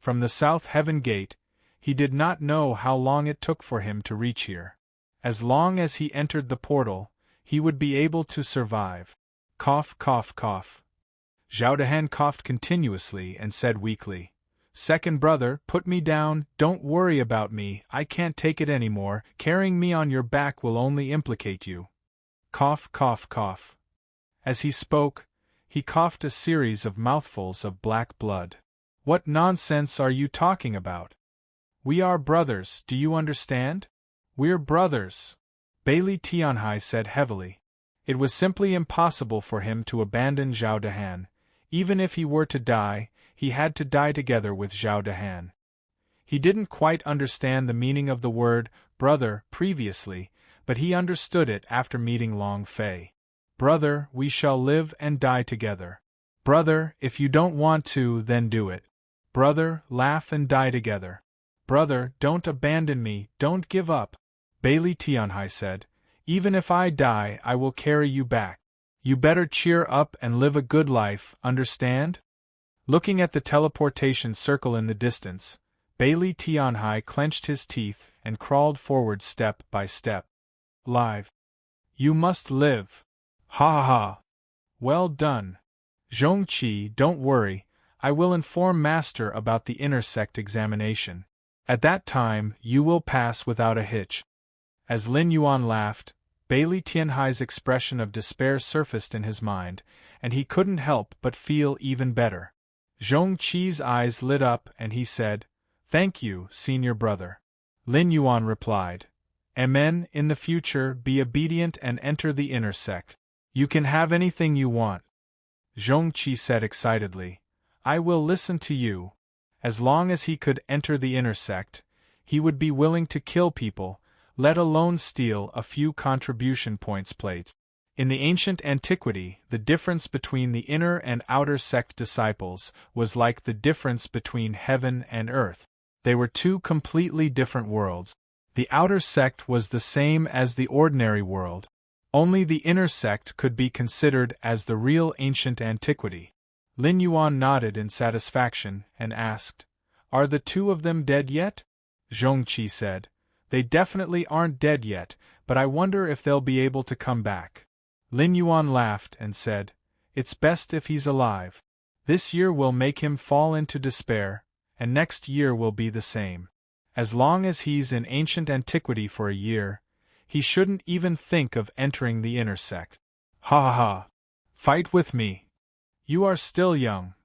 From the South Heaven Gate, he did not know how long it took for him to reach here. As long as he entered the portal, he would be able to survive. Cough, cough, cough. Zhao Dehan coughed continuously and said weakly, Second brother, put me down, don't worry about me, I can't take it anymore, carrying me on your back will only implicate you. Cough, cough, cough. As he spoke, he coughed a series of mouthfuls of black blood. What nonsense are you talking about? We are brothers, do you understand? We're brothers. Bailey Tianhai said heavily. It was simply impossible for him to abandon Zhao Dehan. Even if he were to die, he had to die together with Zhao Dehan. He didn't quite understand the meaning of the word brother previously, but he understood it after meeting Long Fei. Brother, we shall live and die together. Brother, if you don't want to, then do it. Brother, laugh and die together. Brother, don't abandon me, don't give up. Bailey Tianhai said, Even if I die, I will carry you back. You better cheer up and live a good life, understand? Looking at the teleportation circle in the distance, Bailey Tianhai clenched his teeth and crawled forward step by step. Live. You must live. Ha ha ha. Well done. Zhongqi, don't worry, I will inform Master about the intersect examination. At that time, you will pass without a hitch. As Lin Yuan laughed, Bailey Tianhai's expression of despair surfaced in his mind, and he couldn't help but feel even better. Zhongqi's eyes lit up and he said, Thank you, senior brother. Lin Yuan replied, Amen, in the future, be obedient and enter the intersect. You can have anything you want. Zhongqi said excitedly, I will listen to you. As long as he could enter the intersect, he would be willing to kill people, let alone steal a few contribution points plates. In the ancient antiquity, the difference between the inner and outer sect disciples was like the difference between heaven and earth. They were two completely different worlds. The outer sect was the same as the ordinary world. Only the inner sect could be considered as the real ancient antiquity. Lin Yuan nodded in satisfaction and asked, Are the two of them dead yet? Zhongqi said, They definitely aren't dead yet, but I wonder if they'll be able to come back. Lin Yuan laughed and said, It's best if he's alive. This year will make him fall into despair, and next year will be the same. As long as he's in ancient antiquity for a year, he shouldn't even think of entering the intersect. Ha ha ha. Fight with me. You are still young.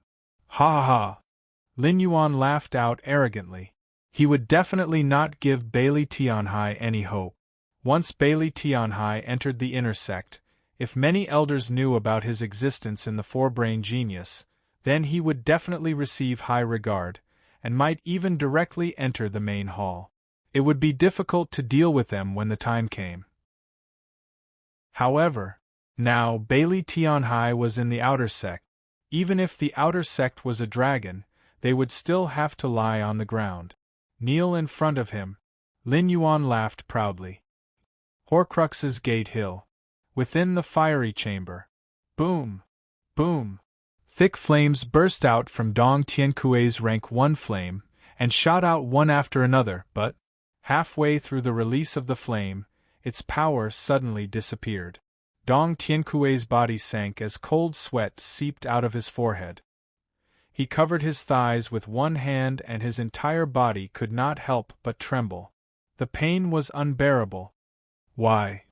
Ha ha ha. Lin Yuan laughed out arrogantly. He would definitely not give Bailey Tianhai any hope. Once Bailey Tianhai entered the intersect, if many elders knew about his existence in the four-brain genius, then he would definitely receive high regard, and might even directly enter the main hall. It would be difficult to deal with them when the time came. However, now Bailey Tianhai was in the outer sect. Even if the outer sect was a dragon, they would still have to lie on the ground. Kneel in front of him. Lin Yuan laughed proudly. Horcrux's Gate Hill. Within the fiery chamber. Boom! Boom! Thick flames burst out from Dong Tiankui's rank 1 flame, and shot out one after another, but, halfway through the release of the flame, its power suddenly disappeared. Dong Tiankui's body sank as cold sweat seeped out of his forehead. He covered his thighs with one hand and his entire body could not help but tremble. The pain was unbearable. Why?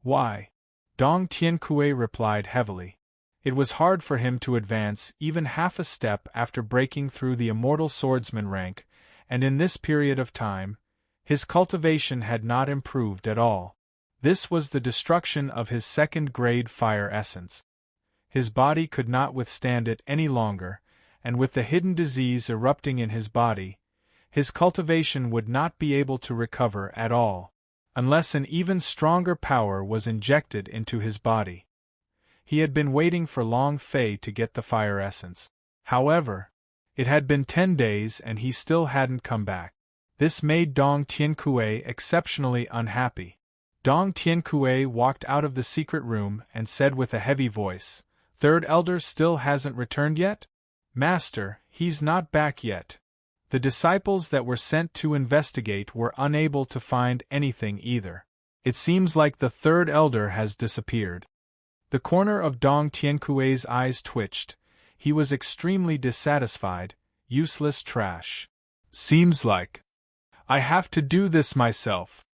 Why? Dong Tiankui replied heavily. It was hard for him to advance even half a step after breaking through the immortal swordsman rank, and in this period of time, his cultivation had not improved at all. This was the destruction of his second-grade fire essence. His body could not withstand it any longer, and with the hidden disease erupting in his body, his cultivation would not be able to recover at all, unless an even stronger power was injected into his body. He had been waiting for Long Fei to get the fire essence. However, it had been 10 days and he still hadn't come back. This made Dong Tiankui exceptionally unhappy. Dong Tiankui walked out of the secret room and said with a heavy voice, "Third Elder still hasn't returned yet? Master, he's not back yet." The disciples that were sent to investigate were unable to find anything either. It seems like the Third Elder has disappeared. The corner of Dong Tiankui's eyes twitched. He was extremely dissatisfied. Useless trash. Seems like I have to do this myself.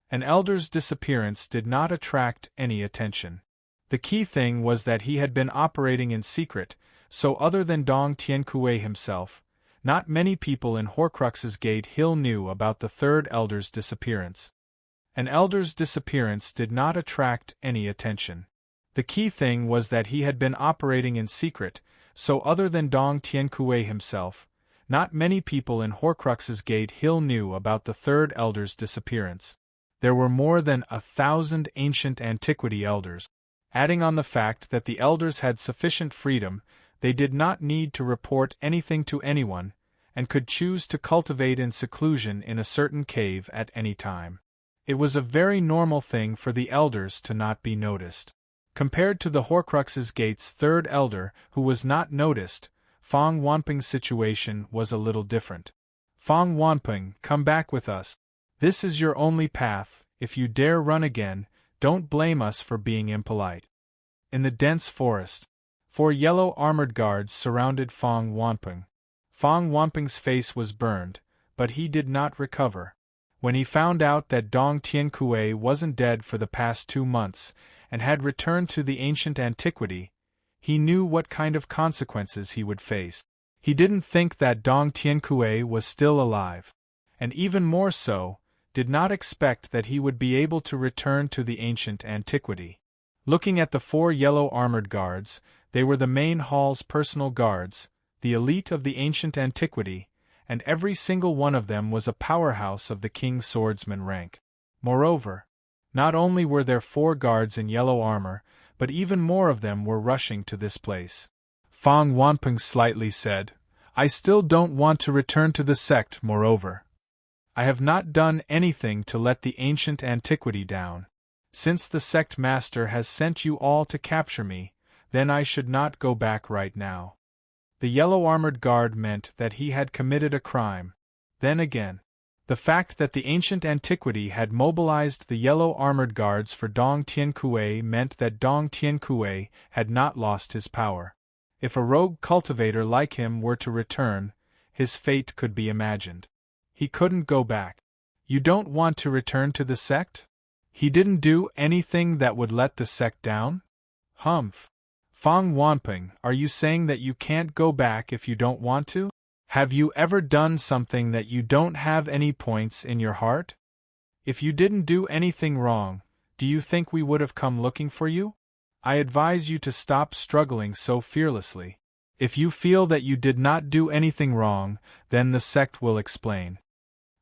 An elder's disappearance did not attract any attention. The key thing was that he had been operating in secret, so other than Dong Tiankui himself, not many people in Horcrux's Gate Hill knew about the Third Elder's disappearance. An elder's disappearance did not attract any attention. The key thing was that he had been operating in secret, so other than Dong Tiankui himself, not many people in Horcrux's Gate Hill knew about the Third Elder's disappearance. There were more than 1,000 ancient antiquity elders. Adding on the fact that the elders had sufficient freedom, they did not need to report anything to anyone, and could choose to cultivate in seclusion in a certain cave at any time. It was a very normal thing for the elders to not be noticed. Compared to the Horcrux's Gate's Third Elder, who was not noticed, Fong Wanping's situation was a little different. "Fong Wanping, come back with us. This is your only path. If you dare run again, don't blame us for being impolite." In the dense forest, 4 yellow armored guards surrounded Fong Wanping. Fong Wanping's face was burned, but he did not recover. When he found out that Dong Tiankui wasn't dead for the past 2 months, and had returned to the ancient antiquity, he knew what kind of consequences he would face. He didn't think that Dong Tiankui was still alive, and even more so, did not expect that he would be able to return to the ancient antiquity. Looking at the 4 yellow armored guards, they were the main hall's personal guards, the elite of the ancient antiquity, and every single one of them was a powerhouse of the King's swordsman rank. Moreover, not only were there 4 guards in yellow armor, but even more of them were rushing to this place. Fong Wanping slightly said, "I still don't want to return to the sect. Moreover, I have not done anything to let the ancient antiquity down. Since the sect master has sent you all to capture me, then I should not go back right now." The yellow-armored guard meant that he had committed a crime. Then again, the fact that the ancient antiquity had mobilized the yellow-armored guards for Dong Tiankui meant that Dong Tiankui had not lost his power. If a rogue cultivator like him were to return, his fate could be imagined. He couldn't go back. "You don't want to return to the sect? He didn't do anything that would let the sect down?" "Humph. Fong Wanping, are you saying that you can't go back if you don't want to? Have you ever done something that you don't have any points in your heart? If you didn't do anything wrong, do you think we would have come looking for you? I advise you to stop struggling so fearlessly. If you feel that you did not do anything wrong, then the sect will explain."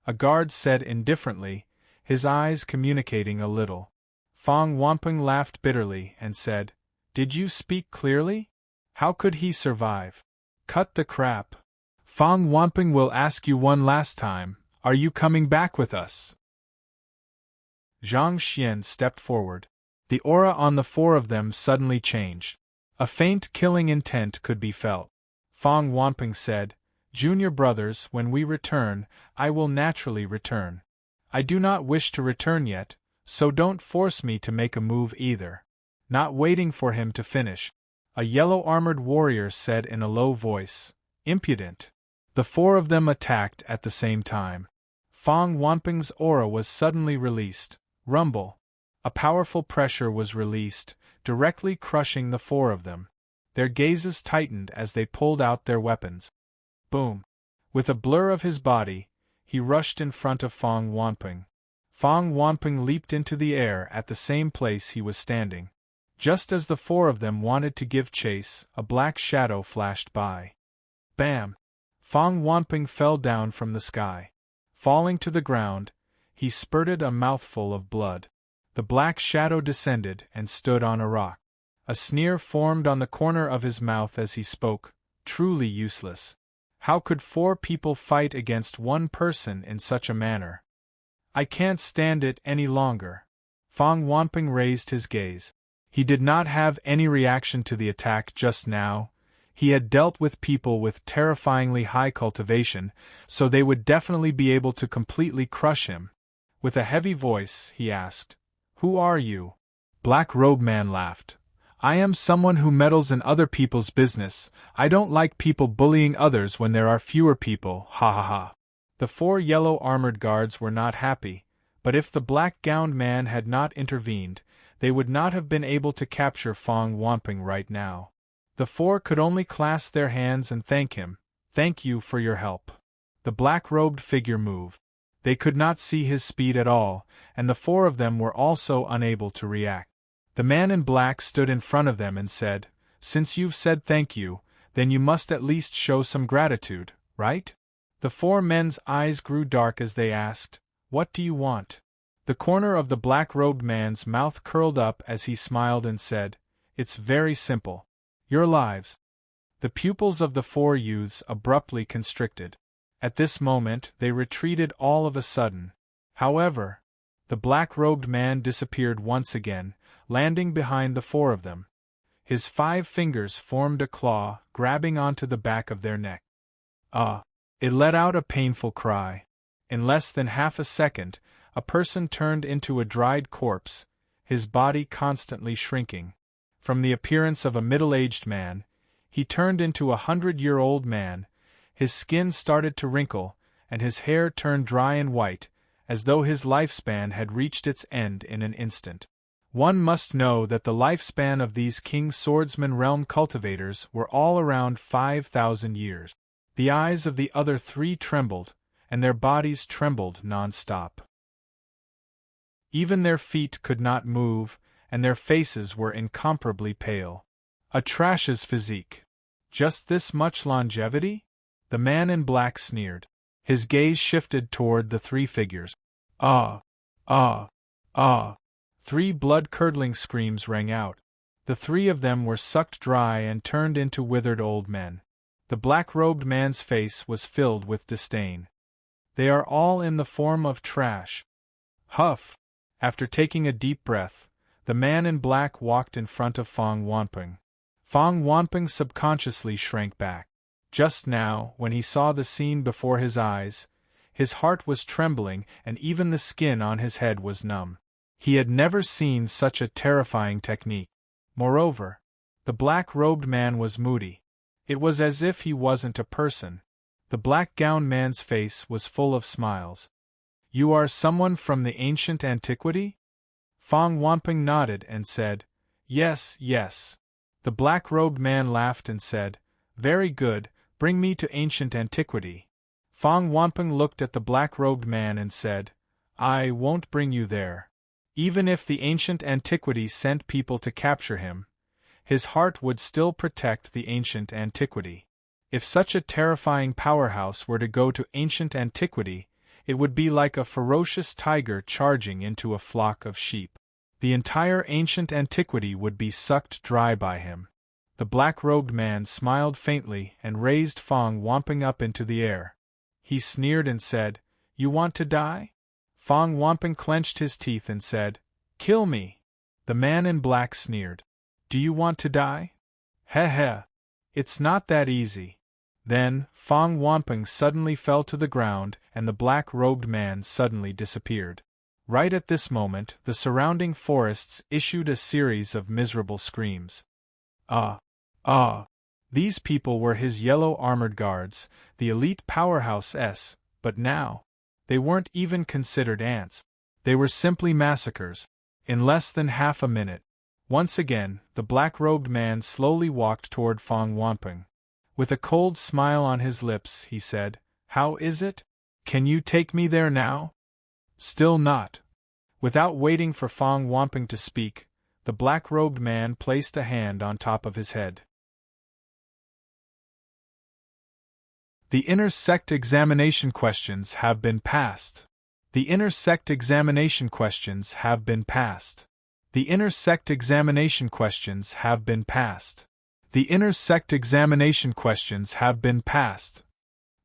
A guard said indifferently, his eyes communicating a little. Fong Wanping laughed bitterly and said, "Did you speak clearly? How could he survive? Cut the crap." Fang Wanping will ask you one last time, are you coming back with us? Zhang Xian stepped forward. The aura on the four of them suddenly changed. A faint killing intent could be felt. Fang Wanping said, Junior brothers, when we return, I will naturally return. I do not wish to return yet, so don't force me to make a move either. Not waiting for him to finish, a yellow-armored warrior said in a low voice, Impudent. The four of them attacked at the same time. Fang Wanping's aura was suddenly released. Rumble. A powerful pressure was released, directly crushing the four of them. Their gazes tightened as they pulled out their weapons. Boom. With a blur of his body, he rushed in front of Fang Wanping. Fang Wanping leaped into the air at the same place he was standing. Just as the four of them wanted to give chase, a black shadow flashed by. Bam! Fang Wanping fell down from the sky. Falling to the ground, he spurted a mouthful of blood. The black shadow descended and stood on a rock. A sneer formed on the corner of his mouth as he spoke, truly useless. How could four people fight against one person in such a manner? I can't stand it any longer. Fang Wanping raised his gaze. He did not have any reaction to the attack just now. He had dealt with people with terrifyingly high cultivation, so they would definitely be able to completely crush him. With a heavy voice, he asked, Who are you? Black Robe Man laughed. I am someone who meddles in other people's business. I don't like people bullying others when there are fewer people, ha ha ha. The four yellow armored guards were not happy, but if the black-gowned man had not intervened, they would not have been able to capture Fang Wanping right now. The four could only clasp their hands and thank him. Thank you for your help. The black-robed figure moved. They could not see his speed at all, and the four of them were also unable to react. The man in black stood in front of them and said, Since you've said thank you, then you must at least show some gratitude, right? The four men's eyes grew dark as they asked, What do you want? The corner of the black-robed man's mouth curled up as he smiled and said, It's very simple. Your lives. The pupils of the four youths abruptly constricted. At this moment they retreated all of a sudden. However, the black-robed man disappeared once again, landing behind the four of them. His 5 fingers formed a claw, grabbing onto the back of their neck. It let out a painful cry. In less than half a second, a person turned into a dried corpse, his body constantly shrinking. From the appearance of a middle-aged man, he turned into a 100-year-old man. His skin started to wrinkle, and his hair turned dry and white, as though his lifespan had reached its end in an instant. One must know that the lifespan of these King Swordsman realm cultivators were all around 5,000 years. The eyes of the other 3 trembled, and their bodies trembled non-stop. Even their feet could not move, and their faces were incomparably pale. A trash's physique. Just this much longevity? The man in black sneered. His gaze shifted toward the 3 figures. Ah! 3 blood-curdling screams rang out. The 3 of them were sucked dry and turned into withered old men. The black-robed man's face was filled with disdain. They are all in the form of trash. Huff! After taking a deep breath, the man in black walked in front of Fang Wanping. Fang Wanping subconsciously shrank back. Just now, when he saw the scene before his eyes, his heart was trembling and even the skin on his head was numb. He had never seen such a terrifying technique. Moreover, the black-robed man was moody. It was as if he wasn't a person. The black-gowned man's face was full of smiles. You are someone from the ancient antiquity? Fang Wanping nodded and said, Yes, yes. The black-robed man laughed and said, Very good, bring me to ancient antiquity. Fang Wanping looked at the black-robed man and said, I won't bring you there. Even if the ancient antiquity sent people to capture him, his heart would still protect the ancient antiquity. If such a terrifying powerhouse were to go to ancient antiquity, it would be like a ferocious tiger charging into a flock of sheep. The entire ancient antiquity would be sucked dry by him. The black-robed man smiled faintly and raised Fong Wamping up into the air. He sneered and said, "You want to die?" Fong Wamping clenched his teeth and said, "Kill me." The man in black sneered. "Do you want to die?" "Heh heh. It's not that easy." Then, Fong Wamping suddenly fell to the ground and the black-robed man suddenly disappeared. Right at this moment, the surrounding forests issued a series of miserable screams. Ah! Ah! These people were his yellow armored guards, the elite powerhouse S, but now, they weren't even considered ants. They were simply massacres. In less than half a minute. Once again, the black-robed man slowly walked toward Fong Wamping. With a cold smile on his lips, he said, "How is it? Can you take me there now?" Still not. Without waiting for Fong Wamping to speak, the black-robed man placed a hand on top of his head. The inner sect examination questions have been passed. The inner sect examination questions have been passed. The inner sect examination questions have been passed. The inner sect examination questions have been passed.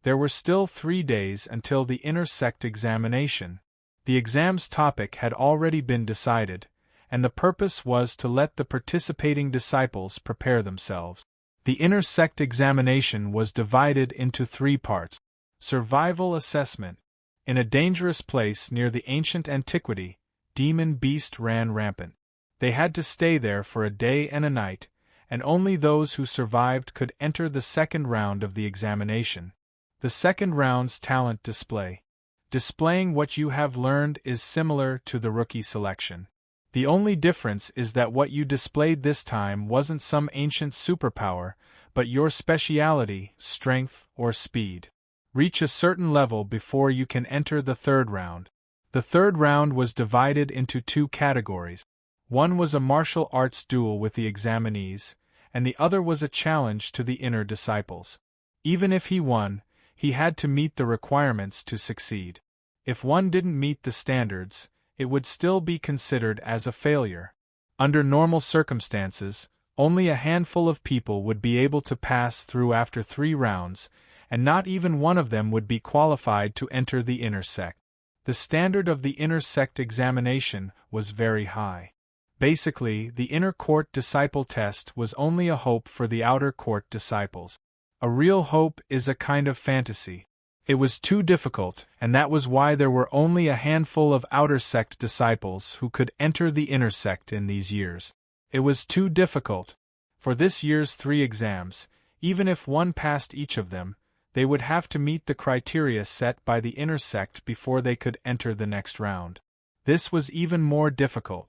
There were still 3 days until the inner sect examination. The exam's topic had already been decided, and the purpose was to let the participating disciples prepare themselves. The inner sect examination was divided into 3 parts. Survival assessment. In a dangerous place near the ancient antiquity, demon beast ran rampant. They had to stay there for a day and a night, and only those who survived could enter the second round of the examination. The second round's talent display. Displaying what you have learned is similar to the rookie selection. The only difference is that what you displayed this time wasn't some ancient superpower, but your speciality, strength, or speed. Reach a certain level before you can enter the third round. The third round was divided into 2 categories. One was a martial arts duel with the examinees, and the other was a challenge to the inner disciples. Even if he won, he had to meet the requirements to succeed. If one didn't meet the standards, it would still be considered as a failure. Under normal circumstances, only a handful of people would be able to pass through after 3 rounds, and not even one of them would be qualified to enter the inner sect. The standard of the inner sect examination was very high. Basically, the inner court disciple test was only a hope for the outer court disciples. A real hope is a kind of fantasy. It was too difficult, and that was why there were only a handful of outer sect disciples who could enter the inner sect in these years. It was too difficult. For this year's 3 exams, even if one passed each of them, they would have to meet the criteria set by the inner sect before they could enter the next round. This was even more difficult.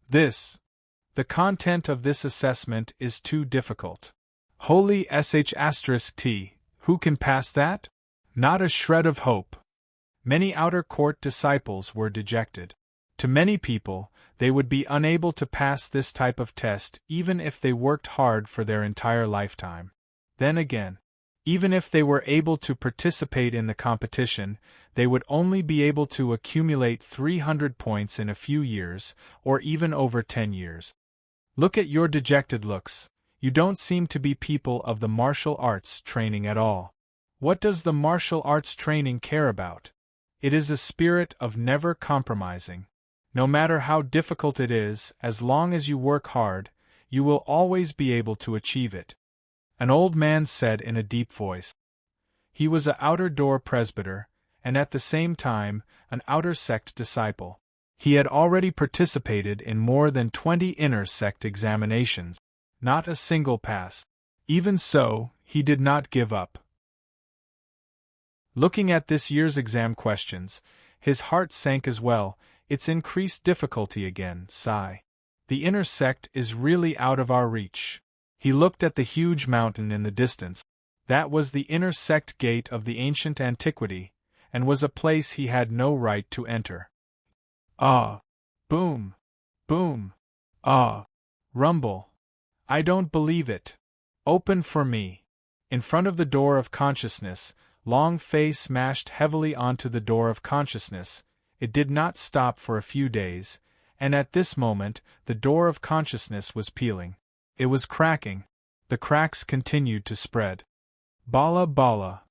The content of this assessment is too difficult. Holy sh*t, who can pass that? Not a shred of hope. Many outer court disciples were dejected. To many people, they would be unable to pass this type of test even if they worked hard for their entire lifetime. Then again, even if they were able to participate in the competition, they would only be able to accumulate 300 points in a few years, or even over 10 years. Look at your dejected looks. You don't seem to be people of the martial arts training at all. What does the martial arts training care about? It is a spirit of never compromising. No matter how difficult it is, as long as you work hard, you will always be able to achieve it. An old man said in a deep voice. He was an outer door presbyter, and at the same time, an outer sect disciple. He had already participated in more than 20 inner sect examinations. Not a single pass. Even so, he did not give up. Looking at this year's exam questions, his heart sank as well. It's increased difficulty again, sigh. The inner sect is really out of our reach. He looked at the huge mountain in the distance. That was the inner sect gate of the ancient antiquity, and was a place he had no right to enter. Ah! Boom! Boom! Ah! Rumble! I don't believe it. Open for me. In front of the door of consciousness, Long Fei smashed heavily onto the door of consciousness. It did not stop for a few days, and at this moment, the door of consciousness was peeling. It was cracking. The cracks continued to spread. Bala bala.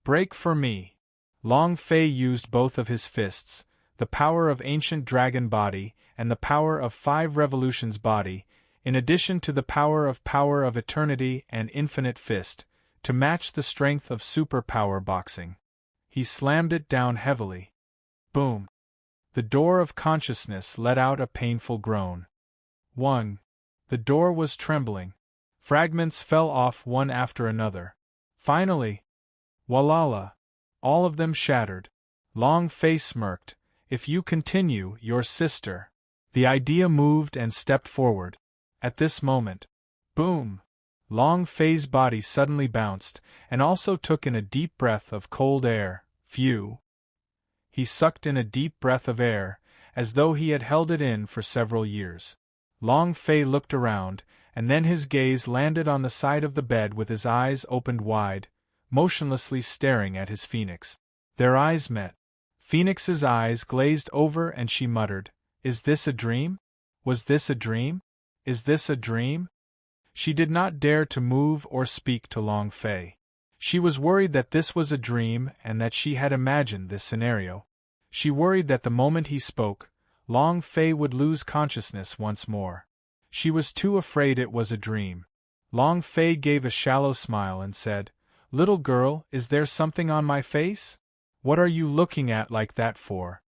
Break for me. Long Fei used both of his fists, the power of ancient dragon body and the power of 5 revolutions body, in addition to the power of eternity and infinite fist, to match the strength of superpower boxing. He slammed it down heavily. Boom. The door of consciousness let out a painful groan. 1. The door was trembling. Fragments fell off one after another. Finally, walala! All of them shattered. Long Fei smirked. If you continue, your sister. The idea moved and stepped forward. At this moment, boom! Long Fei's body suddenly bounced, and also took in a deep breath of cold air. Phew! He sucked in a deep breath of air, as though he had held it in for several years. Long Fei looked around, and then his gaze landed on the side of the bed with his eyes opened wide, motionlessly staring at his phoenix. Their eyes met. Phoenix's eyes glazed over and she muttered, "Is this a dream? Was this a dream? Is this a dream?" She did not dare to move or speak to Long Fei. She was worried that this was a dream and that she had imagined this scenario. She worried that the moment he spoke, Long Fei would lose consciousness once more. She was too afraid it was a dream. Long Fei gave a shallow smile and said, "Little girl, is there something on my face? What are you looking at like that for?"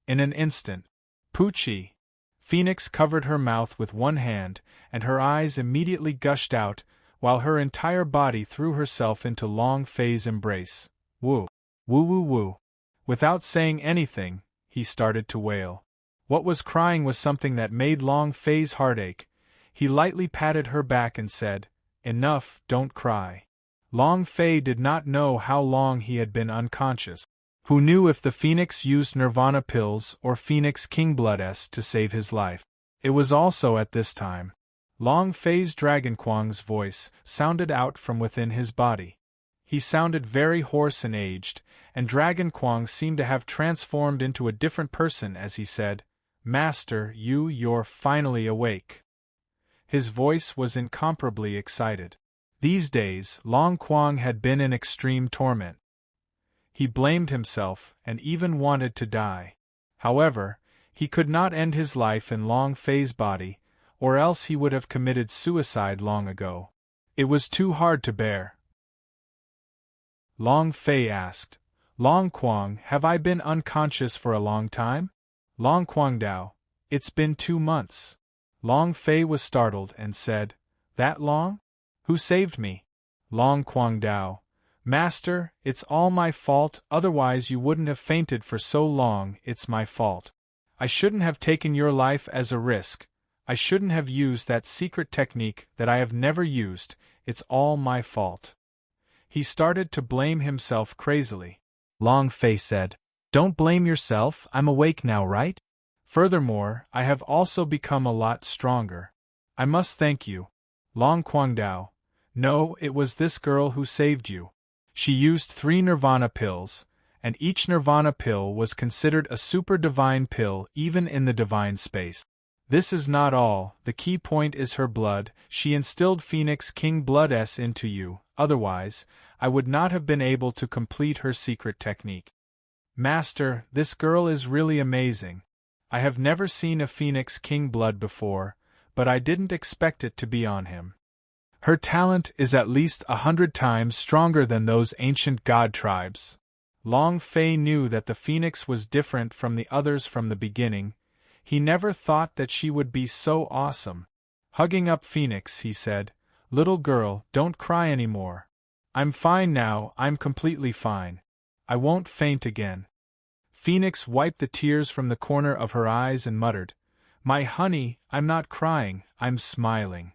In an instant, Poochie! Phoenix covered her mouth with one hand, and her eyes immediately gushed out, while her entire body threw herself into Long Fei's embrace. Woo! Woo woo woo! Without saying anything, he started to wail. What was crying was something that made Long Fei's heart ache. He lightly patted her back and said, "Enough, don't cry." Long Fei did not know how long he had been unconscious. Who knew if the Phoenix used Nirvana pills or Phoenix King Blood S to save his life? It was also at this time. Long Fei's Dragon Kwang's voice sounded out from within his body. He sounded very hoarse and aged, and Dragon Kwang seemed to have transformed into a different person as he said, "Master, you're finally awake." His voice was incomparably excited. These days, Long Kwang had been in extreme torment. He blamed himself and even wanted to die. However, he could not end his life in Long Fei's body, or else he would have committed suicide long ago. It was too hard to bear. Long Fei asked, "Long Kwang, have I been unconscious for a long time?" Long Kwang Dao, "It's been 2 months." Long Fei was startled and said, "That long? Who saved me?" Long Kwang Dao, "Master, it's all my fault, otherwise you wouldn't have fainted for so long, it's my fault. I shouldn't have taken your life as a risk, I shouldn't have used that secret technique that I have never used, it's all my fault." He started to blame himself crazily. Long Fei said, "Don't blame yourself, I'm awake now, right? Furthermore, I have also become a lot stronger. I must thank you." Long Kwang Dao, "No, it was this girl who saved you. She used 3 Nirvana pills, and each Nirvana pill was considered a super divine pill even in the divine space. This is not all, the key point is her blood, she instilled Phoenix King Blood S into you, otherwise, I would not have been able to complete her secret technique. Master, this girl is really amazing. I have never seen a Phoenix King Blood before, but I didn't expect it to be on him. Her talent is at least 100 times stronger than those ancient god tribes." Long Fei knew that the Phoenix was different from the others from the beginning. He never thought that she would be so awesome. Hugging up Phoenix, he said, "Little girl, don't cry anymore. I'm fine now, I'm completely fine. I won't faint again." Phoenix wiped the tears from the corner of her eyes and muttered, "My honey, I'm not crying, I'm smiling."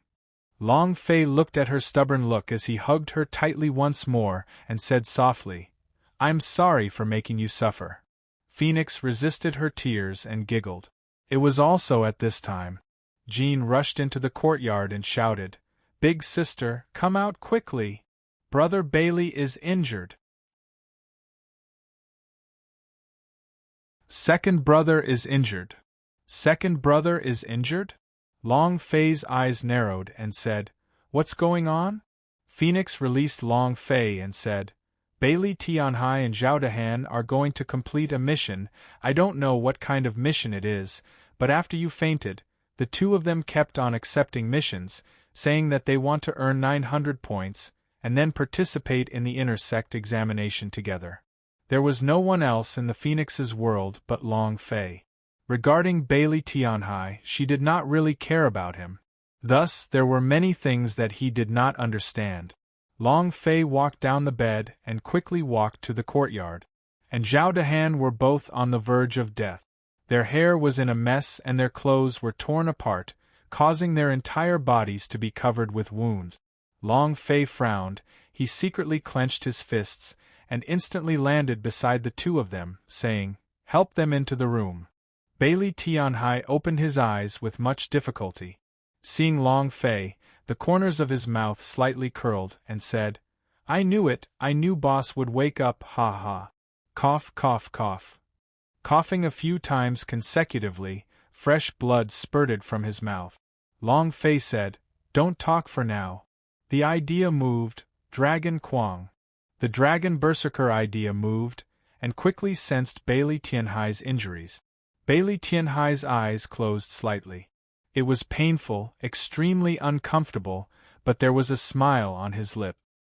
Long Fei looked at her stubborn look as he hugged her tightly once more and said softly, "I'm sorry for making you suffer." Phoenix resisted her tears and giggled. It was also at this time. Jean rushed into the courtyard and shouted, "Big sister, come out quickly! Brother Bailey is injured." Second brother is injured. Second brother is injured? Long Fei's eyes narrowed and said, What's going on? Phoenix released Long Fei and said, Bailey Tianhai and Zhao Dehan are going to complete a mission. I don't know what kind of mission it is, but after you fainted, the two of them kept on accepting missions, saying that they want to earn 900 points, and then participate in the intersect examination together. There was no one else in the Phoenix's world but Long Fei. Regarding Bailey Tianhai, she did not really care about him. Thus, there were many things that he did not understand. Long Fei walked down the bed and quickly walked to the courtyard. And Zhao Dehan were both on the verge of death. Their hair was in a mess and their clothes were torn apart, causing their entire bodies to be covered with wounds. Long Fei frowned, he secretly clenched his fists, and instantly landed beside the two of them, saying, Help them into the room. Bailey Tianhai opened his eyes with much difficulty. Seeing Long Fei, the corners of his mouth slightly curled, and said, I knew it, I knew boss would wake up, ha ha. Cough, cough, cough. Coughing a few times consecutively, fresh blood spurted from his mouth. Long Fei said, Don't talk for now. The idea moved, Dragon Quang. The Dragon Berserker idea moved, and quickly sensed Bailey Tianhai's injuries. Bailey Tianhai's eyes closed slightly. It was painful, extremely uncomfortable, but there was a smile on his lip.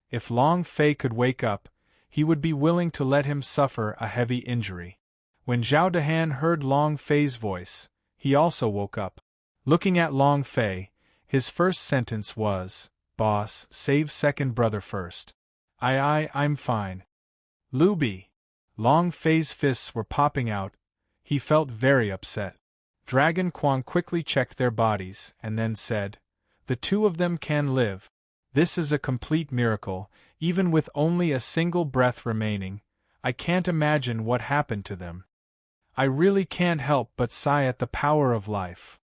If Long Fei could wake up, he would be willing to let him suffer a heavy injury. When Zhao Dehan heard Long Fei's voice, he also woke up. Looking at Long Fei, his first sentence was, Boss, save second brother first. I'm fine. Luby. Long Fei's fists were popping out. He felt very upset. Dragon Quang quickly checked their bodies, and then said, The two of them can live. This is a complete miracle, even with only a single breath remaining. I can't imagine what happened to them. I really can't help but sigh at the power of life.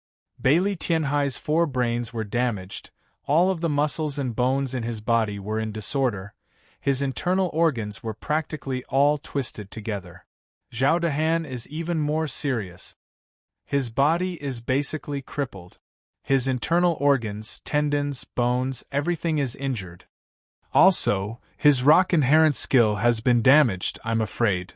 Bailey Tianhai's 4 brains were damaged, all of the muscles and bones in his body were in disorder, his internal organs were practically all twisted together. Zhao Dehan is even more serious. His body is basically crippled. His internal organs, tendons, bones, everything is injured. Also, his rock inherent skill has been damaged, I'm afraid.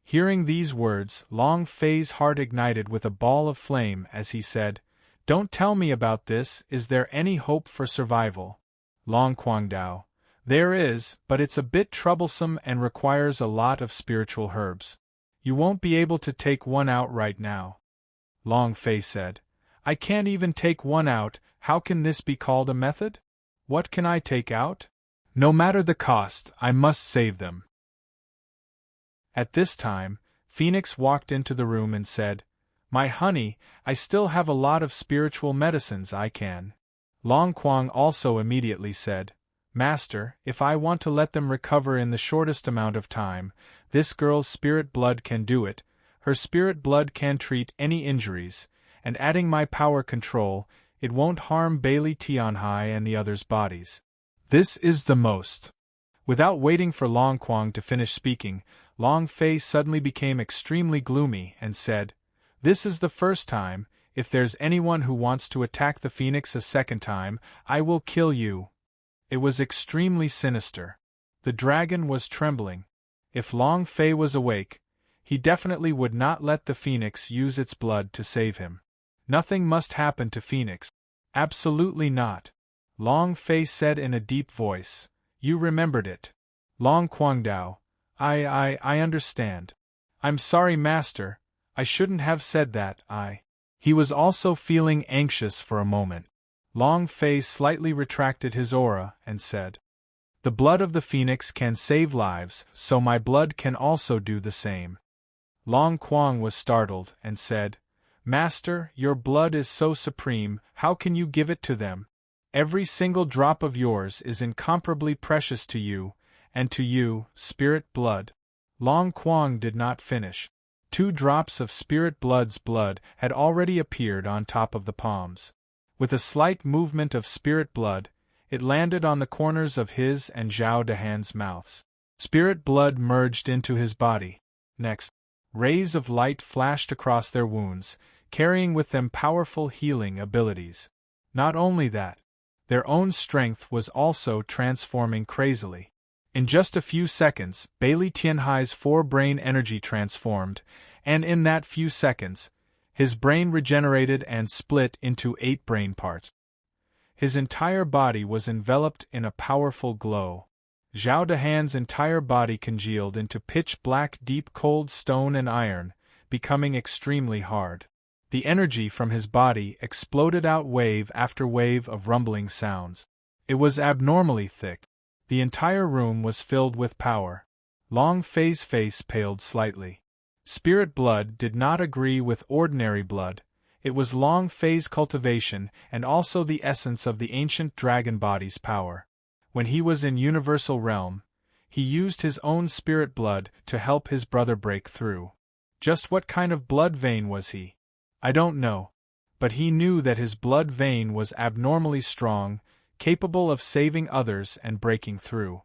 Hearing these words, Long Fei's heart ignited with a ball of flame as he said, Don't tell me about this, is there any hope for survival? Long Guangdao. There is, but it's a bit troublesome and requires a lot of spiritual herbs. You won't be able to take one out right now. Long Fei said, I can't even take one out, how can this be called a method? What can I take out? No matter the cost, I must save them. At this time, Phoenix walked into the room and said, My honey, I still have a lot of spiritual medicines I can. Long Quang also immediately said, Master, if I want to let them recover in the shortest amount of time, this girl's spirit blood can do it. Her spirit blood can treat any injuries, and adding my power control, it won't harm Bailey Tianhai and the others' bodies. This is the most. Without waiting for Long Quang to finish speaking, Long Fei suddenly became extremely gloomy and said, This is the first time, if there's anyone who wants to attack the Phoenix a second time, I will kill you. It was extremely sinister. The dragon was trembling. If Long Fei was awake, he definitely would not let the Phoenix use its blood to save him. Nothing must happen to Phoenix. Absolutely not. Long Fei said in a deep voice, You remembered it. Long Guangdao. I understand. I'm sorry, Master. I shouldn't have said that, He was also feeling anxious for a moment. Long Fei slightly retracted his aura and said, The blood of the Phoenix can save lives, so my blood can also do the same. Long Quang was startled and said, Master, your blood is so supreme, how can you give it to them? Every single drop of yours is incomparably precious to you, and to you, spirit blood. Long Quang did not finish. 2 drops of spirit blood's blood had already appeared on top of the palms. With a slight movement of spirit blood, it landed on the corners of his and Zhao Dehan's mouths. Spirit blood merged into his body. Next, rays of light flashed across their wounds, carrying with them powerful healing abilities. Not only that, Their own strength was also transforming crazily. In just a few seconds, Bailey Tianhai's 4 brain energy transformed, and in that few seconds, his brain regenerated and split into 8 brain parts. His entire body was enveloped in a powerful glow. Zhao Dehan's entire body congealed into pitch-black deep cold stone and iron, becoming extremely hard. The energy from his body exploded out wave after wave of rumbling sounds. It was abnormally thick. The entire room was filled with power. Long Fei's face paled slightly. Spirit blood did not agree with ordinary blood. It was Long Fei's cultivation and also the essence of the ancient dragon body's power. When he was in Universal Realm, he used his own spirit blood to help his brother break through. Just what kind of blood vein was he? I don't know. But he knew that his blood vein was abnormally strong, capable of saving others and breaking through.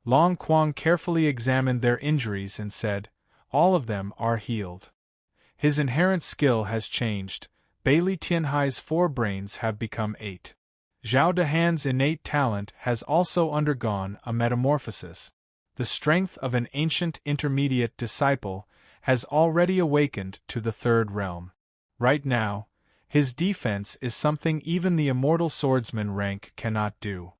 Long Quang carefully examined their injuries and said, "All of them are healed. His inherent skill has changed. Bailey Tianhai's 4 brains have become 8. Zhao Dehan's innate talent has also undergone a metamorphosis. The strength of an ancient intermediate disciple has already awakened to the 3rd realm. Right now, his defense is something even the immortal swordsman rank cannot do."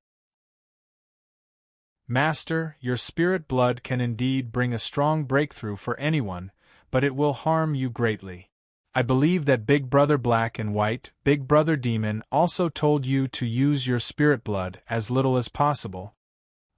Master, your spirit blood can indeed bring a strong breakthrough for anyone, but it will harm you greatly. I believe that Big Brother Black and White, Big Brother Demon, also told you to use your spirit blood as little as possible.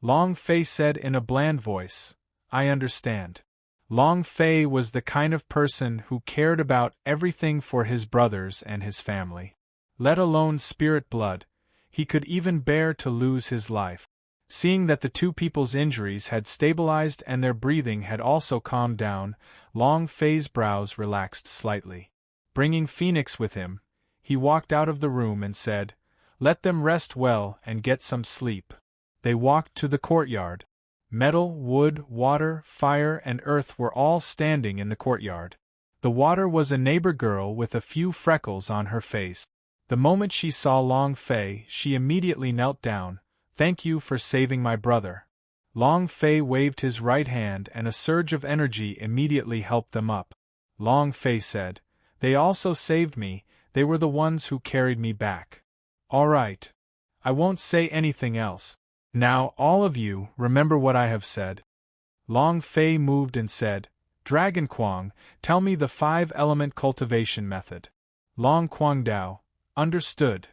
Long Fei said in a bland voice, "I understand." Long Fei was the kind of person who cared about everything for his brothers and his family. Let alone spirit blood, he could even bear to lose his life. Seeing that the 2 people's injuries had stabilized and their breathing had also calmed down, Long Fei's brows relaxed slightly. Bringing Phoenix with him, he walked out of the room and said, "Let them rest well and get some sleep." They walked to the courtyard. Metal, wood, water, fire, and earth were all standing in the courtyard. The water was a neighbor girl with a few freckles on her face. The moment she saw Long Fei, she immediately knelt down. "Thank you for saving my brother." Long Fei waved his right hand and a surge of energy immediately helped them up. Long Fei said, "They also saved me, they were the ones who carried me back." "All right. I won't say anything else. Now, all of you, remember what I have said." Long Fei moved and said, "Dragon Quang, tell me the 5-element cultivation method." Long Quang Dao, "Understood."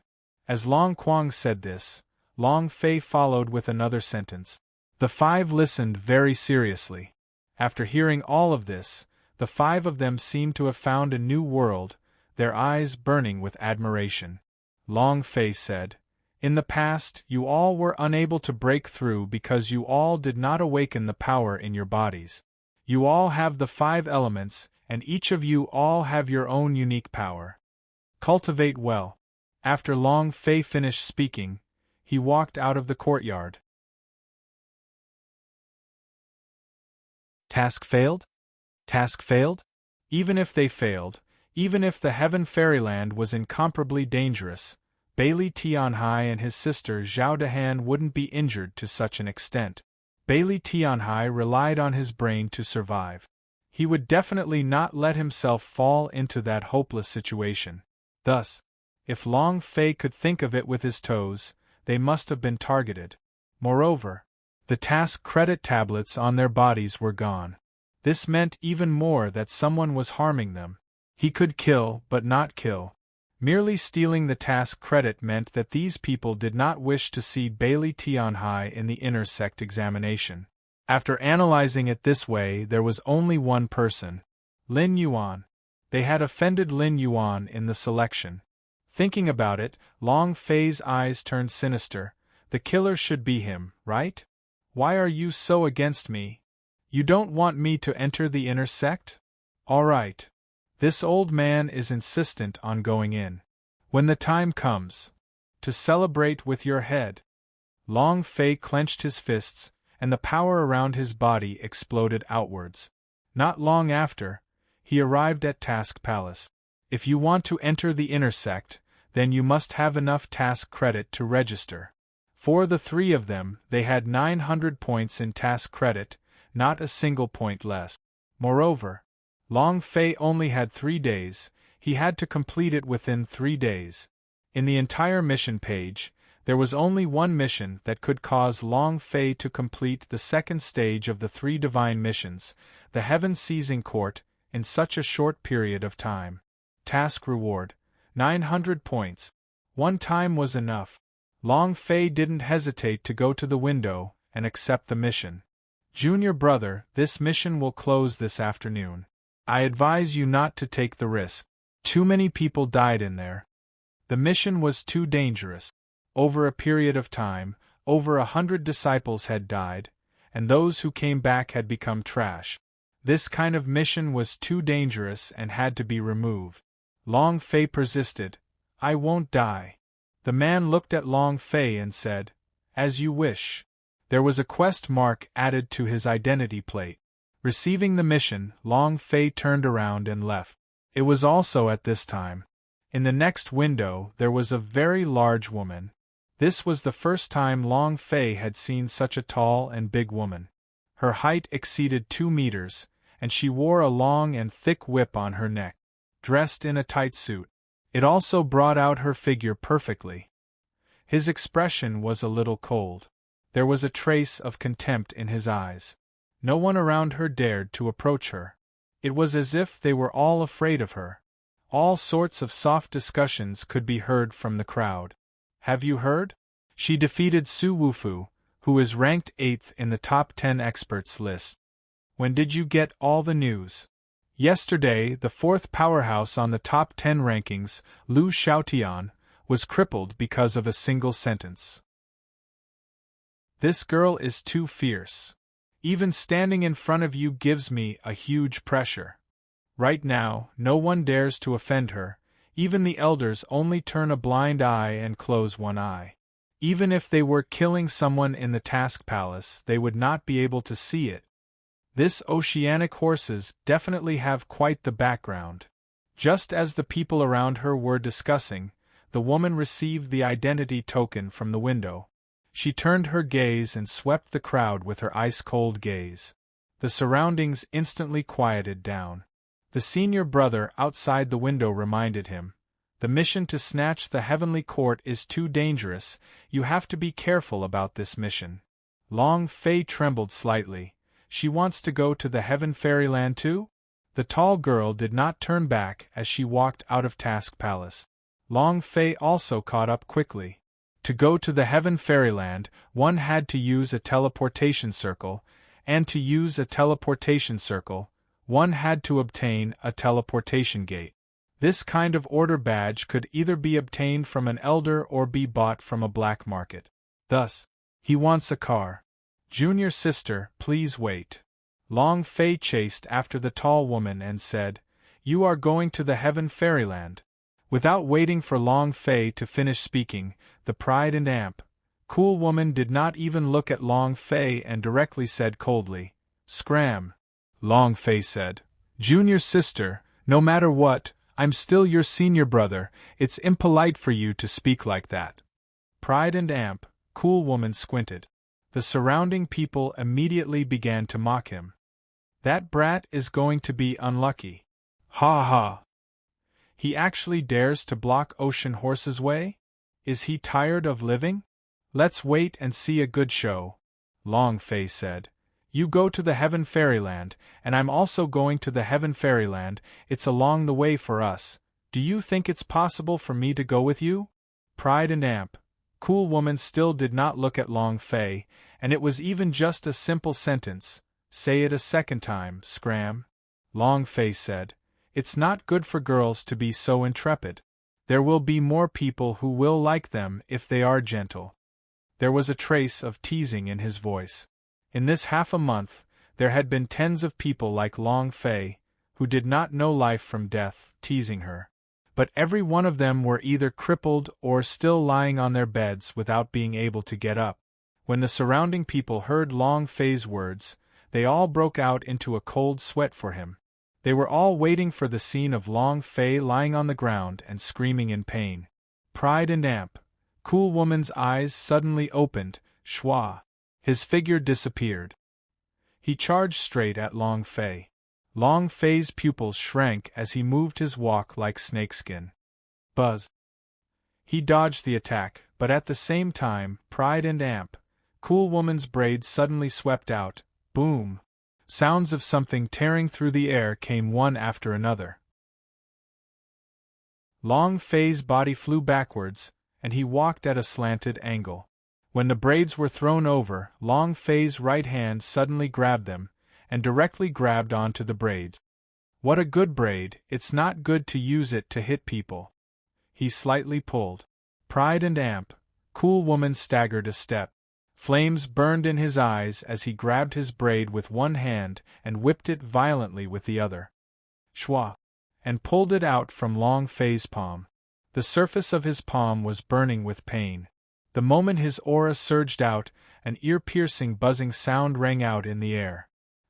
As Long Quang said this, Long Fei followed with another sentence. The 5 listened very seriously. After hearing all of this, the 5 of them seemed to have found a new world, their eyes burning with admiration. Long Fei said, "In the past, you all were unable to break through because you all did not awaken the power in your bodies. You all have the 5 elements, and each of you all have your own unique power. Cultivate well." After Long Fei finished speaking, he walked out of the courtyard. Task failed? Task failed? Even if they failed, even if the Heaven Fairyland was incomparably dangerous, Bailey Tianhai and his sister Zhao Dehan wouldn't be injured to such an extent. Bailey Tianhai relied on his brain to survive. He would definitely not let himself fall into that hopeless situation. Thus, if Long Fei could think of it with his toes, they must have been targeted. Moreover, the task credit tablets on their bodies were gone. This meant even more that someone was harming them. He could kill, but not kill. Merely stealing the task credit meant that these people did not wish to see Bailey Tianhai in the inner sect examination. After analyzing it this way, there was only one person. Lin Yuan. They had offended Lin Yuan in the selection. Thinking about it, Long Fei's eyes turned sinister. The killer should be him, right? Why are you so against me? You don't want me to enter the inner sect? All right. This old man is insistent on going in. When the time comes. To celebrate with your head. Long Fei clenched his fists, and the power around his body exploded outwards. Not long after, he arrived at Task Palace. If you want to enter the inner sect, Then you must have enough task credit to register. For the three of them, they had 900 points in task credit, not a single point less. Moreover, Long Fei only had 3 days, he had to complete it within 3 days. In the entire mission page, there was only one mission that could cause Long Fei to complete the second stage of the 3 divine missions, the Heaven Seizing Court, in such a short period of time. Task reward: 900 points. 1 time was enough. Long Fei didn't hesitate to go to the window and accept the mission. Junior brother, this mission will close this afternoon. I advise you not to take the risk. Too many people died in there. The mission was too dangerous. Over a period of time, over 100 disciples had died, and those who came back had become trash. This kind of mission was too dangerous and had to be removed. Long Fei persisted. I won't die. The man looked at Long Fei and said, As you wish. There was a quest mark added to his identity plate. Receiving the mission, Long Fei turned around and left. It was also at this time. In the next window there was a very large woman. This was the first time Long Fei had seen such a tall and big woman. Her height exceeded 2 meters, and she wore a long and thick whip on her neck. Dressed in a tight suit. It also brought out her figure perfectly. His expression was a little cold. There was a trace of contempt in his eyes. No one around her dared to approach her. It was as if they were all afraid of her. All sorts of soft discussions could be heard from the crowd. Have you heard? She defeated Su Wufu, who is ranked 8th in the top 10 experts list. When did you get all the news? Yesterday, the 4th powerhouse on the top 10 rankings, Lu Xiaotian, was crippled because of a single sentence. This girl is too fierce. Even standing in front of you gives me a huge pressure. Right now, no one dares to offend her. Even the elders only turn a blind eye and close one eye. Even if they were killing someone in the task palace, they would not be able to see it. This oceanic horses definitely have quite the background. Just as the people around her were discussing, the woman received the identity token from the window. She turned her gaze and swept the crowd with her ice-cold gaze. The surroundings instantly quieted down. The senior brother outside the window reminded him, the mission to snatch the heavenly court is too dangerous, you have to be careful about this mission. Long Fei trembled slightly. She wants to go to the Heaven Fairyland too? The tall girl did not turn back as she walked out of Task Palace. Long Fei also caught up quickly. To go to the Heaven Fairyland, one had to use a teleportation circle, and to use a teleportation circle, one had to obtain a teleportation gate. This kind of order badge could either be obtained from an elder or be bought from a black market. Thus, he wants a car. Junior sister, please wait. Long Fei chased after the tall woman and said, You are going to the Heaven Fairyland. Without waiting for Long Fei to finish speaking, the pride and cool woman did not even look at Long Fei and directly said coldly, Scram. Long Fei said, Junior sister, no matter what, I'm still your senior brother, it's impolite for you to speak like that. Pride and cool woman squinted. The surrounding people immediately began to mock him. That brat is going to be unlucky. Ha ha. He actually dares to block Ocean Horse's way? Is he tired of living? Let's wait and see a good show. Long Fei said. You go to the Heaven Fairyland, and I'm also going to the Heaven Fairyland, it's along the way for us. Do you think it's possible for me to go with you? Pride and cool woman still did not look at Long Fei, and it was even just a simple sentence. Say it a second time, Scram. Long Fei said. It's not good for girls to be so intrepid. There will be more people who will like them if they are gentle. There was a trace of teasing in his voice. In this half a month, there had been tens of people like Long Fei, who did not know life from death, teasing her. But every one of them were either crippled or still lying on their beds without being able to get up. When the surrounding people heard Long Fei's words, they all broke out into a cold sweat for him. They were all waiting for the scene of Long Fei lying on the ground and screaming in pain. Pride and Amp. Cool Woman's eyes suddenly opened, schwa. His figure disappeared. He charged straight at Long Fei. Long Fei's pupils shrank as he moved his walk like snakeskin. Buzz. He dodged the attack, but at the same time, Pride and Amp. Cool Woman's braids suddenly swept out. Boom! Sounds of something tearing through the air came one after another. Long Fei's body flew backwards, and he walked at a slanted angle. When the braids were thrown over, Long Fei's right hand suddenly grabbed them, and directly grabbed onto the braids. What a good braid, it's not good to use it to hit people. He slightly pulled. Pride and Amp. Cool Woman staggered a step. Flames burned in his eyes as he grabbed his braid with one hand and whipped it violently with the other. Schwa! And pulled it out from Long Fei's palm. The surface of his palm was burning with pain. The moment his aura surged out, an ear-piercing buzzing sound rang out in the air.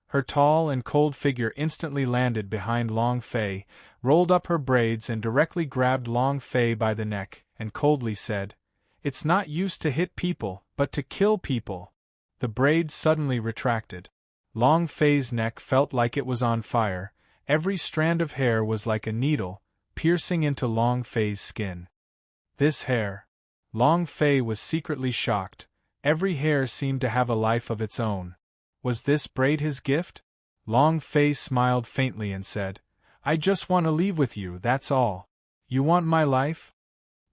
Her tall and cold figure instantly landed behind Long Fei, rolled up her braids and directly grabbed Long Fei by the neck, and coldly said, "It's not used to hit people, but to kill people." The braids suddenly retracted. Long Fei's neck felt like it was on fire. Every strand of hair was like a needle, piercing into Long Fei's skin. This hair. Long Fei was secretly shocked. Every hair seemed to have a life of its own. Was this braid his gift? Long Fei smiled faintly and said, "I just want to leave with you, that's all. You want my life?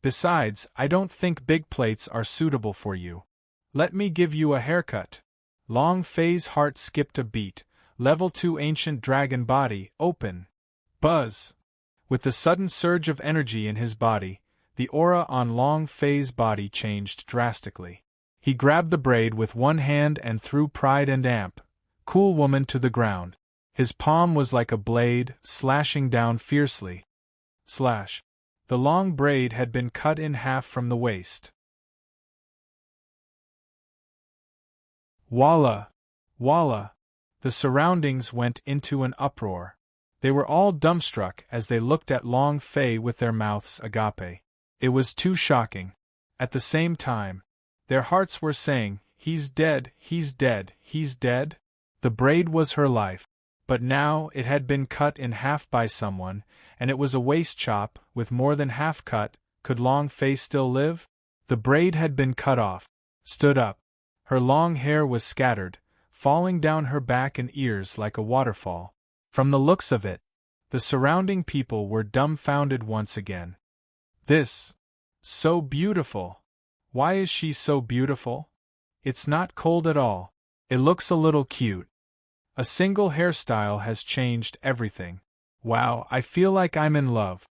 Besides, I don't think big plaits are suitable for you. Let me give you a haircut." Long Fei's heart skipped a beat. Level 2 Ancient Dragon Body, open. Buzz! With the sudden surge of energy in his body, the aura on Long Fei's body changed drastically. He grabbed the braid with one hand and threw Pride and Amp. Cool Woman to the ground. His palm was like a blade, slashing down fiercely. Slash. The long braid had been cut in half from the waist. Walla! Walla! The surroundings went into an uproar. They were all dumbstruck as they looked at Long Fei with their mouths agape. It was too shocking. At the same time, their hearts were saying, "He's dead, he's dead, he's dead." The braid was her life. But now it had been cut in half by someone, and it was a waist chop, with more than half cut. Could Long Fei still live? The braid had been cut off. Stood up. Her long hair was scattered, falling down her back and ears like a waterfall. From the looks of it, the surrounding people were dumbfounded once again. This. So beautiful. Why is she so beautiful? It's not cold at all. It looks a little cute. A single hairstyle has changed everything. Wow, I feel like I'm in love.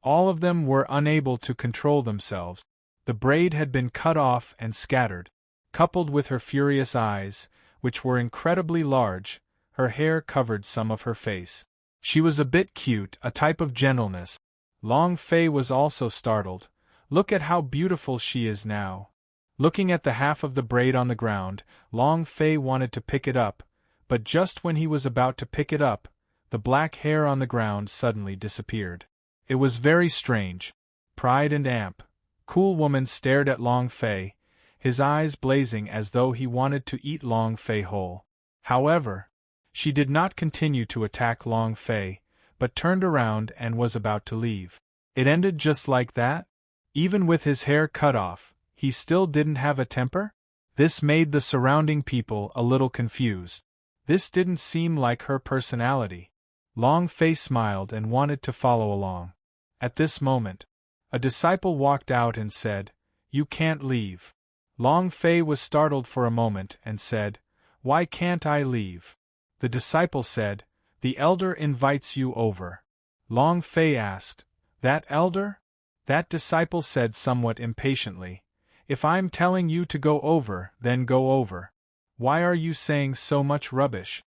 All of them were unable to control themselves. The braid had been cut off and scattered. Coupled with her furious eyes, which were incredibly large, her hair covered some of her face. She was a bit cute, a type of gentleness. Long Fei was also startled. Look at how beautiful she is now. Looking at the half of the braid on the ground, Long Fei wanted to pick it up, but just when he was about to pick it up, the black hair on the ground suddenly disappeared. It was very strange. Pride and Amp. Cool Woman stared at Long Fei, his eyes blazing as though he wanted to eat Long Fei whole. However, she did not continue to attack Long Fei, but turned around and was about to leave. It ended just like that? Even with his hair cut off, he still didn't have a temper? This made the surrounding people a little confused. This didn't seem like her personality. Long Fei smiled and wanted to follow along. At this moment, a disciple walked out and said, "You can't leave." Long Fei was startled for a moment and said, "Why can't I leave?" The disciple said, "The elder invites you over." Long Fei asked, "That elder?" That disciple said somewhat impatiently, "If I'm telling you to go over, then go over. Why are you saying so much rubbish?"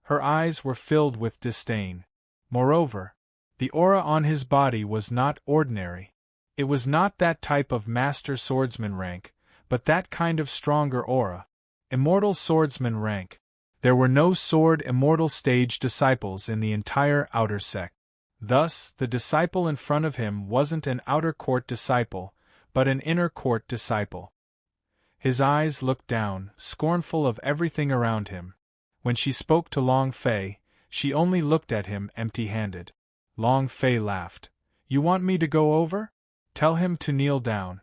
Her eyes were filled with disdain. Moreover, the aura on his body was not ordinary. It was not that type of master swordsman rank, but that kind of stronger aura. Immortal swordsman rank. There were no sword immortal stage disciples in the entire outer sect. Thus, the disciple in front of him wasn't an outer court disciple, but an inner court disciple. His eyes looked down, scornful of everything around him. When she spoke to Long Fei, she only looked at him empty-handed. Long Fei laughed. "You want me to go over? Tell him to kneel down.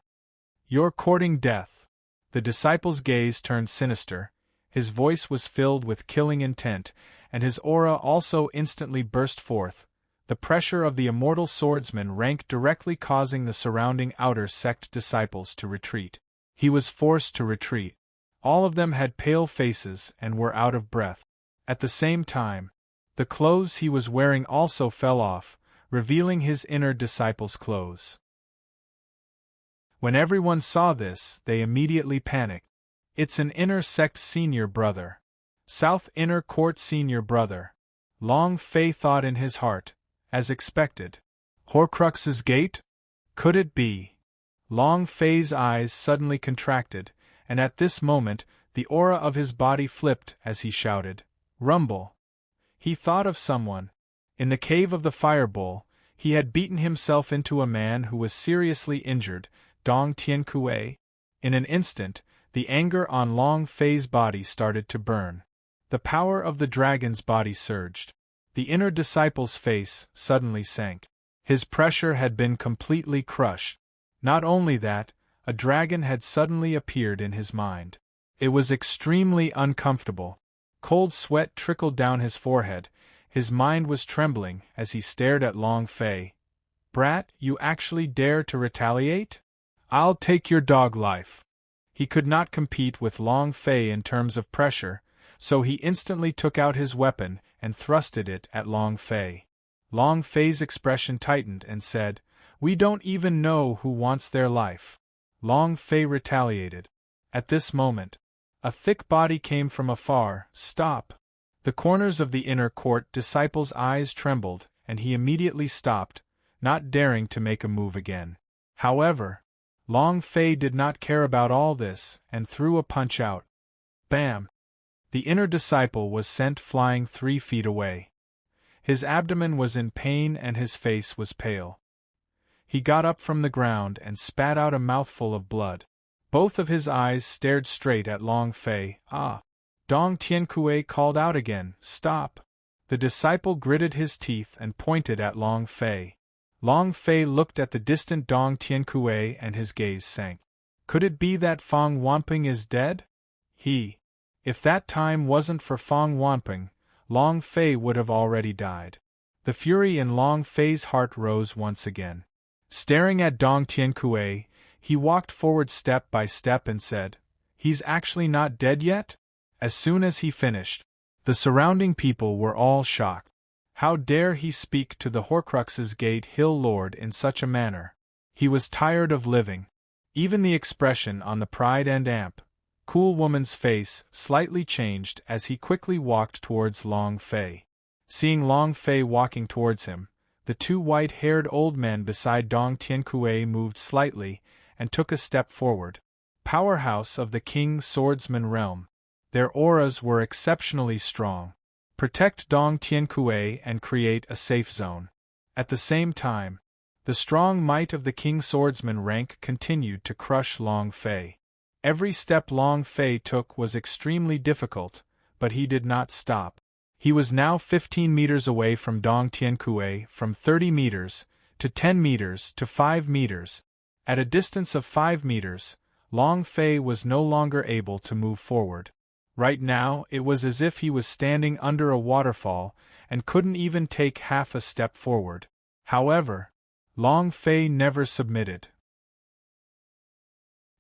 You're courting death." The disciple's gaze turned sinister, his voice was filled with killing intent, and his aura also instantly burst forth. The pressure of the immortal swordsman rank directly causing the surrounding outer sect disciples to retreat. He was forced to retreat. All of them had pale faces and were out of breath. At the same time, the clothes he was wearing also fell off, revealing his inner disciples' clothes. When everyone saw this, they immediately panicked. "It's an inner sect senior brother. South inner court senior brother." Long Fei thought in his heart, as expected. Horcrux's gate? Could it be? Long Fei's eyes suddenly contracted, and at this moment, the aura of his body flipped as he shouted, "Rumble!" He thought of someone. In the cave of the Firebowl, he had beaten himself into a man who was seriously injured, Dong Tiankue. In an instant, the anger on Long Fei's body started to burn. The power of the dragon's body surged. The inner disciple's face suddenly sank. His pressure had been completely crushed. Not only that, a dragon had suddenly appeared in his mind. It was extremely uncomfortable. Cold sweat trickled down his forehead, his mind was trembling as he stared at Long Fei. "Brat, you actually dare to retaliate? I'll take your dog life." He could not compete with Long Fei in terms of pressure, so he instantly took out his weapon and thrusted it at Long Fei. Long Fei's expression tightened and said, "We don't even know who wants their life." Long Fei retaliated. At this moment, a thick body came from afar. "Stop!" The corners of the inner court disciple's eyes trembled, and he immediately stopped, not daring to make a move again. However, Long Fei did not care about all this, and threw a punch out. Bam! The inner disciple was sent flying 3 feet away. His abdomen was in pain and his face was pale. He got up from the ground and spat out a mouthful of blood. Both of his eyes stared straight at Long Fei. "Ah!" Dong Tiankue called out again, "Stop!" The disciple gritted his teeth and pointed at Long Fei. Long Fei looked at the distant Dong Tiankue and his gaze sank. Could it be that Fong Wanping is dead? If that time wasn't for Fong Wanping, Long Fei would have already died. The fury in Long Fei's heart rose once again. Staring at Dong Tiankue, he walked forward step by step and said, "He's actually not dead yet?" As soon as he finished, the surrounding people were all shocked. How dare he speak to the Horcrux's Gate Hill Lord in such a manner? He was tired of living. Even the expression on the Pride and Amp, cool woman's face slightly changed as he quickly walked towards Long Fei. Seeing Long Fei walking towards him, the 2 white-haired old men beside Dong Tiankue moved slightly and took a step forward. Powerhouse of the King Swordsman realm. Their auras were exceptionally strong. Protect Dong Tiankue and create a safe zone. At the same time, the strong might of the King Swordsman rank continued to crush Long Fei. Every step Long Fei took was extremely difficult, but he did not stop. He was now 15 meters away from Dong Tiankue, from 30 meters, to 10 meters, to 5 meters. At a distance of 5 meters, Long Fei was no longer able to move forward. Right now, it was as if he was standing under a waterfall and couldn't even take half a step forward. However, Long Fei never submitted.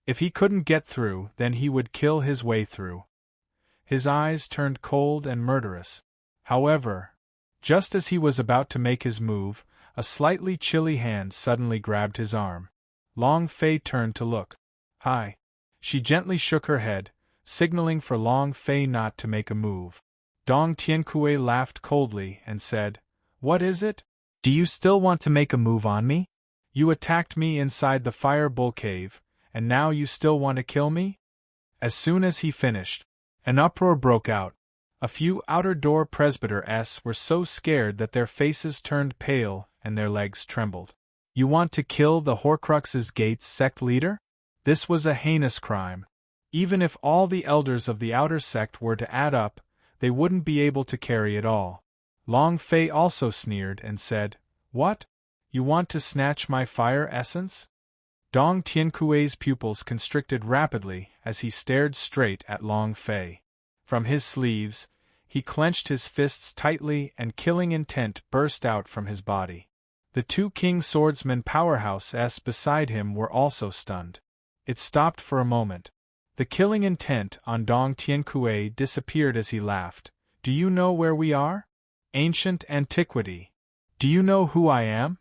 If he couldn't get through, then he would kill his way through. His eyes turned cold and murderous. However, just as he was about to make his move, a slightly chilly hand suddenly grabbed his arm. Long Fei turned to look. "Hi." She gently shook her head, signaling for Long Fei not to make a move. Dong Tiankue laughed coldly and said, "What is it? Do you still want to make a move on me? You attacked me inside the Fire Bull Cave, and now you still want to kill me?" As soon as he finished, an uproar broke out. A few outer door presbyters were so scared that their faces turned pale and their legs trembled. You want to kill the Horcrux's Gates sect leader? This was a heinous crime. Even if all the elders of the outer sect were to add up, they wouldn't be able to carry it all. Long Fei also sneered and said, "What? You want to snatch my fire essence?" Dong Tiankui's pupils constricted rapidly as he stared straight at Long Fei. From his sleeves, he clenched his fists tightly and killing intent burst out from his body. The two King Swordsman powerhouses beside him were also stunned. It stopped for a moment. The killing intent on Dong Tiankui disappeared as he laughed. "Do you know where we are? Ancient antiquity. Do you know who I am?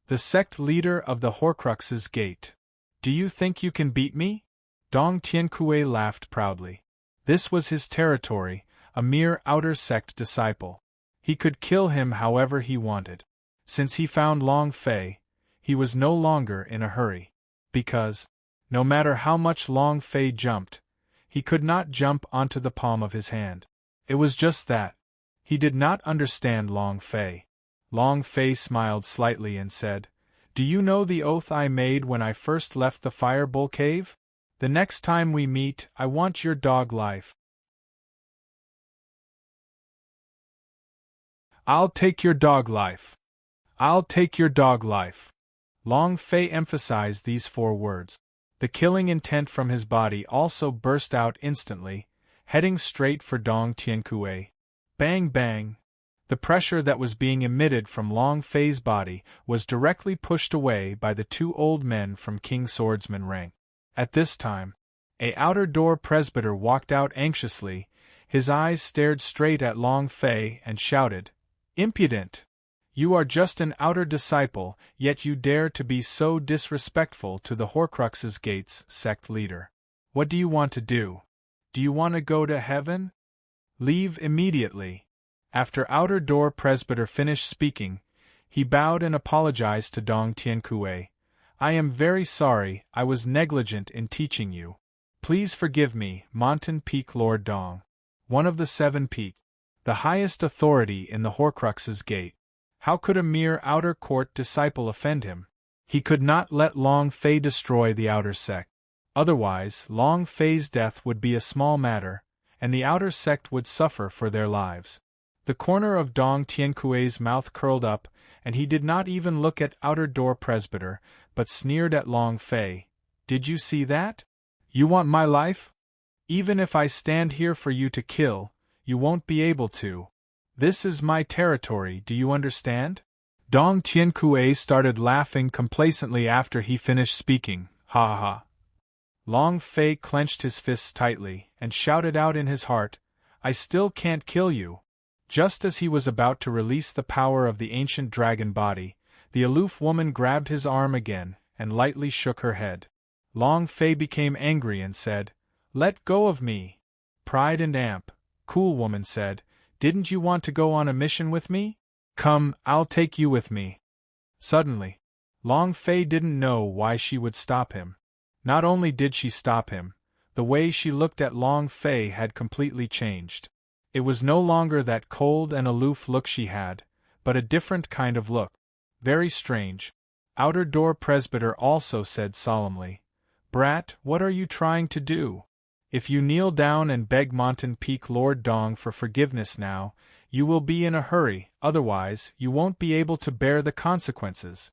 The sect leader of the Horcrux's Gate. Do you think you can beat me?" Dong Tiankui laughed proudly. This was his territory, a mere outer sect disciple. He could kill him however he wanted. Since he found Long Fei, he was no longer in a hurry. Because, no matter how much Long Fei jumped, he could not jump onto the palm of his hand. It was just that. He did not understand Long Fei. Long Fei smiled slightly and said, "Do you know the oath I made when I first left the Firebowl Cave? The next time we meet, I want your dog life." "I'll take your dog life. I'll take your dog life." Long Fei emphasized these 4 words. The killing intent from his body also burst out instantly, heading straight for Dong Tiankui. Bang bang! The pressure that was being emitted from Long Fei's body was directly pushed away by the 2 old men from King Swordsman rank. At this time, a outer door presbyter walked out anxiously, his eyes stared straight at Long Fei and shouted, "Impudent! You are just an outer disciple, yet you dare to be so disrespectful to the Horcrux's Gates sect leader. What do you want to do? Do you want to go to heaven? Leave immediately." After outer door presbyter finished speaking, he bowed and apologized to Dong Tiankui. "I am very sorry, I was negligent in teaching you. Please forgive me, Mountain Peak Lord Dong. One of the 7 peaks, the highest authority in the Horcrux's Gate. How could a mere outer court disciple offend him? He could not let Long Fei destroy the outer sect. Otherwise, Long Fei's death would be a small matter, and the outer sect would suffer for their lives." The corner of Dong Tiankui's mouth curled up, and he did not even look at outer door presbyter, but sneered at Long Fei. "Did you see that? You want my life? Even if I stand here for you to kill, you won't be able to. This is my territory, do you understand?" Dong Tiankui started laughing complacently after he finished speaking. "Ha ha." Long Fei clenched his fists tightly, and shouted out in his heart, "I still can't kill you." Just as he was about to release the power of the ancient dragon body, the aloof woman grabbed his arm again, and lightly shook her head. Long Fei became angry and said, "Let go of me." "Pride and amp," Cool Woman said, "didn't you want to go on a mission with me? Come, I'll take you with me." Suddenly, Long Fei didn't know why she would stop him. Not only did she stop him, the way she looked at Long Fei had completely changed. It was no longer that cold and aloof look she had, but a different kind of look. Very strange. Outer door presbyter also said solemnly, "Brat, what are you trying to do? If you kneel down and beg Mountain Peak Lord Dong for forgiveness now, you will be in a hurry, otherwise you won't be able to bear the consequences."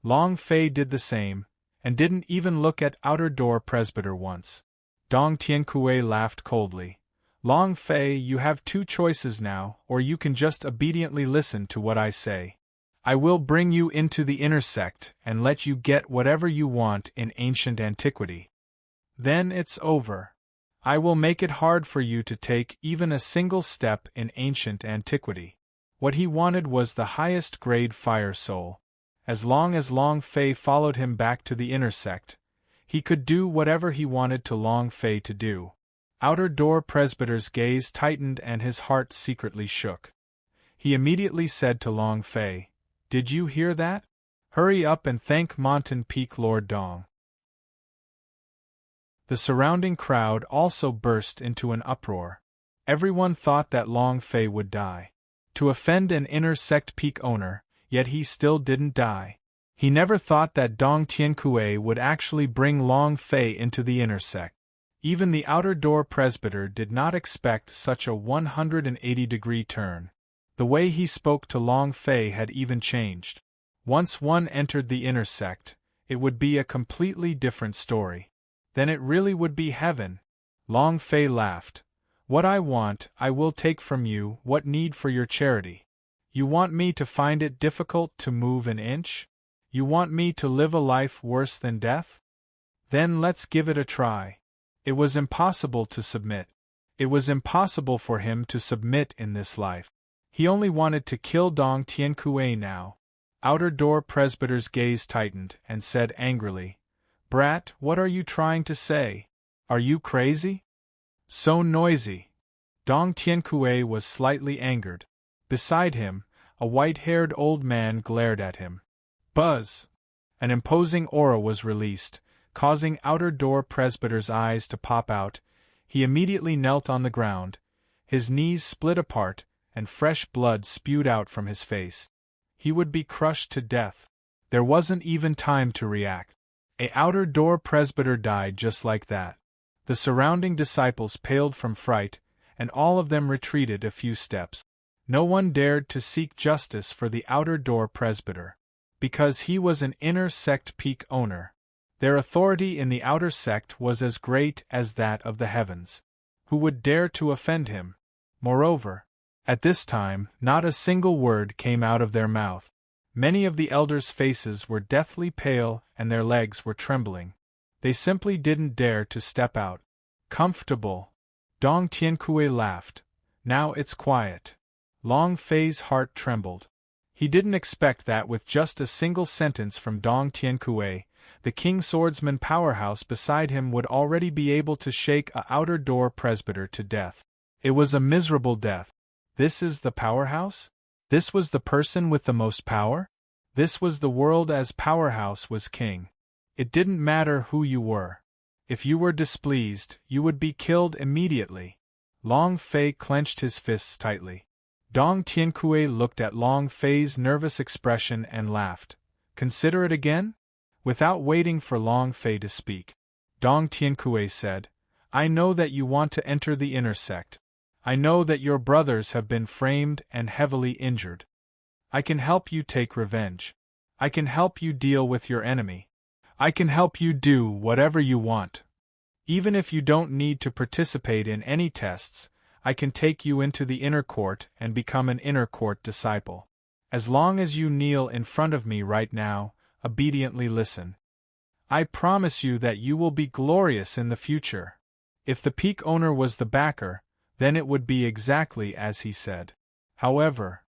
Long Fei did the same, and didn't even look at outer door presbyter once. Dong Tiankui laughed coldly. "Long Fei, you have 2 choices now, or you can just obediently listen to what I say. I will bring you into the inner sect and let you get whatever you want in ancient antiquity. Then it's over. I will make it hard for you to take even a single step in ancient antiquity." What he wanted was the highest grade fire soul. As long as Long Fei followed him back to the inner sect, he could do whatever he wanted to Long Fei to do. Outer door presbyter's gaze tightened and his heart secretly shook. He immediately said to Long Fei, "Did you hear that? Hurry up and thank Mountain Peak Lord Dong." The surrounding crowd also burst into an uproar. Everyone thought that Long Fei would die. To offend an inner sect peak owner, yet he still didn't die. He never thought that Dong Tiankue would actually bring Long Fei into the inner sect. Even the outer door presbyter did not expect such a 180-degree turn. The way he spoke to Long Fei had even changed. Once one entered the inner sect, it would be a completely different story. Then it really would be heaven. Long Fei laughed. What I want, I will take from you. What need for your charity? You want me to find it difficult to move an inch? You want me to live a life worse than death? Then let's give it a try. It was impossible to submit. It was impossible for him to submit in this life. He only wanted to kill Dong Tiankue now. Outer door presbyter's gaze tightened and said angrily, "Brat, what are you trying to say? Are you crazy? So noisy." Dong Tiankue was slightly angered. Beside him, a white-haired old man glared at him. Buzz! An imposing aura was released, causing outer door presbyter's eyes to pop out. He immediately knelt on the ground. His knees split apart, and fresh blood spewed out from his face. He would be crushed to death. There wasn't even time to react. A outer door presbyter died just like that. The surrounding disciples paled from fright, and all of them retreated a few steps. No one dared to seek justice for the outer door presbyter. Because he was an inner sect peak owner. Their authority in the outer sect was as great as that of the heavens. Who would dare to offend him? Moreover, at this time, not a single word came out of their mouth. Many of the elders' faces were deathly pale and their legs were trembling. They simply didn't dare to step out. Comfortable. Dong Tiankue laughed. Now it's quiet. Long Fei's heart trembled. He didn't expect that with just a single sentence from Dong Tiankue, the king swordsman powerhouse beside him would already be able to shake a outer door presbyter to death. It was a miserable death. This is the powerhouse? This was the person with the most power? This was the world as powerhouse was king. It didn't matter who you were. If you were displeased, you would be killed immediately. Long Fei clenched his fists tightly. Dong Tiankue looked at Long Fei's nervous expression and laughed. Consider it again? Without waiting for Long Fei to speak, Dong Tiankue said, I know that you want to enter the inner sect. I know that your brothers have been framed and heavily injured. I can help you take revenge. I can help you deal with your enemy. I can help you do whatever you want. Even if you don't need to participate in any tests, I can take you into the inner court and become an inner court disciple. As long as you kneel in front of me right now, obediently listen. I promise you that you will be glorious in the future. If the peak owner was the backer, then it would be exactly as he said. However,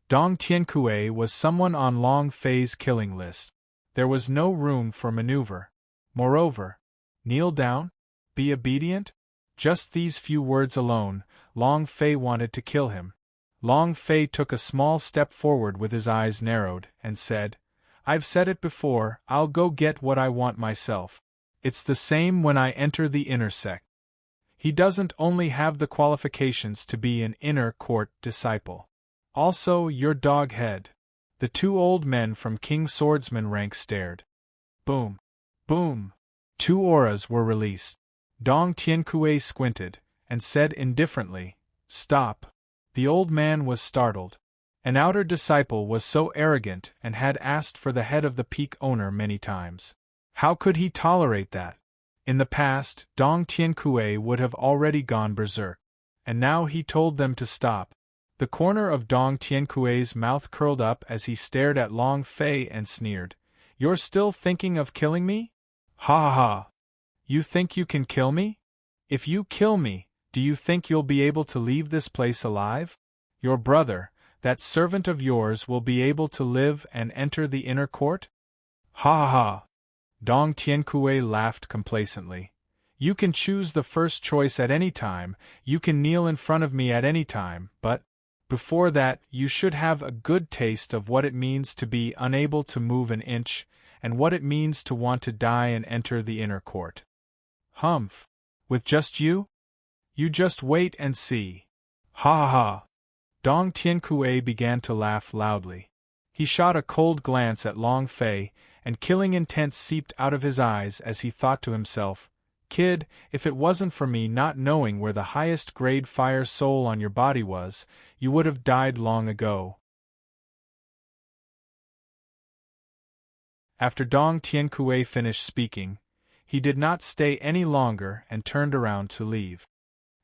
Dong Tiankue was someone on Long Fei's killing list. There was no room for maneuver. Moreover, kneel down? Be obedient? Just these few words alone, Long Fei wanted to kill him. Long Fei took a small step forward with his eyes narrowed, and said, I've said it before, I'll go get what I want myself. It's the same when I enter the inner sect. He doesn't only have the qualifications to be an inner court disciple. Also your dog head. The two old men from King Swordsman rank stared. Boom. Boom. Two auras were released. Dong Tiankue squinted, and said indifferently, Stop. The old man was startled. An outer disciple was so arrogant and had asked for the head of the peak owner many times. How could he tolerate that? In the past, Dong Tiankue would have already gone berserk. And now he told them to stop. The corner of Dong Tiankue's mouth curled up as he stared at Long Fei and sneered. You're still thinking of killing me? Ha ha ha. You think you can kill me? If you kill me, do you think you'll be able to leave this place alive? Your brother, that servant of yours, will be able to live and enter the inner court? Ha ha ha. Dong Tiankue laughed complacently. You can choose the first choice at any time, you can kneel in front of me at any time, but before that you should have a good taste of what it means to be unable to move an inch, and what it means to want to die and enter the inner court. Humph. With just you? You just wait and see. Ha ha ha. Dong Tiankue began to laugh loudly. He shot a cold glance at Long Fei, and killing intent seeped out of his eyes as he thought to himself, "Kid, if it wasn't for me not knowing where the highest grade fire soul on your body was, you would have died long ago." After Dong Tiankue finished speaking, he did not stay any longer and turned around to leave.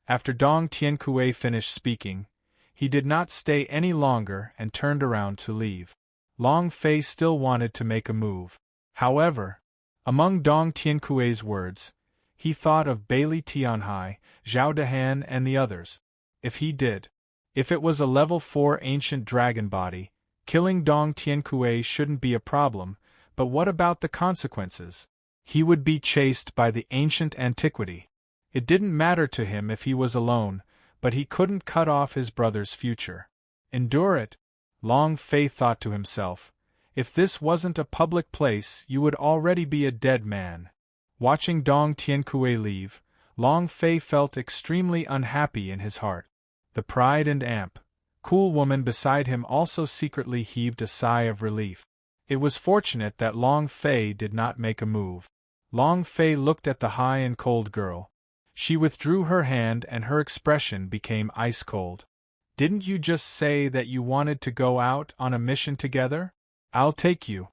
After Dong Tiankue finished speaking, he did not stay any longer and turned around to leave. Long Fei still wanted to make a move. However, among Dong Tiankue's words, he thought of Bailey Tianhai, Zhao Dehan and the others. If it was a level 4 ancient dragon body, killing Dong Tiankue shouldn't be a problem, but what about the consequences? He would be chased by the ancient antiquity. It didn't matter to him if he was alone, but he couldn't cut off his brother's future. Endure it, Long Fei thought to himself. If this wasn't a public place, you would already be a dead man. Watching Dong Tiankue leave, Long Fei felt extremely unhappy in his heart. The pride and cool woman beside him also secretly heaved a sigh of relief. It was fortunate that Long Fei did not make a move. Long Fei looked at the high and cold girl. She withdrew her hand and her expression became ice-cold. "Didn't you just say that you wanted to go out on a mission together? I'll take you."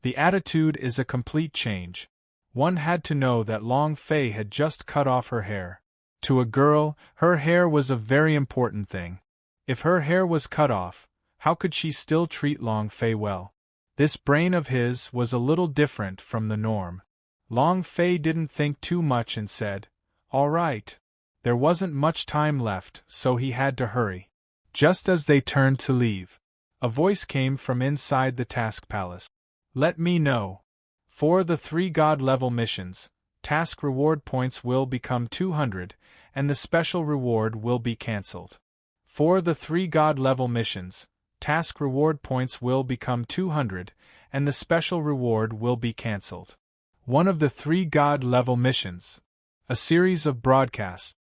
The attitude is a complete change. One had to know that Long Fei had just cut off her hair. To a girl, her hair was a very important thing. If her hair was cut off, how could she still treat Long Fei well? This brain of his was a little different from the norm. Long Fei didn't think too much and said, "All right." There wasn't much time left, so he had to hurry. Just as they turned to leave, a voice came from inside the task palace. "Let me know. For the 3 god-level missions, task reward points will become 200, and the special reward will be cancelled. For the 3 god-level missions, task reward points will become 200, and the special reward will be cancelled." One of the 3 god-level missions. A series of broadcasts.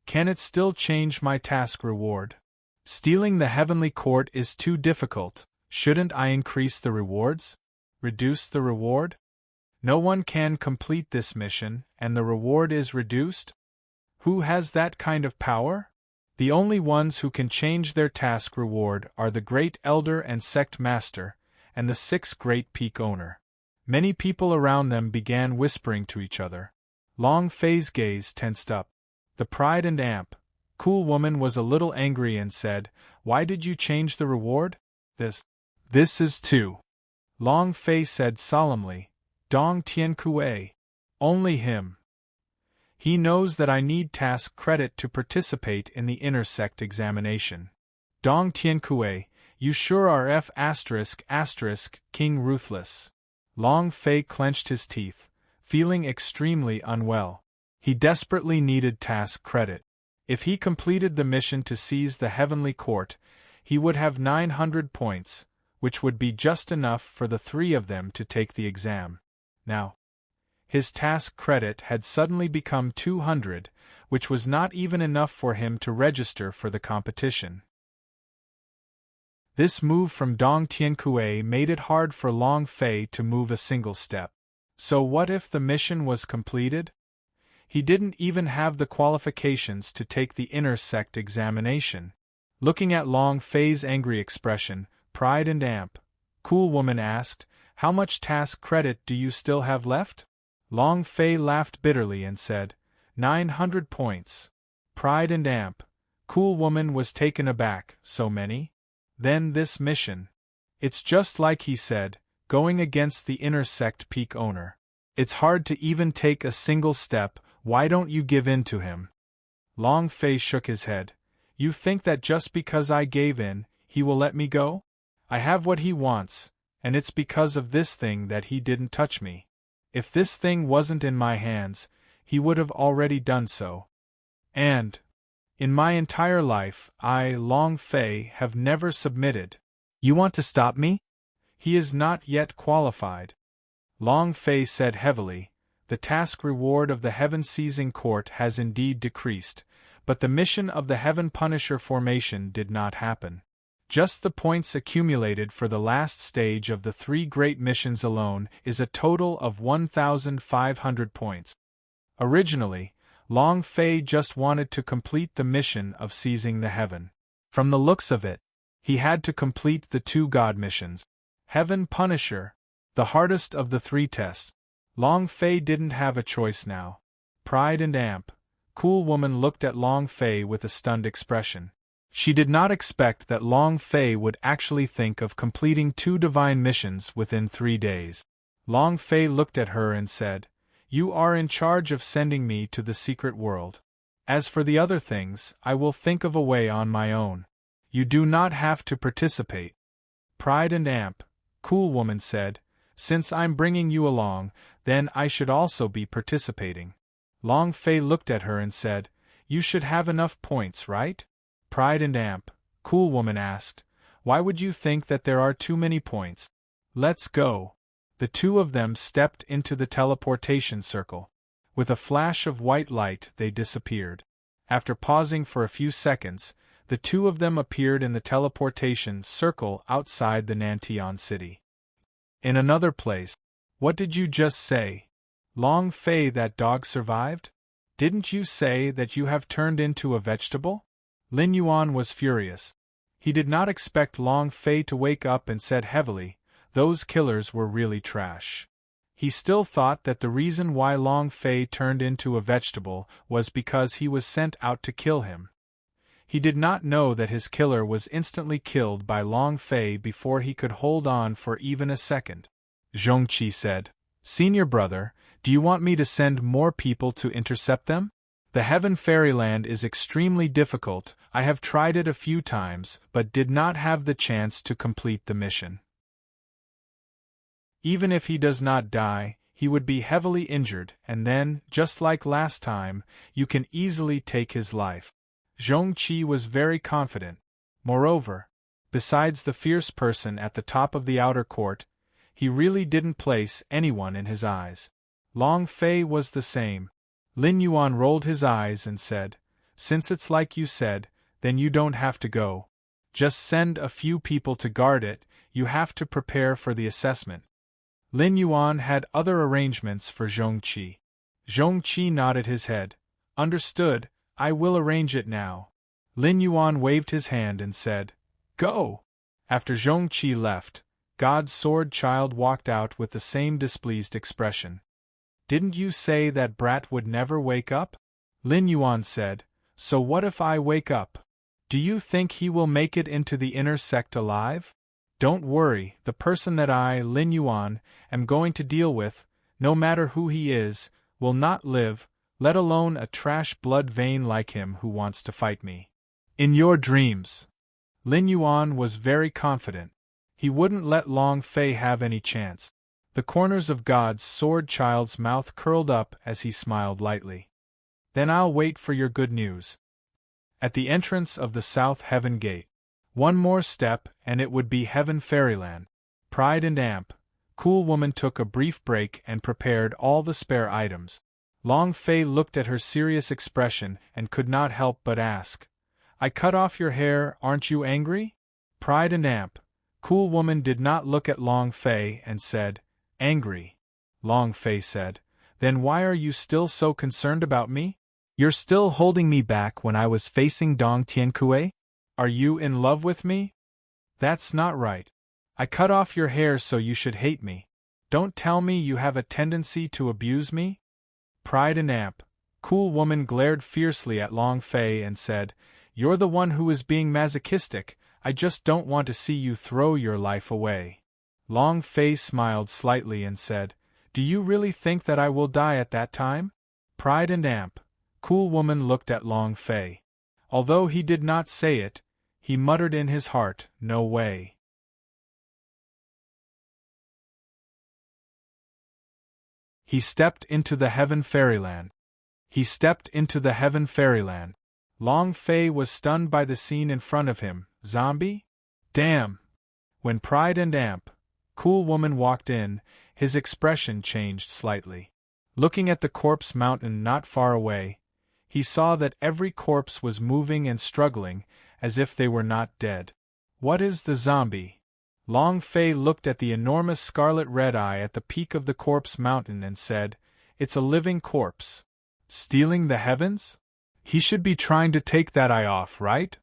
Can it still change my task reward? Stealing the heavenly court is too difficult. Shouldn't I increase the rewards? Reduce the reward? No one can complete this mission, and the reward is reduced? Who has that kind of power? The only ones who can change their task reward are the Great Elder and Sect Master, and the 6 Great Peak Owner. Many people around them began whispering to each other. Long Fei's gaze tensed up. The pride and cool woman was a little angry and said, "Why did you change the reward?" This is too. Long Fei said solemnly, "Dong Tiankue. Only him. He knows that I need task credit to participate in the inner sect examination. Dong Tiankue, you sure are King Ruthless." Long Fei clenched his teeth, feeling extremely unwell. He desperately needed task credit. If he completed the mission to seize the Heavenly Court, he would have 900 points, which would be just enough for the 3 of them to take the exam. Now, his task credit had suddenly become 200, which was not even enough for him to register for the competition. This move from Dong Tiankue made it hard for Long Fei to move a single step. So what if the mission was completed? He didn't even have the qualifications to take the inner sect examination. Looking at Long Fei's angry expression, pride and cool woman asked, "How much task credit do you still have left?" Long Fei laughed bitterly and said, 900 points. Pride and cool woman was taken aback. So many? Then this mission. It's just like he said, going against the inner sect peak owner. It's hard to even take a single step. Why don't you give in to him? Long Fei shook his head. You think that just because I gave in, he will let me go? I have what he wants, and it's because of this thing that he didn't touch me. If this thing wasn't in my hands, he would have already done so. And, in my entire life, I, Long Fei, have never submitted. You want to stop me? He is not yet qualified. Long Fei said heavily, the task reward of the Heaven Seizing Court has indeed decreased, but the mission of the Heaven Punisher formation did not happen. Just the points accumulated for the last stage of the 3 great missions alone is a total of 1,500 points. Originally, Long Fei just wanted to complete the mission of seizing the heaven. From the looks of it, he had to complete the 2 god missions. Heaven Punisher, the hardest of the 3 tests. Long Fei didn't have a choice now. Pride and Amp, Cool Woman looked at Long Fei with a stunned expression. She did not expect that Long Fei would actually think of completing 2 divine missions within 3 days. Long Fei looked at her and said, "You are in charge of sending me to the secret world. As for the other things, I will think of a way on my own. You do not have to participate." Pride and Amp, Cool Woman said, "Since I'm bringing you along, then I should also be participating." Long Fei looked at her and said, "You should have enough points, right?" Pride and Amp, Cool Woman asked, "Why would you think that there are too many points? Let's go." The 2 of them stepped into the teleportation circle. With a flash of white light, they disappeared. After pausing for a few seconds, the 2 of them appeared in the teleportation circle outside the Nantian city. In another place. "What did you just say? Long Fei, that dog survived? Didn't you say that you have turned into a vegetable?" Lin Yuan was furious. He did not expect Long Fei to wake up and said heavily, "Those killers were really trash." He still thought that the reason why Long Fei turned into a vegetable was because he was sent out to kill him. He did not know that his killer was instantly killed by Long Fei before he could hold on for even a second. Zhongqi said, "Senior brother, do you want me to send more people to intercept them? The Heaven Fairyland is extremely difficult. I have tried it a few times, but did not have the chance to complete the mission. Even if he does not die, he would be heavily injured, and then, just like last time, you can easily take his life." Zhongqi was very confident. Moreover, besides the fierce person at the top of the outer court, he really didn't place anyone in his eyes. Long Fei was the same. Lin Yuan rolled his eyes and said, "Since it's like you said, then you don't have to go. Just send a few people to guard it. You have to prepare for the assessment." Lin Yuan had other arrangements for Zhongqi. Zhongqi nodded his head. "Understood, I will arrange it now." Lin Yuan waved his hand and said, "Go!" After Zhongqi left, God's sword child walked out with the same displeased expression. "Didn't you say that brat would never wake up?" Lin Yuan said, "So what if I wake up? Do you think he will make it into the inner sect alive? Don't worry, the person that I, Lin Yuan, am going to deal with, no matter who he is, will not live, let alone a trash blood vein like him who wants to fight me." "In your dreams." Lin Yuan was very confident. He wouldn't let Long Fei have any chance. The corners of God's sword child's mouth curled up as he smiled lightly. "Then I'll wait for your good news." At the entrance of the South Heaven Gate. One more step and it would be Heaven Fairyland. Pride and Amp, Cool Woman took a brief break and prepared all the spare items. Long Fei looked at her serious expression and could not help but ask, "I cut off your hair, aren't you angry?" Pride and Amp, Cool Woman did not look at Long Fei and said, "Angry." Long Fei said, "Then why are you still so concerned about me? You're still holding me back when I was facing Dong Tiankue? Are you in love with me? That's not right. I cut off your hair so you should hate me. Don't tell me you have a tendency to abuse me?" Pride and Amp, Cool Woman glared fiercely at Long Fei and said, "You're the one who is being masochistic. I just don't want to see you throw your life away." Long Fei smiled slightly and said, "Do you really think that I will die at that time?" Pride and Amp, Cool Woman looked at Long Fei. Although he did not say it, he muttered in his heart, "No way." He stepped into the Heaven Fairyland. He stepped into the Heaven Fairyland. Long Fei was stunned by the scene in front of him. Zombie? Damn! When Pride and Amp, Cool Woman walked in, his expression changed slightly. Looking at the corpse mountain not far away, he saw that every corpse was moving and struggling, as if they were not dead. What is the zombie? Long Fei looked at the enormous scarlet red eye at the peak of the corpse mountain and said, "It's a living corpse. Stealing the heavens? He should be trying to take that eye off, right?"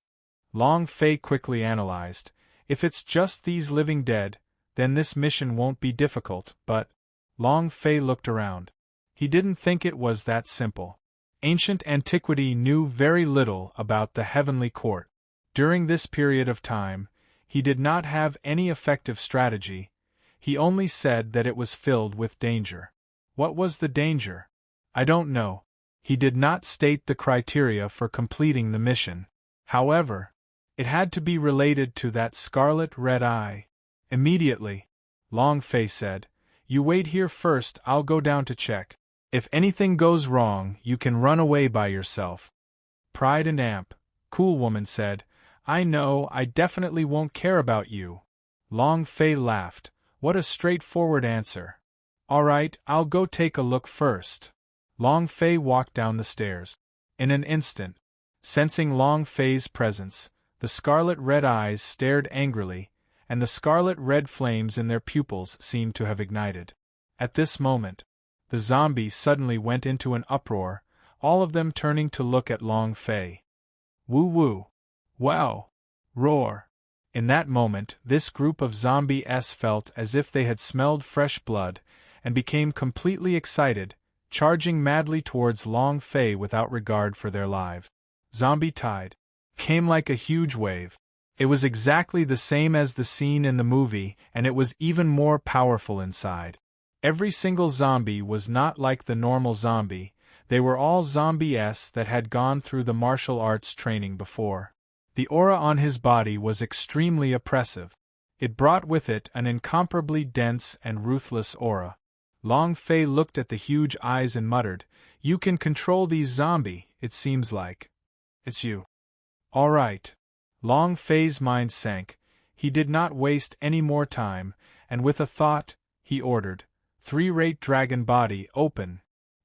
Long Fei quickly analyzed. If it's just these living dead, then this mission won't be difficult, but… Long Fei looked around. He didn't think it was that simple. Ancient antiquity knew very little about the heavenly court. During this period of time, he did not have any effective strategy. He only said that it was filled with danger. What was the danger? I don't know. He did not state the criteria for completing the mission. However, it had to be related to that scarlet red eye. Immediately, Long Fei said, "You wait here first, I'll go down to check. If anything goes wrong, you can run away by yourself." Pride and Amp, Cool Woman said, "I know, I definitely won't care about you." Long Fei laughed. What a straightforward answer. "Alright, I'll go take a look first." Long Fei walked down the stairs. In an instant, sensing Long Fei's presence, the scarlet red eyes stared angrily, and the scarlet red flames in their pupils seemed to have ignited. At this moment, the zombies suddenly went into an uproar, all of them turning to look at Long Fei. Woo woo! Wow! Roar! In that moment, this group of zombies felt as if they had smelled fresh blood, and became completely excited, charging madly towards Long Fei without regard for their lives. Zombie tide came like a huge wave. It was exactly the same as the scene in the movie, and it was even more powerful inside. Every single zombie was not like the normal zombie, they were all zombies that had gone through the martial arts training before. The aura on his body was extremely oppressive. It brought with it an incomparably dense and ruthless aura. Long Fei looked at the huge eyes and muttered, "You can control these zombies, it seems like. It's you." All right. Long Fei's mind sank. He did not waste any more time, and with a thought, he ordered, "Three-rate dragon body, open."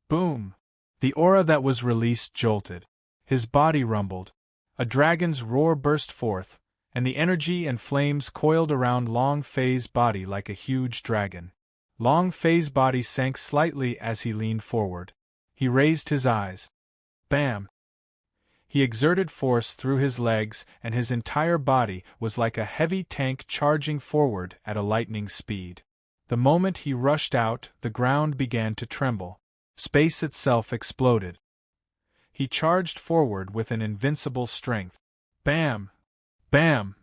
Boom! The aura that was released jolted. His body rumbled. A dragon's roar burst forth, and the energy and flames coiled around Long Fei's body like a huge dragon. Long Fei's body sank slightly as he leaned forward. He raised his eyes. Bam! He exerted force through his legs, and his entire body was like a heavy tank charging forward at a lightning speed. The moment he rushed out, the ground began to tremble. Space itself exploded. He charged forward with an invincible strength. Bam! Bam!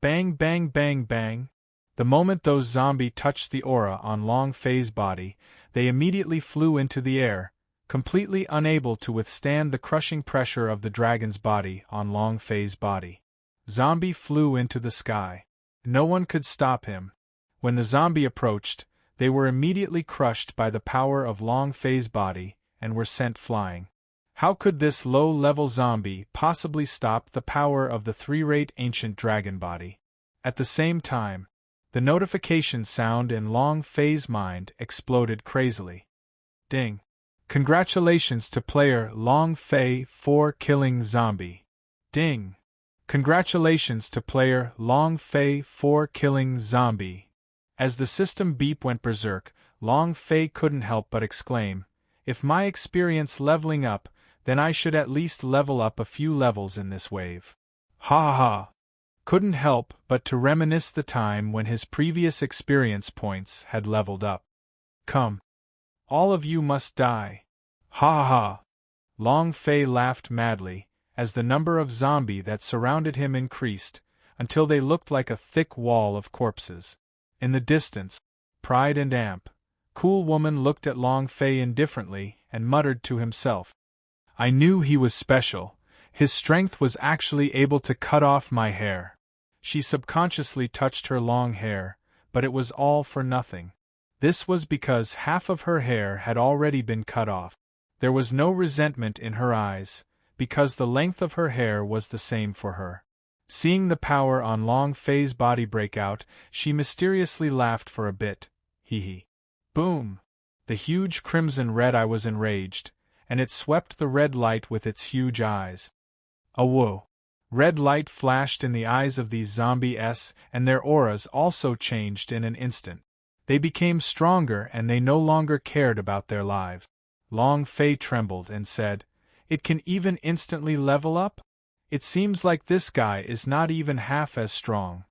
Bang bang bang bang! The moment those zombies touched the aura on Long Fei's body, they immediately flew into the air, completely unable to withstand the crushing pressure of the dragon's body on Long Fei's body. Zombie flew into the sky. No one could stop him. When the zombie approached, they were immediately crushed by the power of Long Fei's body, and were sent flying. How could this low-level zombie possibly stop the power of the three-rate ancient dragon body? At the same time, the notification sound in Long Fei's mind exploded crazily. Ding! Congratulations to player Long Fei for killing zombie. Ding! Congratulations to player Long Fei for killing zombie. As the system beep went berserk, Long Fei couldn't help but exclaim, "If my experience leveling up, then I should at least level up a few levels in this wave." Ha ha ha! Couldn't help but to reminisce the time when his previous experience points had leveled up. Come. All of you must die. Ha ha ha! Long Fei laughed madly, as the number of zombies that surrounded him increased, until they looked like a thick wall of corpses. In the distance, Pride and Amp, Cool Woman looked at Long Fei indifferently and muttered to himself, "I knew he was special. His strength was actually able to cut off my hair." She subconsciously touched her long hair, but it was all for nothing. This was because half of her hair had already been cut off. There was no resentment in her eyes, because the length of her hair was the same for her. Seeing the power on Long Fei's body break out, she mysteriously laughed for a bit. Hee hee. Boom! The huge crimson red eye was enraged, and it swept the red light with its huge eyes. A whoa! Red light flashed in the eyes of these zombies, and their auras also changed in an instant. They became stronger and they no longer cared about their lives. Long Fei trembled and said, "It can even instantly level up? It seems like this guy is not even half as strong.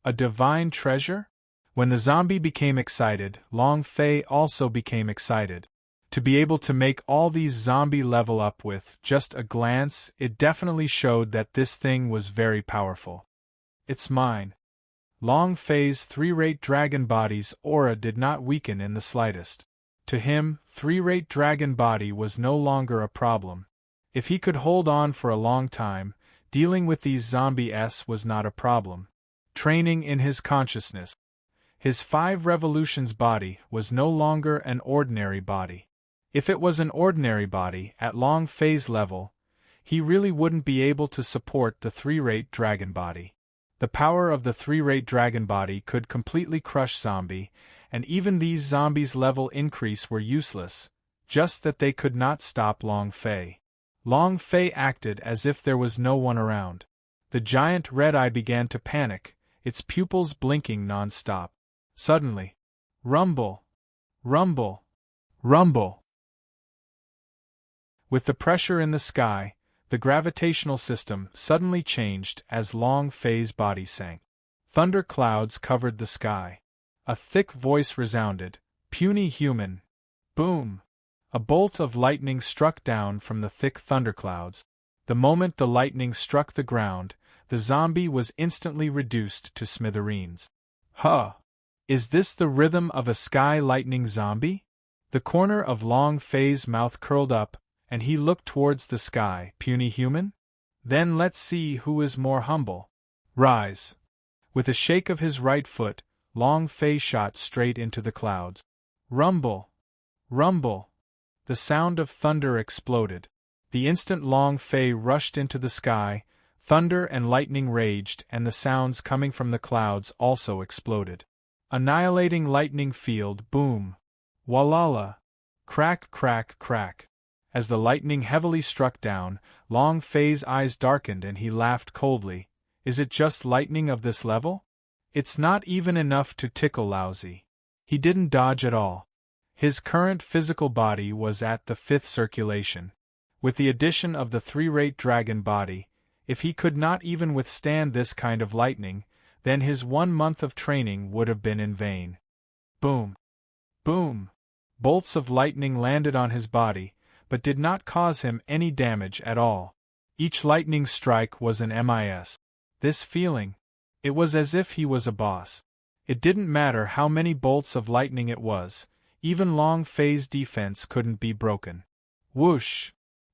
A divine treasure?" When the zombie became excited, Long Fei also became excited. To be able to make all these zombie level up with just a glance, it definitely showed that this thing was very powerful. "It's mine." Long Fei's three-rate dragon body's aura did not weaken in the slightest. To him, three-rate dragon body was no longer a problem. If he could hold on for a long time, dealing with these zombies was not a problem. Training in his consciousness. His 5 revolutions body was no longer an ordinary body. If it was an ordinary body, at Long Fei's level, he really wouldn't be able to support the 3-rate dragon body. The power of the 3-rate dragon body could completely crush zombie, and even these zombies' level increase were useless, just that they could not stop Long Fei. Long Fei acted as if there was no one around. The giant red eye began to panic, its pupils blinking non-stop. Suddenly, rumble! Rumble! Rumble! With the pressure in the sky, the gravitational system suddenly changed as Long Fei's body sank. Thunder clouds covered the sky. A thick voice resounded, "Puny human!" Boom! A bolt of lightning struck down from the thick thunderclouds. The moment the lightning struck the ground, the zombie was instantly reduced to smithereens. Huh! Is this the rhythm of a sky lightning zombie? The corner of Long Fei's mouth curled up, and he looked towards the sky. "Puny human? Then let's see who is more humble. Rise!" With a shake of his right foot, Long Fei shot straight into the clouds. Rumble! Rumble! The sound of thunder exploded. The instant Long Fei rushed into the sky, thunder and lightning raged, and the sounds coming from the clouds also exploded. Annihilating lightning field boom! Walala! Crack, crack, crack! As the lightning heavily struck down, Long Fei's eyes darkened and he laughed coldly. "Is it just lightning of this level? It's not even enough to tickle Lousy." He didn't dodge at all. His current physical body was at the 5th circulation. With the addition of the 3-rate dragon body, if he could not even withstand this kind of lightning, then his 1 month of training would have been in vain. Boom! Boom! Bolts of lightning landed on his body, but did not cause him any damage at all. Each lightning strike was an miss. This feeling, it was as if he was a boss. It didn't matter how many bolts of lightning it was, even Long Fei's defense couldn't be broken. Whoosh!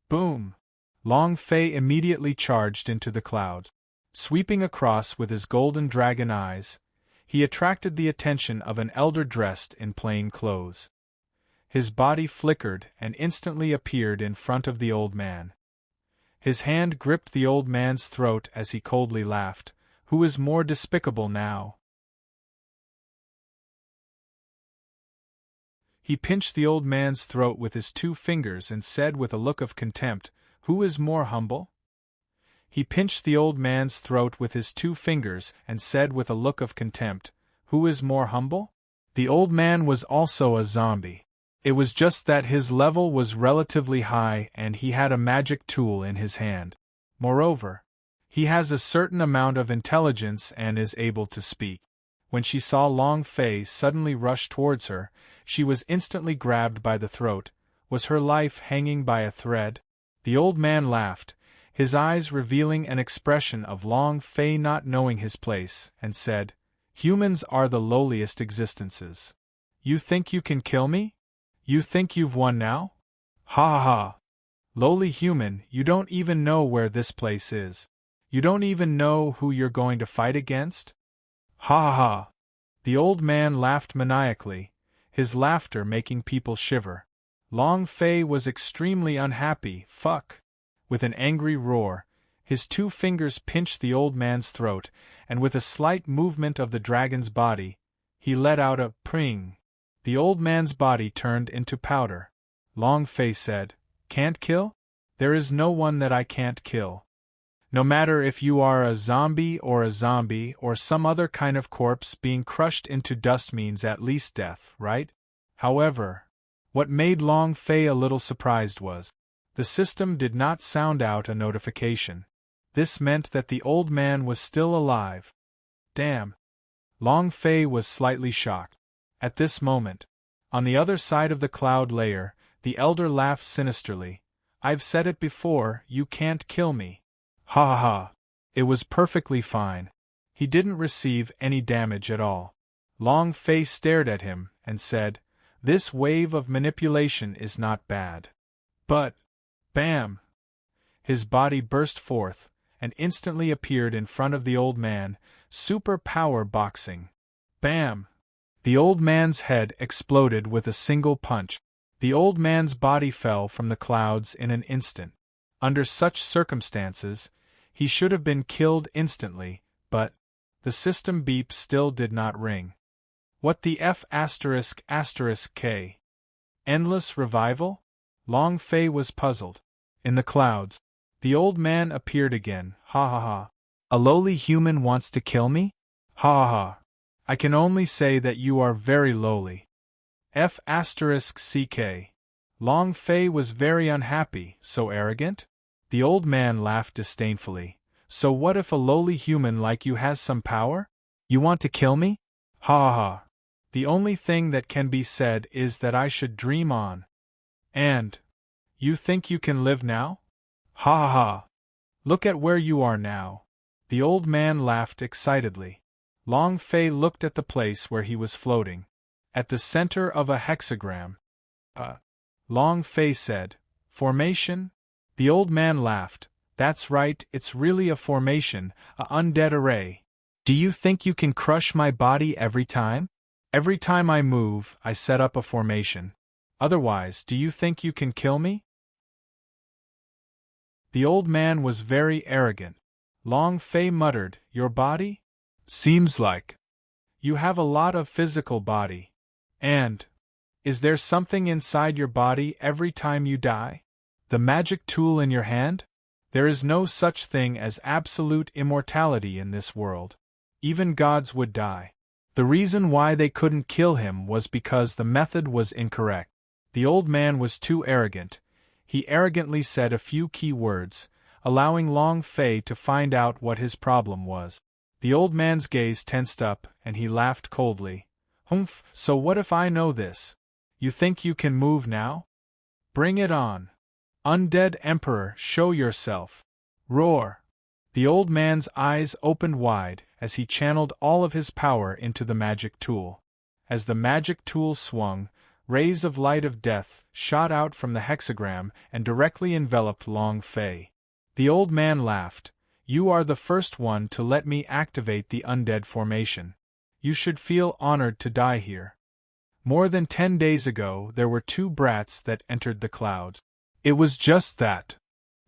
Boom! Long Fei immediately charged into the clouds. Sweeping across with his golden dragon eyes, he attracted the attention of an elder dressed in plain clothes. His body flickered and instantly appeared in front of the old man. His hand gripped the old man's throat as he coldly laughed. "Who is more despicable now?" He pinched the old man's throat with his 2 fingers and said with a look of contempt, "Who is more humble?" He pinched the old man's throat with his 2 fingers and said with a look of contempt, "Who is more humble?" The old man was also a zombie. It was just that his level was relatively high and he had a magic tool in his hand. Moreover, he has a certain amount of intelligence and is able to speak. When she saw Long Fei suddenly rush towards her, she was instantly grabbed by the throat. Was her life hanging by a thread? The old man laughed, his eyes revealing an expression of Long Fei not knowing his place, and said, "Humans are the lowliest existences. You think you can kill me? You think you've won now? Ha ha ha! Lowly human, you don't even know where this place is. You don't even know who you're going to fight against? Ha ha ha!" The old man laughed maniacally, his laughter making people shiver. Long Fei was extremely unhappy. Fuck! With an angry roar, his 2 fingers pinched the old man's throat, and with a slight movement of the dragon's body, he let out a pring. The old man's body turned into powder. Long Fei said, "Can't kill? There is no one that I can't kill. No matter if you are a zombie or some other kind of corpse, being crushed into dust means at least death, right?" However, what made Long Fei a little surprised was, the system did not sound out a notification. This meant that the old man was still alive. Damn. Long Fei was slightly shocked. At this moment, on the other side of the cloud layer, the elder laughed sinisterly. "I've said it before, you can't kill me." Ha ha ha. It was perfectly fine. He didn't receive any damage at all. Long Fei stared at him and said, "This wave of manipulation is not bad. But, bam!" His body burst forth, and instantly appeared in front of the old man, super power boxing. Bam! The old man's head exploded with a single punch. The old man's body fell from the clouds in an instant. Under such circumstances, he should have been killed instantly, but the system beep still did not ring. What the F***? Endless revival? Long Fei was puzzled. In the clouds, the old man appeared again. Ha ha ha. A lowly human wants to kill me? Ha ha ha. I can only say that you are very lowly. F***. Long Fei was very unhappy. So arrogant? The old man laughed disdainfully. So what if a lowly human like you has some power? You want to kill me? Ha ha ha. The only thing that can be said is that I should dream on. And you think you can live now? Ha ha ha. Look at where you are now. The old man laughed excitedly. Long Fei looked at the place where he was floating. At the center of a hexagram. Long Fei said, "Formation?" The old man laughed. "That's right, it's really a formation, a undead array. Do you think you can crush my body every time? Every time I move, I set up a formation. Otherwise, do you think you can kill me?" The old man was very arrogant. Long Fei muttered, "Your body? Seems like you have a lot of physical body. And is there something inside your body every time you die? The magic tool in your hand? There is no such thing as absolute immortality in this world. Even gods would die." The reason why they couldn't kill him was because the method was incorrect. The old man was too arrogant. He arrogantly said a few key words, allowing Long Fei to find out what his problem was. The old man's gaze tensed up, and he laughed coldly. "Humph, so what if I know this? You think you can move now? Bring it on. Undead Emperor, show yourself. Roar!" The old man's eyes opened wide as he channeled all of his power into the magic tool. As the magic tool swung, rays of light of death shot out from the hexagram and directly enveloped Long Fei. The old man laughed. "You are the first one to let me activate the undead formation. You should feel honored to die here. More than 10 days ago there were 2 brats that entered the clouds. It was just that.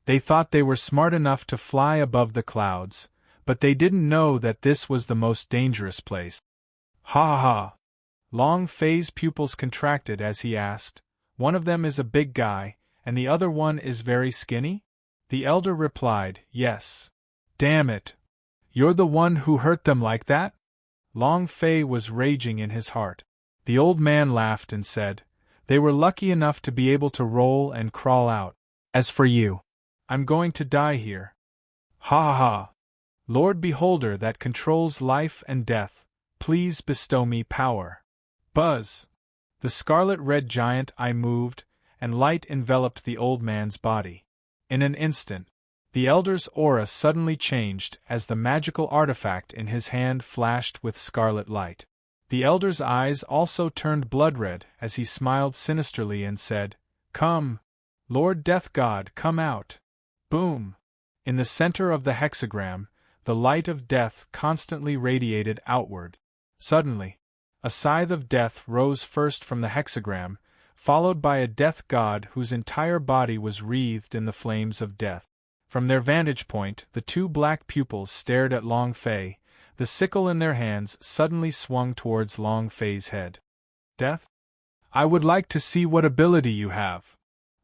They thought they were smart enough to fly above the clouds, but they didn't know that this was the most dangerous place." Ha ha ha. Long Fei's pupils contracted as he asked, "One of them is a big guy, and the other one is very skinny?" The elder replied, "Yes." "Damn it. You're the one who hurt them like that?" Long Fei was raging in his heart. The old man laughed and said, "They were lucky enough to be able to roll and crawl out. As for you, I'm going to die here. Ha ha ha. Lord Beholder that controls life and death, please bestow me power." Buzz! The scarlet-red giant eye moved, and light enveloped the old man's body. In an instant, the elder's aura suddenly changed as the magical artifact in his hand flashed with scarlet light. The elder's eyes also turned blood-red as he smiled sinisterly and said, "Come, Lord Death God, come out." Boom! In the center of the hexagram, the light of death constantly radiated outward. Suddenly, a scythe of death rose first from the hexagram, followed by a death god whose entire body was wreathed in the flames of death. From their vantage point, the 2 black pupils stared at Long Fei. The sickle in their hands suddenly swung towards Long Fei's head. "Death? I would like to see what ability you have.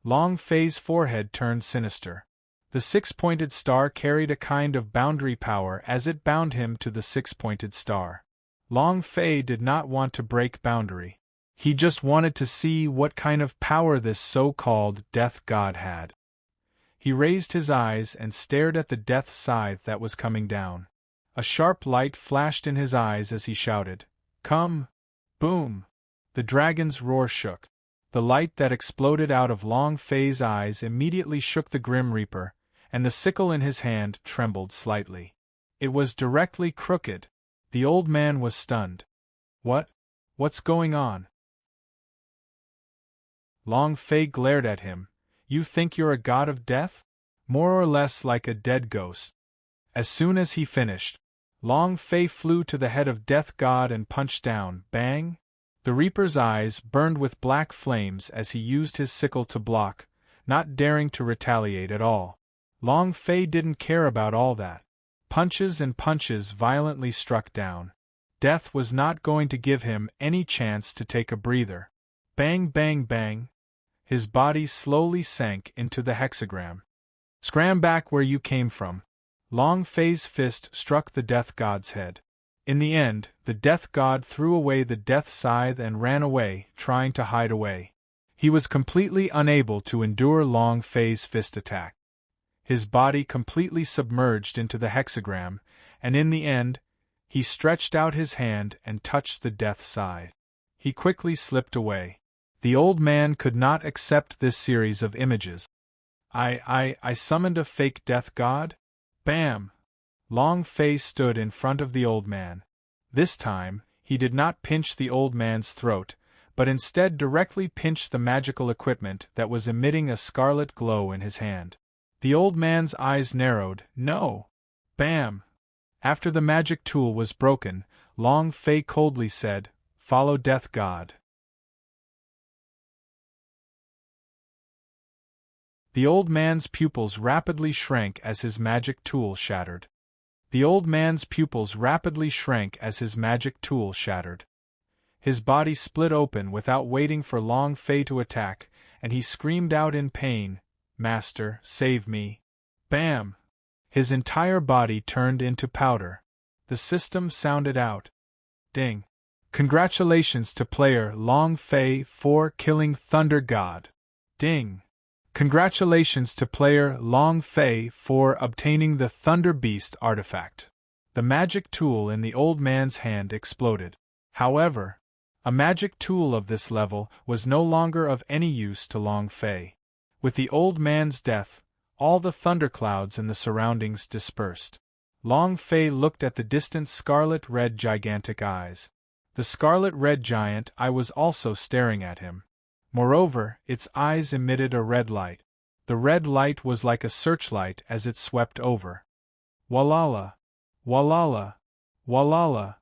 Long Fei's forehead turned sinister. The six-pointed star carried a kind of boundary power as it bound him to the six-pointed star. Long Fei did not want to break boundary. He just wanted to see what kind of power this so-called death god had. He raised his eyes and stared at the death scythe that was coming down. A sharp light flashed in his eyes as he shouted, "Come!" Boom! The dragon's roar shook. The light that exploded out of Long Fei's eyes immediately shook the Grim Reaper, and the sickle in his hand trembled slightly. It was directly crooked. The old man was stunned. What's going on? Long Fei glared at him. You think you're a god of death? More or less like a dead ghost. As soon as he finished, Long Fei flew to the head of Death God and punched down, bang! The Reaper's eyes burned with black flames as he used his sickle to block, not daring to retaliate at all. Long Fei didn't care about all that. Punches and punches violently struck down. Death was not going to give him any chance to take a breather. Bang, bang, bang! His body slowly sank into the hexagram. Scram back where you came from. Long Fei's fist struck the Death God's head. In the end, the Death God threw away the Death Scythe and ran away, trying to hide away. He was completely unable to endure Long Fei's fist attack. His body completely submerged into the hexagram, and in the end, he stretched out his hand and touched the Death Scythe. He quickly slipped away. The old man could not accept this series of images. I summoned a fake Death God? Bam! Long Fei stood in front of the old man. This time, he did not pinch the old man's throat, but instead directly pinched the magical equipment that was emitting a scarlet glow in his hand. The old man's eyes narrowed. No! Bam! After the magic tool was broken, Long Fei coldly said, "Follow Death God." The old man's pupils rapidly shrank as his magic tool shattered. The old man's pupils rapidly shrank as his magic tool shattered. His body split open without waiting for Long Fei to attack, and he screamed out in pain, "Master, save me!" Bam! His entire body turned into powder. The system sounded out. Ding! Congratulations to player Long Fei for killing Thunder God. Ding! Congratulations to player Long Fei for obtaining the Thunder Beast artifact. The magic tool in the old man's hand exploded. However, a magic tool of this level was no longer of any use to Long Fei. With the old man's death, all the thunderclouds in the surroundings dispersed. Long Fei looked at the distant scarlet-red gigantic eyes. The scarlet-red giant eye was also staring at him. Moreover, its eyes emitted a red light. The red light was like a searchlight as it swept over. Walala! Walala! Walala!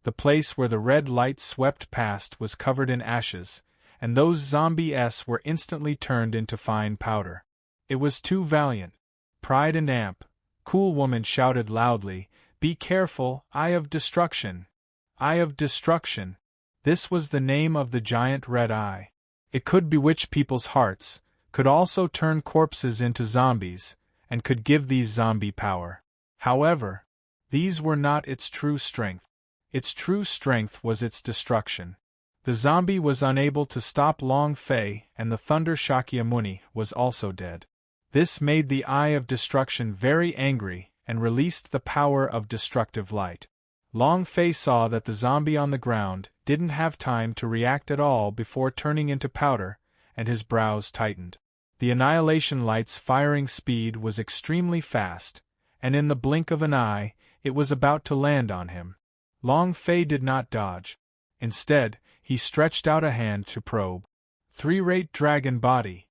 The place where the red light swept past was covered in ashes, and those zombies were instantly turned into fine powder. It was too valiant. Pride and Amp, Cool Woman shouted loudly, "Be careful, Eye of Destruction! Eye of Destruction!" This was the name of the giant red eye. It could bewitch people's hearts, could also turn corpses into zombies, and could give these zombie power. However, these were not its true strength. Its true strength was its destruction. The zombie was unable to stop Long Fei, and the Thunder Shakyamuni was also dead. This made the Eye of Destruction very angry and released the power of destructive light. Long Fei saw that the zombie on the ground didn't have time to react at all before turning into powder, and his brows tightened. The annihilation light's firing speed was extremely fast, and in the blink of an eye, it was about to land on him. Long Fei did not dodge. Instead, he stretched out a hand to probe. Three-rate dragon body.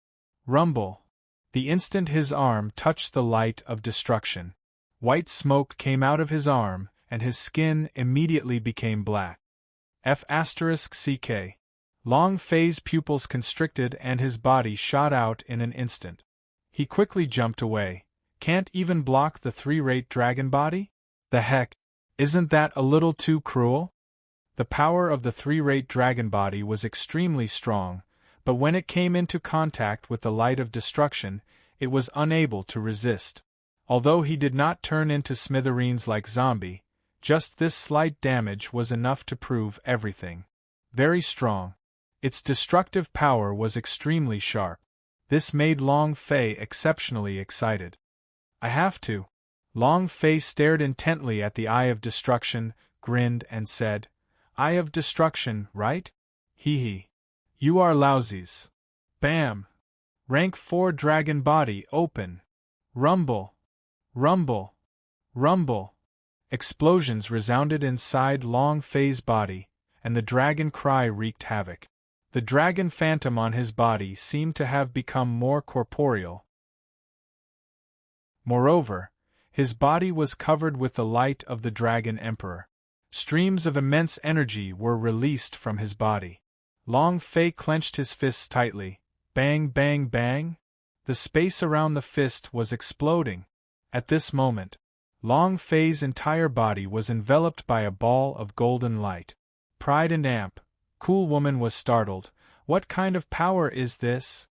Rumble. The instant his arm touched the light of destruction, white smoke came out of his arm, and his skin immediately became black. F***CK. Long Fei's pupils constricted and his body shot out in an instant. He quickly jumped away. Can't even block the three-rate dragon body? The heck, isn't that a little too cruel? The power of the three-rate dragon body was extremely strong, but when it came into contact with the light of destruction, it was unable to resist. Although he did not turn into smithereens like Zombie, just this slight damage was enough to prove everything. Very strong. Its destructive power was extremely sharp. This made Long Fei exceptionally excited. I have to. Long Fei stared intently at the Eye of Destruction, grinned and said, Eye of Destruction, right? Hee hee. You are lousies. Bam! Rank 4 dragon body open. Rumble. Rumble. Rumble. Explosions resounded inside Long Fei's body, and the dragon cry wreaked havoc. The dragon phantom on his body seemed to have become more corporeal. Moreover, his body was covered with the light of the Dragon Emperor. Streams of immense energy were released from his body. Long Fei clenched his fists tightly. Bang, bang, bang! The space around the fist was exploding. At this moment, Long Fei's entire body was enveloped by a ball of golden light. Pride and Amp, Cool Woman was startled. What kind of power is this?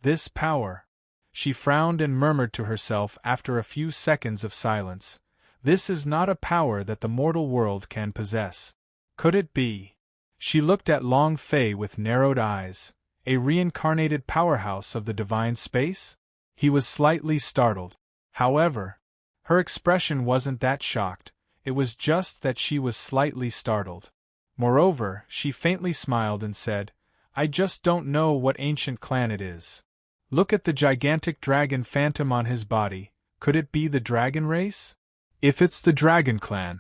This power. She frowned and murmured to herself after a few seconds of silence. This is not a power that the mortal world can possess. Could it be? She looked at Long Fei with narrowed eyes. A reincarnated powerhouse of the divine space? He was slightly startled. However, her expression wasn't that shocked, it was just that she was slightly startled. Moreover, she faintly smiled and said, I just don't know what ancient clan it is. Look at the gigantic dragon phantom on his body, could it be the dragon race? If it's the dragon clan.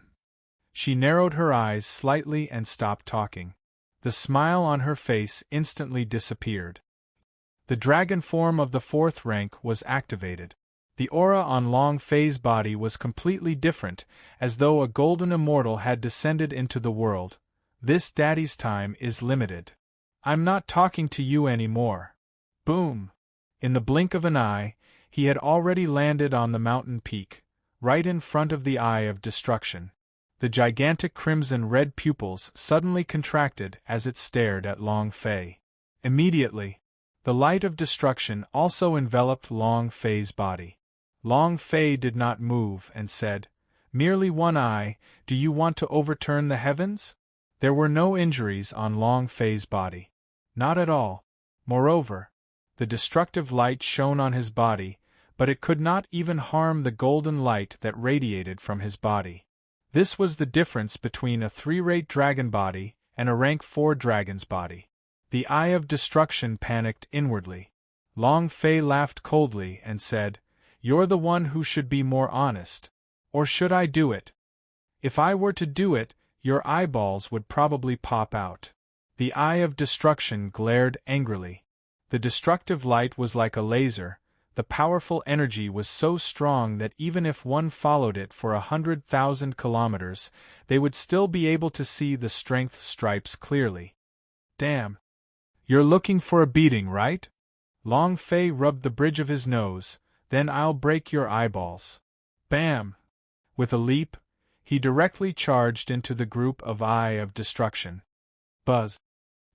She narrowed her eyes slightly and stopped talking. The smile on her face instantly disappeared. The dragon form of the fourth rank was activated. The aura on Long Fei's body was completely different, as though a golden immortal had descended into the world. This daddy's time is limited. I'm not talking to you anymore. Boom! In the blink of an eye, he had already landed on the mountain peak, right in front of the Eye of Destruction. The gigantic crimson-red pupils suddenly contracted as it stared at Long Fei. Immediately, the light of destruction also enveloped Long Fei's body. Long Fei did not move and said, Merely one eye, do you want to overturn the heavens? There were no injuries on Long Fei's body. Not at all. Moreover, the destructive light shone on his body, but it could not even harm the golden light that radiated from his body. This was the difference between a 3-rate dragon body and a rank 4 dragon's body. The Eye of Destruction panicked inwardly. Long Fei laughed coldly and said, You're the one who should be more honest. Or should I do it? If I were to do it, your eyeballs would probably pop out. The Eye of Destruction glared angrily. The destructive light was like a laser. The powerful energy was so strong that even if one followed it for 100,000 kilometers, they would still be able to see the strength stripes clearly. Damn. You're looking for a beating, right? Long Fei rubbed the bridge of his nose, then I'll break your eyeballs. Bam! With a leap, he directly charged into the group of Eye of Destruction. Buzz.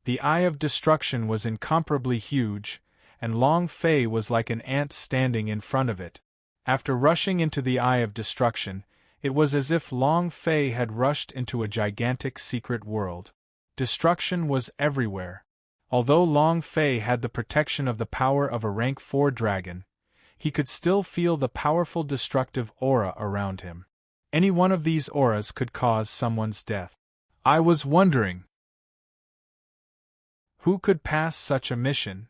The Eye of Destruction was incomparably huge, and Long Fei was like an ant standing in front of it. After rushing into the Eye of Destruction, it was as if Long Fei had rushed into a gigantic secret world. Destruction was everywhere. Although Long Fei had the protection of the power of a rank 4 dragon, he could still feel the powerful destructive aura around him. Any one of these auras could cause someone's death. I was wondering, who could pass such a mission?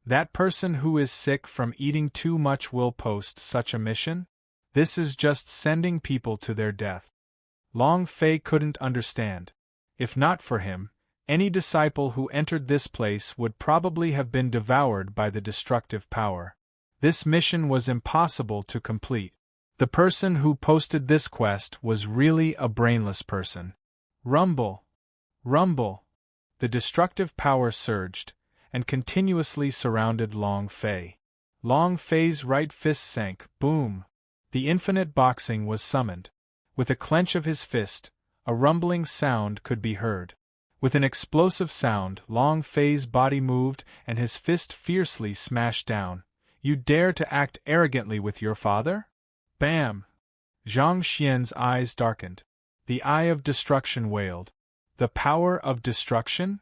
That person who is sick from eating too much will post such a mission? This is just sending people to their death. Long Fei couldn't understand. If not for him, any disciple who entered this place would probably have been devoured by the destructive power. This mission was impossible to complete. The person who posted this quest was really a brainless person. Rumble! Rumble! The destructive power surged, and continuously surrounded Long Fei. Long Fei's right fist sank, boom! The infinite boxing was summoned. With a clench of his fist, a rumbling sound could be heard. With an explosive sound, Long Fei's body moved and his fist fiercely smashed down. You dare to act arrogantly with your father? Bam! Zhang Xian's eyes darkened. The Eye of Destruction wailed. The power of destruction?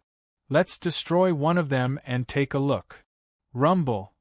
Let's destroy one of them and take a look. Rumble!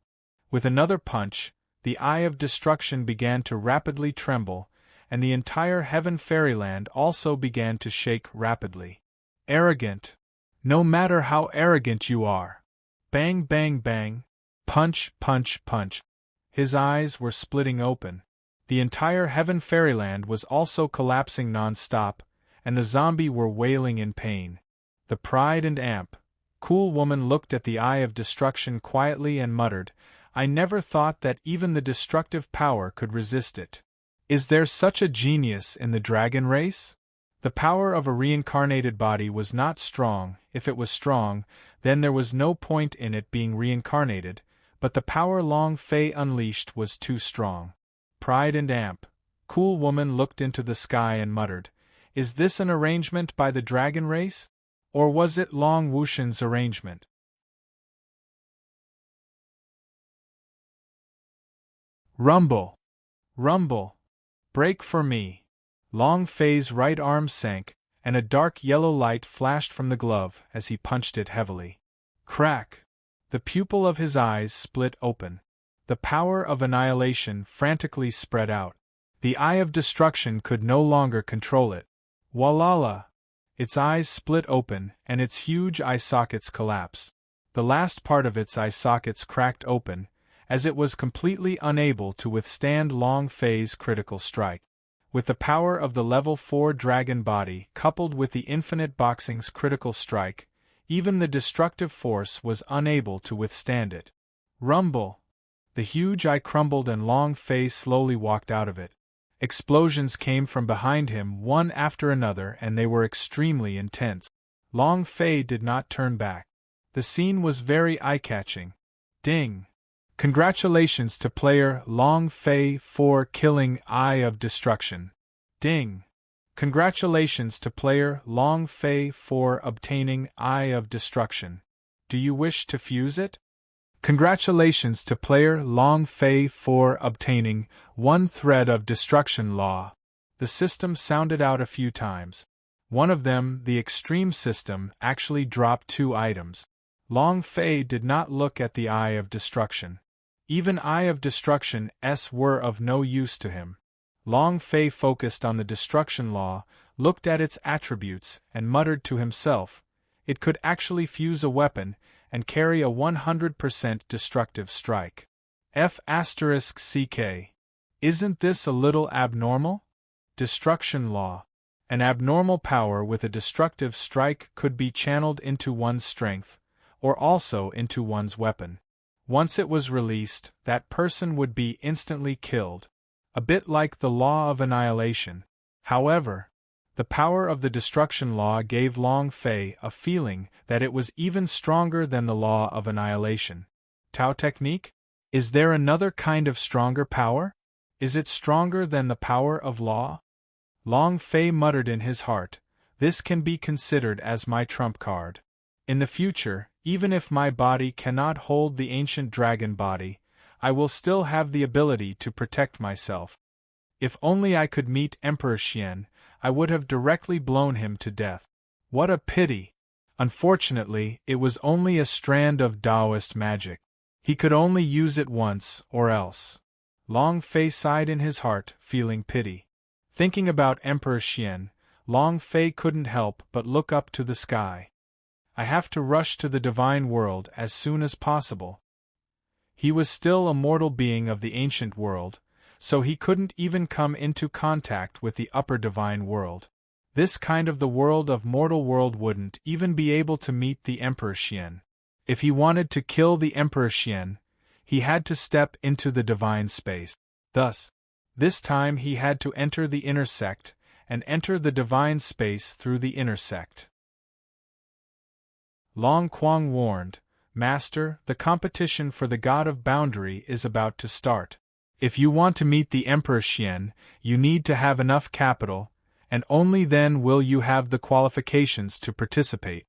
With another punch, the Eye of Destruction began to rapidly tremble, and the entire Heaven Fairyland also began to shake rapidly. Arrogant! No matter how arrogant you are! Bang, bang, bang! Punch, punch, punch! His eyes were splitting open. The entire Heaven Fairyland was also collapsing non-stop, and the zombie were wailing in pain. The Pride and Amp, cool woman looked at the Eye of Destruction quietly and muttered, I never thought that even the destructive power could resist it. Is there such a genius in the dragon race? The power of a reincarnated body was not strong. If it was strong, then there was no point in it being reincarnated, but the power Long Fei unleashed was too strong. Pride and Amp, cool woman looked into the sky and muttered, Is this an arrangement by the dragon race? Or was it Long Wushan's arrangement? Rumble! Rumble! Break for me! Long Fei's right arm sank, and a dark yellow light flashed from the glove as he punched it heavily. Crack! The pupil of his eyes split open. The power of annihilation frantically spread out. The Eye of Destruction could no longer control it. Walala! Its eyes split open, and its huge eye sockets collapsed. The last part of its eye sockets cracked open, as it was completely unable to withstand Long Fei's critical strike. With the power of the level 4 dragon body coupled with the infinite boxing's critical strike, even the destructive force was unable to withstand it. Rumble! The huge eye crumbled and Long Fei slowly walked out of it. Explosions came from behind him one after another and they were extremely intense. Long Fei did not turn back. The scene was very eye-catching. Ding! Congratulations to player Long Fei for killing Eye of Destruction. Ding! Congratulations to player Long Fei for obtaining Eye of Destruction. Do you wish to fuse it? Congratulations to player Long Fei for obtaining one thread of destruction law. The system sounded out a few times. One of them, the extreme system, actually dropped 2 items. Long Fei did not look at the Eye of Destruction. Even Eye of Destruction's were of no use to him. Long Fei focused on the destruction law, looked at its attributes, and muttered to himself, it could actually fuse a weapon and carry a 100% destructive strike. F***CK. Isn't this a little abnormal? Destruction law. An abnormal power with a destructive strike could be channeled into one's strength, or also into one's weapon. Once it was released, that person would be instantly killed. A bit like the law of annihilation. However, the power of the destruction law gave Long Fei a feeling that it was even stronger than the law of annihilation. Tao technique? Is there another kind of stronger power? Is it stronger than the power of law? Long Fei muttered in his heart, this can be considered as my trump card. In the future, even if my body cannot hold the ancient dragon body, I will still have the ability to protect myself. If only I could meet Emperor Xian, I would have directly blown him to death. What a pity! Unfortunately, it was only a strand of Taoist magic. He could only use it once, or else. Long Fei sighed in his heart, feeling pity. Thinking about Emperor Xian, Long Fei couldn't help but look up to the sky. I have to rush to the divine world as soon as possible. He was still a mortal being of the ancient world, so he couldn't even come into contact with the upper divine world. This kind of the world of mortal world wouldn't even be able to meet the Emperor Xian. If he wanted to kill the Emperor Xian, he had to step into the divine space. Thus, this time he had to enter the intersect, and enter the divine space through the intersect. Long Quang warned, Master, the competition for the God of Boundary is about to start. If you want to meet the Emperor Xian, you need to have enough capital, and only then will you have the qualifications to participate.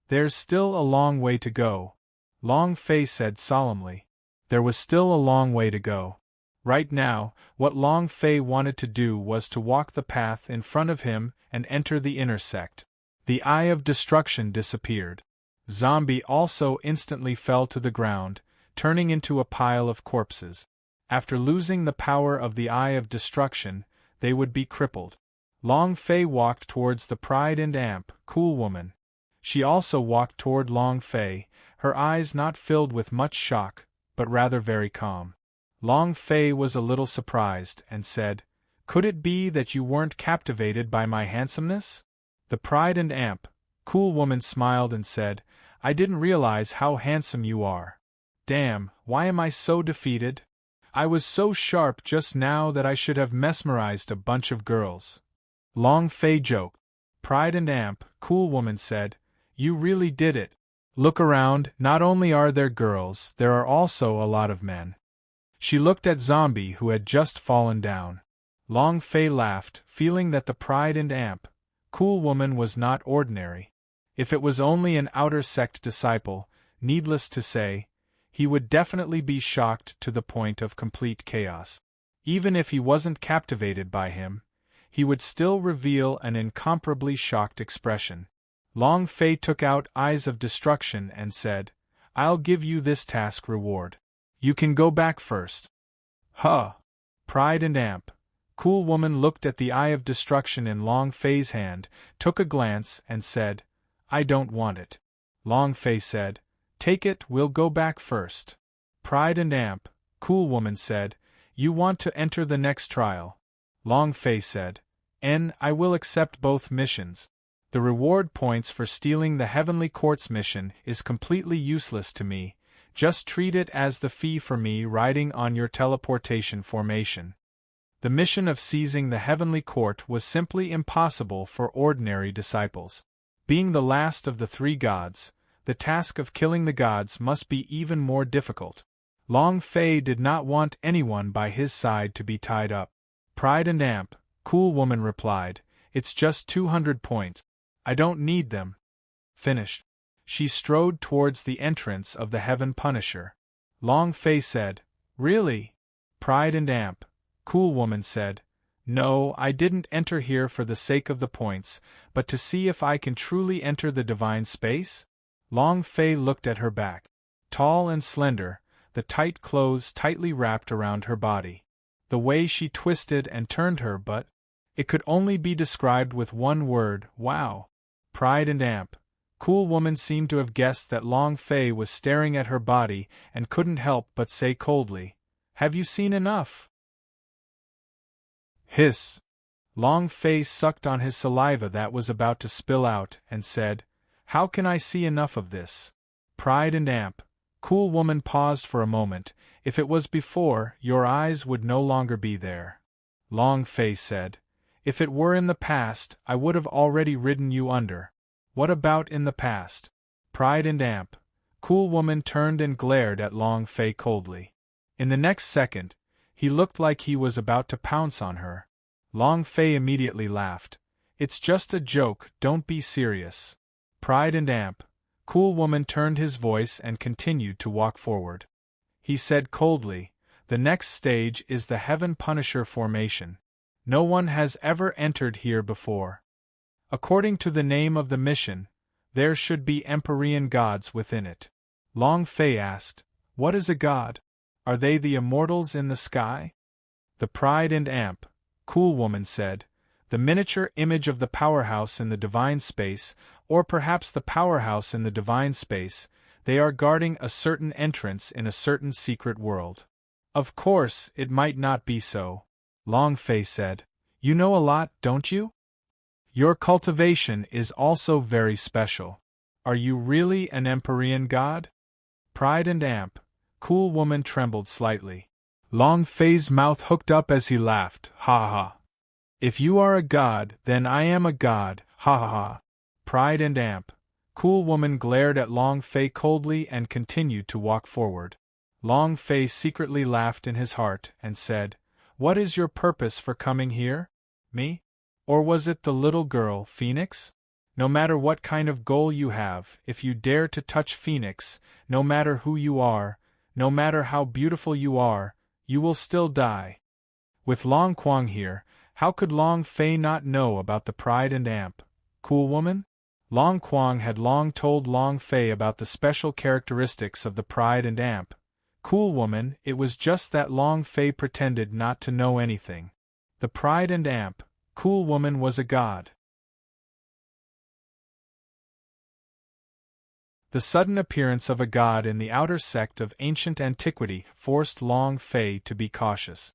There's still a long way to go, Long Fei said solemnly. There was still a long way to go. Right now, what Long Fei wanted to do was to walk the path in front of him and enter the inner sect. The Eye of Destruction disappeared. Zombie also instantly fell to the ground, turning into a pile of corpses. After losing the power of the Eye of Destruction, they would be crippled. Long Fei walked towards the Pride and Amp, cool woman. She also walked toward Long Fei, her eyes not filled with much shock, but rather very calm. Long Fei was a little surprised, and said, "Could it be that you weren't captivated by my handsomeness?" The Pride and Amp, cool woman smiled and said, "I didn't realize how handsome you are. Damn, why am I so defeated? I was so sharp just now that I should have mesmerized a bunch of girls." Long Fei joked. Pride and Amp, cool woman said, "You really did it. Look around, not only are there girls, there are also a lot of men." She looked at Zombie who had just fallen down. Long Fei laughed, feeling that the Pride and Amp, cool woman was not ordinary. If it was only an outer sect disciple, needless to say, he would definitely be shocked to the point of complete chaos. Even if he wasn't captivated by him, he would still reveal an incomparably shocked expression. Long Fei took out Eyes of Destruction and said, "I'll give you this task reward. You can go back first." Huh! Pride and Amp, cool woman looked at the Eye of Destruction in Long Fei's hand, took a glance, and said, "I don't want it." Long Fei said, "Take it, we'll go back first." Pride and Amp, cool woman said, "You want to enter the next trial." Long Fei said, I will accept both missions. The reward points for stealing the Heavenly Court's mission is completely useless to me, just treat it as the fee for me riding on your teleportation formation. The mission of seizing the Heavenly Court was simply impossible for ordinary disciples. Being the last of the three gods, the task of killing the gods must be even more difficult. Long Fei did not want anyone by his side to be tied up. Pride and Amp, cool woman replied, "It's just 200 points. I don't need them." Finished. She strode towards the entrance of the Heaven Punisher. Long Fei said, "Really?" Pride and Amp, cool woman said, "No, I didn't enter here for the sake of the points, but to see if I can truly enter the divine space?" Long Fei looked at her back. Tall and slender, the tight clothes tightly wrapped around her body. The way she twisted and turned her butt, it could only be described with one word: wow. Pride and Amp, cool woman seemed to have guessed that Long Fei was staring at her body and couldn't help but say coldly, "Have you seen enough?" Hiss! Long Fei sucked on his saliva that was about to spill out and said, "How can I see enough of this?" Pride and Amp, cool woman paused for a moment. "If it was before, your eyes would no longer be there." Long Fei said, "If it were in the past, I would have already ridden you under." "What about in the past?" Pride and Amp, cool woman turned and glared at Long Fei coldly. In the next second, he looked like he was about to pounce on her. Long Fei immediately laughed. "It's just a joke, don't be serious." Pride and Amp, cool woman turned his voice and continued to walk forward. He said coldly, "The next stage is the Heaven Punisher formation. No one has ever entered here before. According to the name of the mission, there should be Empyrean gods within it." Long Fei asked, "What is a god? Are they the immortals in the sky?" The Pride and Amp, cool woman said, "The miniature image of the powerhouse in the divine space, or perhaps the powerhouse in the divine space. They are guarding a certain entrance in a certain secret world." "Of course, it might not be so," Long Fei said. "You know a lot, don't you? Your cultivation is also very special. Are you really an Empyrean god?" Pride and Amp, cool woman trembled slightly. Long Fei's mouth hooked up as he laughed, "Ha ha. If you are a god, then I am a god, ha ha ha." Pride and Amp, cool woman glared at Long Fei coldly and continued to walk forward. Long Fei secretly laughed in his heart and said, "What is your purpose for coming here? Me? Or was it the little girl, Phoenix?" No matter what kind of goal you have, if you dare to touch Phoenix, no matter who you are, no matter how beautiful you are, you will still die. With Long Quang here, how could Long Fei not know about the pride and amp? Cool woman? Long Quang had long told Long Fei about the special characteristics of the pride and amp. Cool woman, it was just that Long Fei pretended not to know anything. The pride and amp, cool woman was a god. The sudden appearance of a god in the outer sect of ancient antiquity forced Long Fei to be cautious.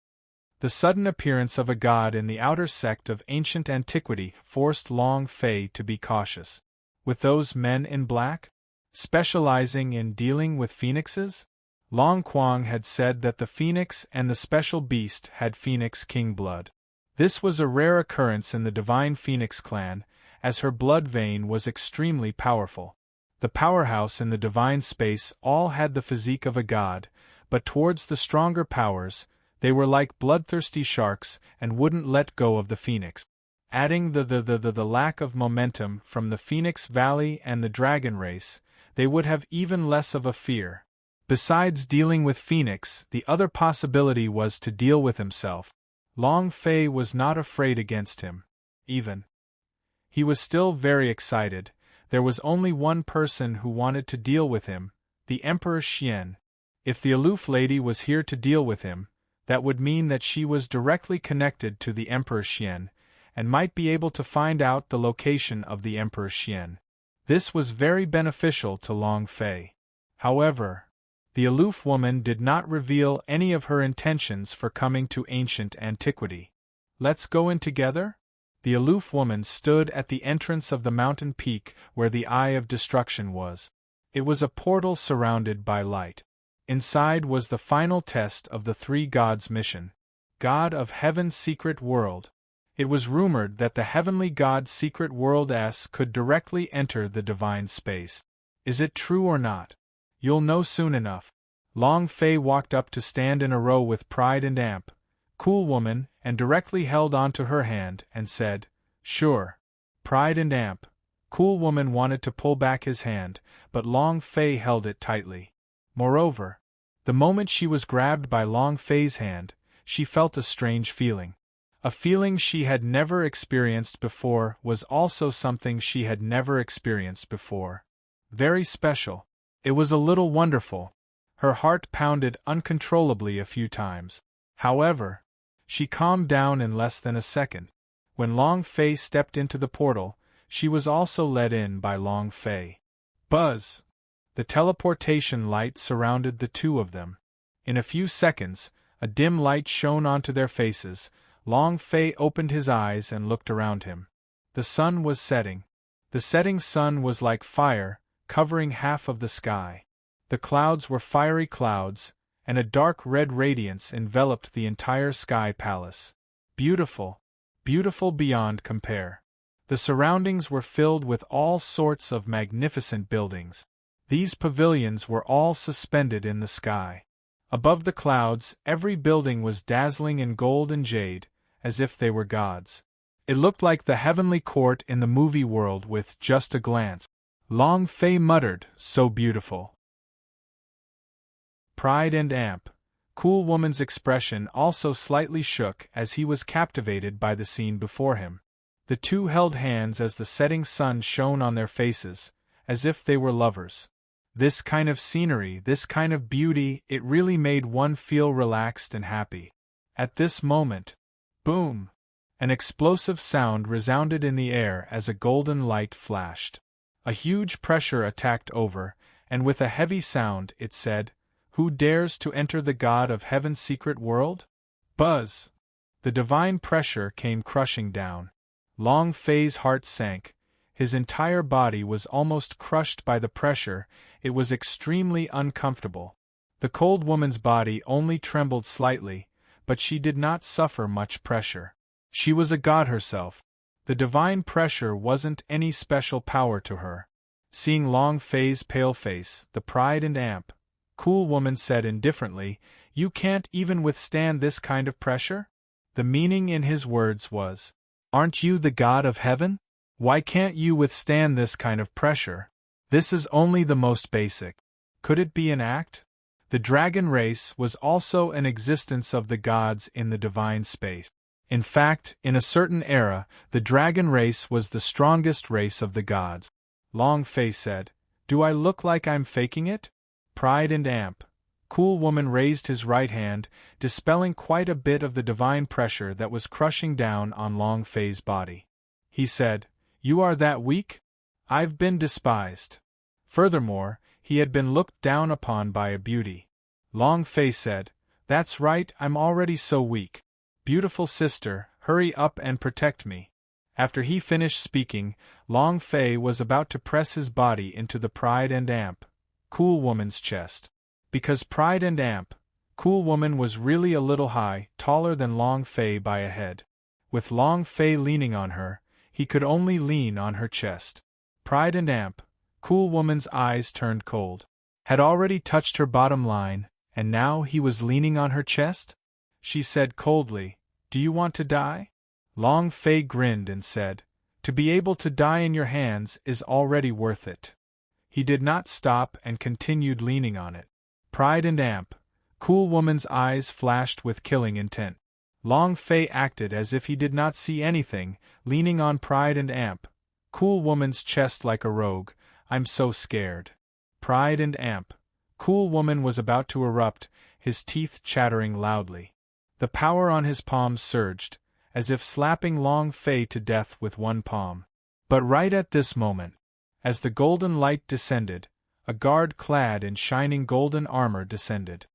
The sudden appearance of a god in the outer sect of ancient antiquity forced Long Fei to be cautious. With those men in black? Specializing in dealing with phoenixes? Long Quang had said that the phoenix and the special beast had phoenix king blood. This was a rare occurrence in the divine phoenix clan, as her blood vein was extremely powerful. The powerhouse in the divine space all had the physique of a god, but towards the stronger powers, they were like bloodthirsty sharks and wouldn't let go of the phoenix. Adding the lack of momentum from the Phoenix Valley and the dragon race, they would have even less of a fear. Besides dealing with Phoenix, the other possibility was to deal with himself. Long Fei was not afraid against him. Even. He was still very excited. There was only one person who wanted to deal with him, the Emperor Xian. If the aloof lady was here to deal with him, that would mean that she was directly connected to the Emperor Xian, and might be able to find out the location of the Emperor Xian. This was very beneficial to Long Fei. However, the aloof woman did not reveal any of her intentions for coming to ancient antiquity. Let's go in together? The aloof woman stood at the entrance of the mountain peak where the Eye of Destruction was. It was a portal surrounded by light. Inside was the final test of the three gods' mission. God of Heaven's secret world. It was rumored that the heavenly god's secret world could directly enter the divine space. Is it true or not? You'll know soon enough. Long Fei walked up to stand in a row with Pride and Amp, Cool Woman, and directly held onto her hand and said, "Sure." Pride and Amp, Cool Woman wanted to pull back his hand, but Long Fei held it tightly. Moreover, the moment she was grabbed by Long Fei's hand, she felt a strange feeling. A feeling she had never experienced before was also something she had never experienced before. Very special. It was a little wonderful. Her heart pounded uncontrollably a few times. However, she calmed down in less than a second. When Long Fei stepped into the portal, she was also led in by Long Fei. Buzz! The teleportation light surrounded the two of them. In a few seconds, a dim light shone onto their faces. Long Fei opened his eyes and looked around him. The sun was setting. The setting sun was like fire, covering half of the sky. The clouds were fiery clouds, and a dark red radiance enveloped the entire sky palace. Beautiful, beautiful beyond compare. The surroundings were filled with all sorts of magnificent buildings. These pavilions were all suspended in the sky. Above the clouds, every building was dazzling in gold and jade, as if they were gods. It looked like the heavenly court in the movie world with just a glance. Long Fei muttered, "So beautiful." Pride and Amp, Cool Woman's expression also slightly shook as he was captivated by the scene before him. The two held hands as the setting sun shone on their faces, as if they were lovers. This kind of scenery, this kind of beauty, it really made one feel relaxed and happy. At this moment, boom! An explosive sound resounded in the air as a golden light flashed. A huge pressure attacked over, and with a heavy sound it said, "Who dares to enter the God of Heaven's secret world?" Buzz! The divine pressure came crushing down. Long Fei's heart sank. His entire body was almost crushed by the pressure. It was extremely uncomfortable. The cold woman's body only trembled slightly, but she did not suffer much pressure. She was a god herself. The divine pressure wasn't any special power to her. Seeing Long Fei's pale face, the Pride and Amp, Cool Woman said indifferently, "You can't even withstand this kind of pressure?" The meaning in his words was, "Aren't you the god of heaven?" Why can't you withstand this kind of pressure? This is only the most basic. Could it be an act? The dragon race was also an existence of the gods in the divine space. In fact, in a certain era, the dragon race was the strongest race of the gods. Long Fei said, "Do I look like I'm faking it?" Pride and Amp. Cool Woman raised his right hand, dispelling quite a bit of the divine pressure that was crushing down on Long Fei's body. He said, "You are that weak? I've been despised." Furthermore, he had been looked down upon by a beauty. Long Fei said, "That's right, I'm already so weak. Beautiful sister, hurry up and protect me." After he finished speaking, Long Fei was about to press his body into the Pride and Amp, Cool Woman's chest. Because Pride and Amp, Cool Woman was really a little high, taller than Long Fei by a head. With Long Fei leaning on her, he could only lean on her chest. Pride and Amp, Cool Woman's eyes turned cold. Had already touched her bottom line, and now he was leaning on her chest? She said coldly, "Do you want to die?" Long Fei grinned and said, "To be able to die in your hands is already worth it." He did not stop and continued leaning on it. Pride and Amp, Cool Woman's eyes flashed with killing intent. Long Fei acted as if he did not see anything, leaning on Pride and Amp, Cool Woman's chest like a rogue. "I'm so scared." Pride and Amp, Cool Woman was about to erupt, his teeth chattering loudly. The power on his palms surged, as if slapping Long Fei to death with one palm. But right at this moment, as the golden light descended, a guard clad in shining golden armor descended.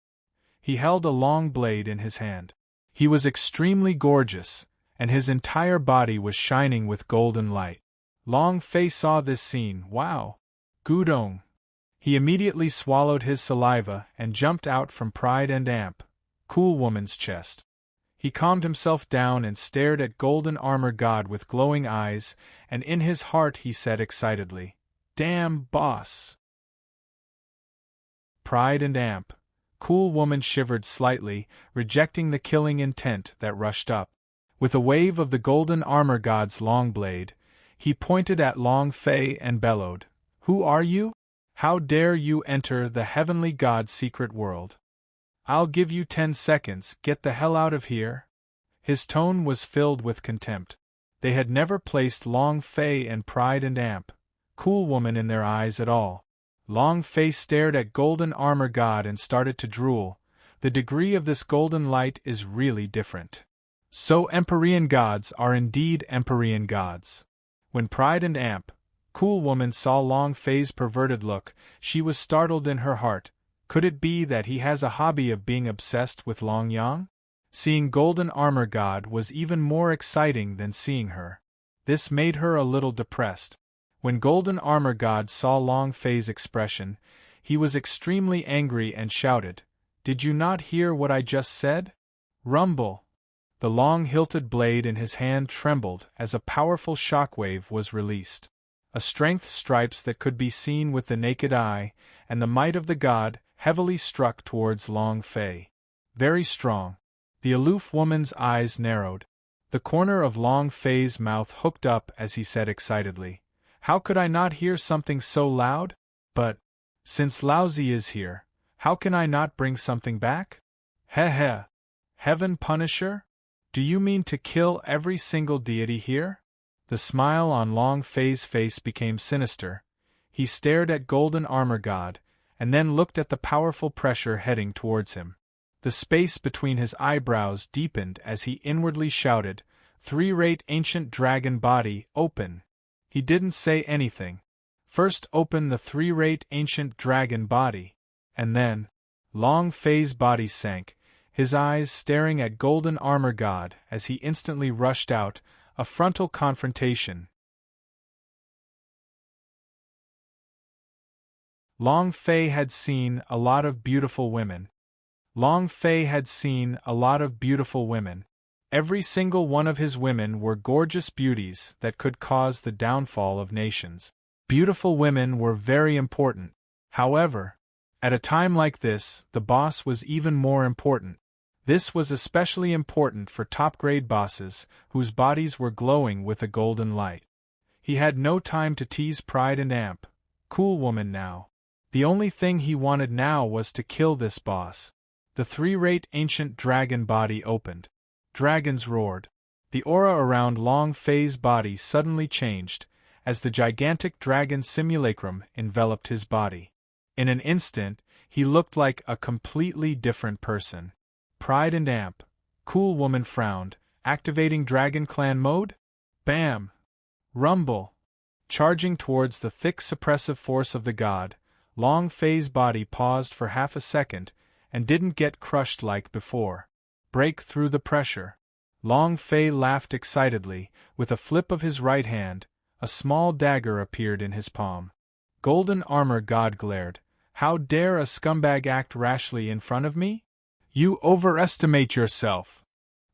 He held a long blade in his hand. He was extremely gorgeous, and his entire body was shining with golden light. Long Fei saw this scene. Wow! Gudong! He immediately swallowed his saliva and jumped out from Pride and Amp, Cool Woman's chest. He calmed himself down and stared at Golden Armor God with glowing eyes, and in his heart he said excitedly, "Damn, boss!" Pride and Amp, Cool Woman shivered slightly, rejecting the killing intent that rushed up. With a wave of the Golden Armor God's long blade, he pointed at Long Fei and bellowed, "Who are you? How dare you enter the Heavenly God's secret world? I'll give you 10 seconds, get the hell out of here." His tone was filled with contempt. They had never placed Long Fei and Pride and Amp, Cool Woman in their eyes at all. Long Fei stared at Golden Armor God and started to drool. The degree of this golden light is really different. So Empyrean gods are indeed Empyrean gods. When Pride and Amp, Cool Woman saw Long Fei's perverted look, she was startled in her heart. Could it be that he has a hobby of being obsessed with Long Yang? Seeing Golden Armor God was even more exciting than seeing her. This made her a little depressed. When Golden Armor God saw Long Fei's expression, he was extremely angry and shouted, "Did you not hear what I just said? Rumble!" The long-hilted blade in his hand trembled as a powerful shockwave was released. A strength stripes that could be seen with the naked eye, and the might of the god, heavily struck towards Long Fei. Very strong. The aloof woman's eyes narrowed. The corner of Long Fei's mouth hooked up as he said excitedly, "How could I not hear something so loud? But, since Laozi is here, how can I not bring something back? Heh heh. Heaven Punisher? Do you mean to kill every single deity here?" The smile on Long Fei's face became sinister. He stared at Golden Armor God, and then looked at the powerful pressure heading towards him. The space between his eyebrows deepened as he inwardly shouted, "Three-rate ancient dragon body, open!" He didn't say anything. First open the three-rate ancient dragon body, and then, Long Fei's body sank, his eyes staring at Golden Armor God as he instantly rushed out, a frontal confrontation. Long Fei had seen a lot of beautiful women. Long Fei had seen a lot of beautiful women. Every single one of his women were gorgeous beauties that could cause the downfall of nations. Beautiful women were very important. However, at a time like this, the boss was even more important. This was especially important for top-grade bosses, whose bodies were glowing with a golden light. He had no time to tease Pride and Amp. Cool woman now. The only thing he wanted now was to kill this boss. The three-rate ancient dragon body opened. Dragons roared. The aura around Long Fei's body suddenly changed, as the gigantic dragon simulacrum enveloped his body. In an instant, he looked like a completely different person. Pride and Amp. Cool woman frowned, activating Dragon Clan mode? Bam! Rumble! Charging towards the thick suppressive force of the god, Long Fei's body paused for half a second, and didn't get crushed like before. Break through the pressure. Long Fei laughed excitedly. With a flip of his right hand, a small dagger appeared in his palm. Golden Armor God glared. How dare a scumbag act rashly in front of me? You overestimate yourself.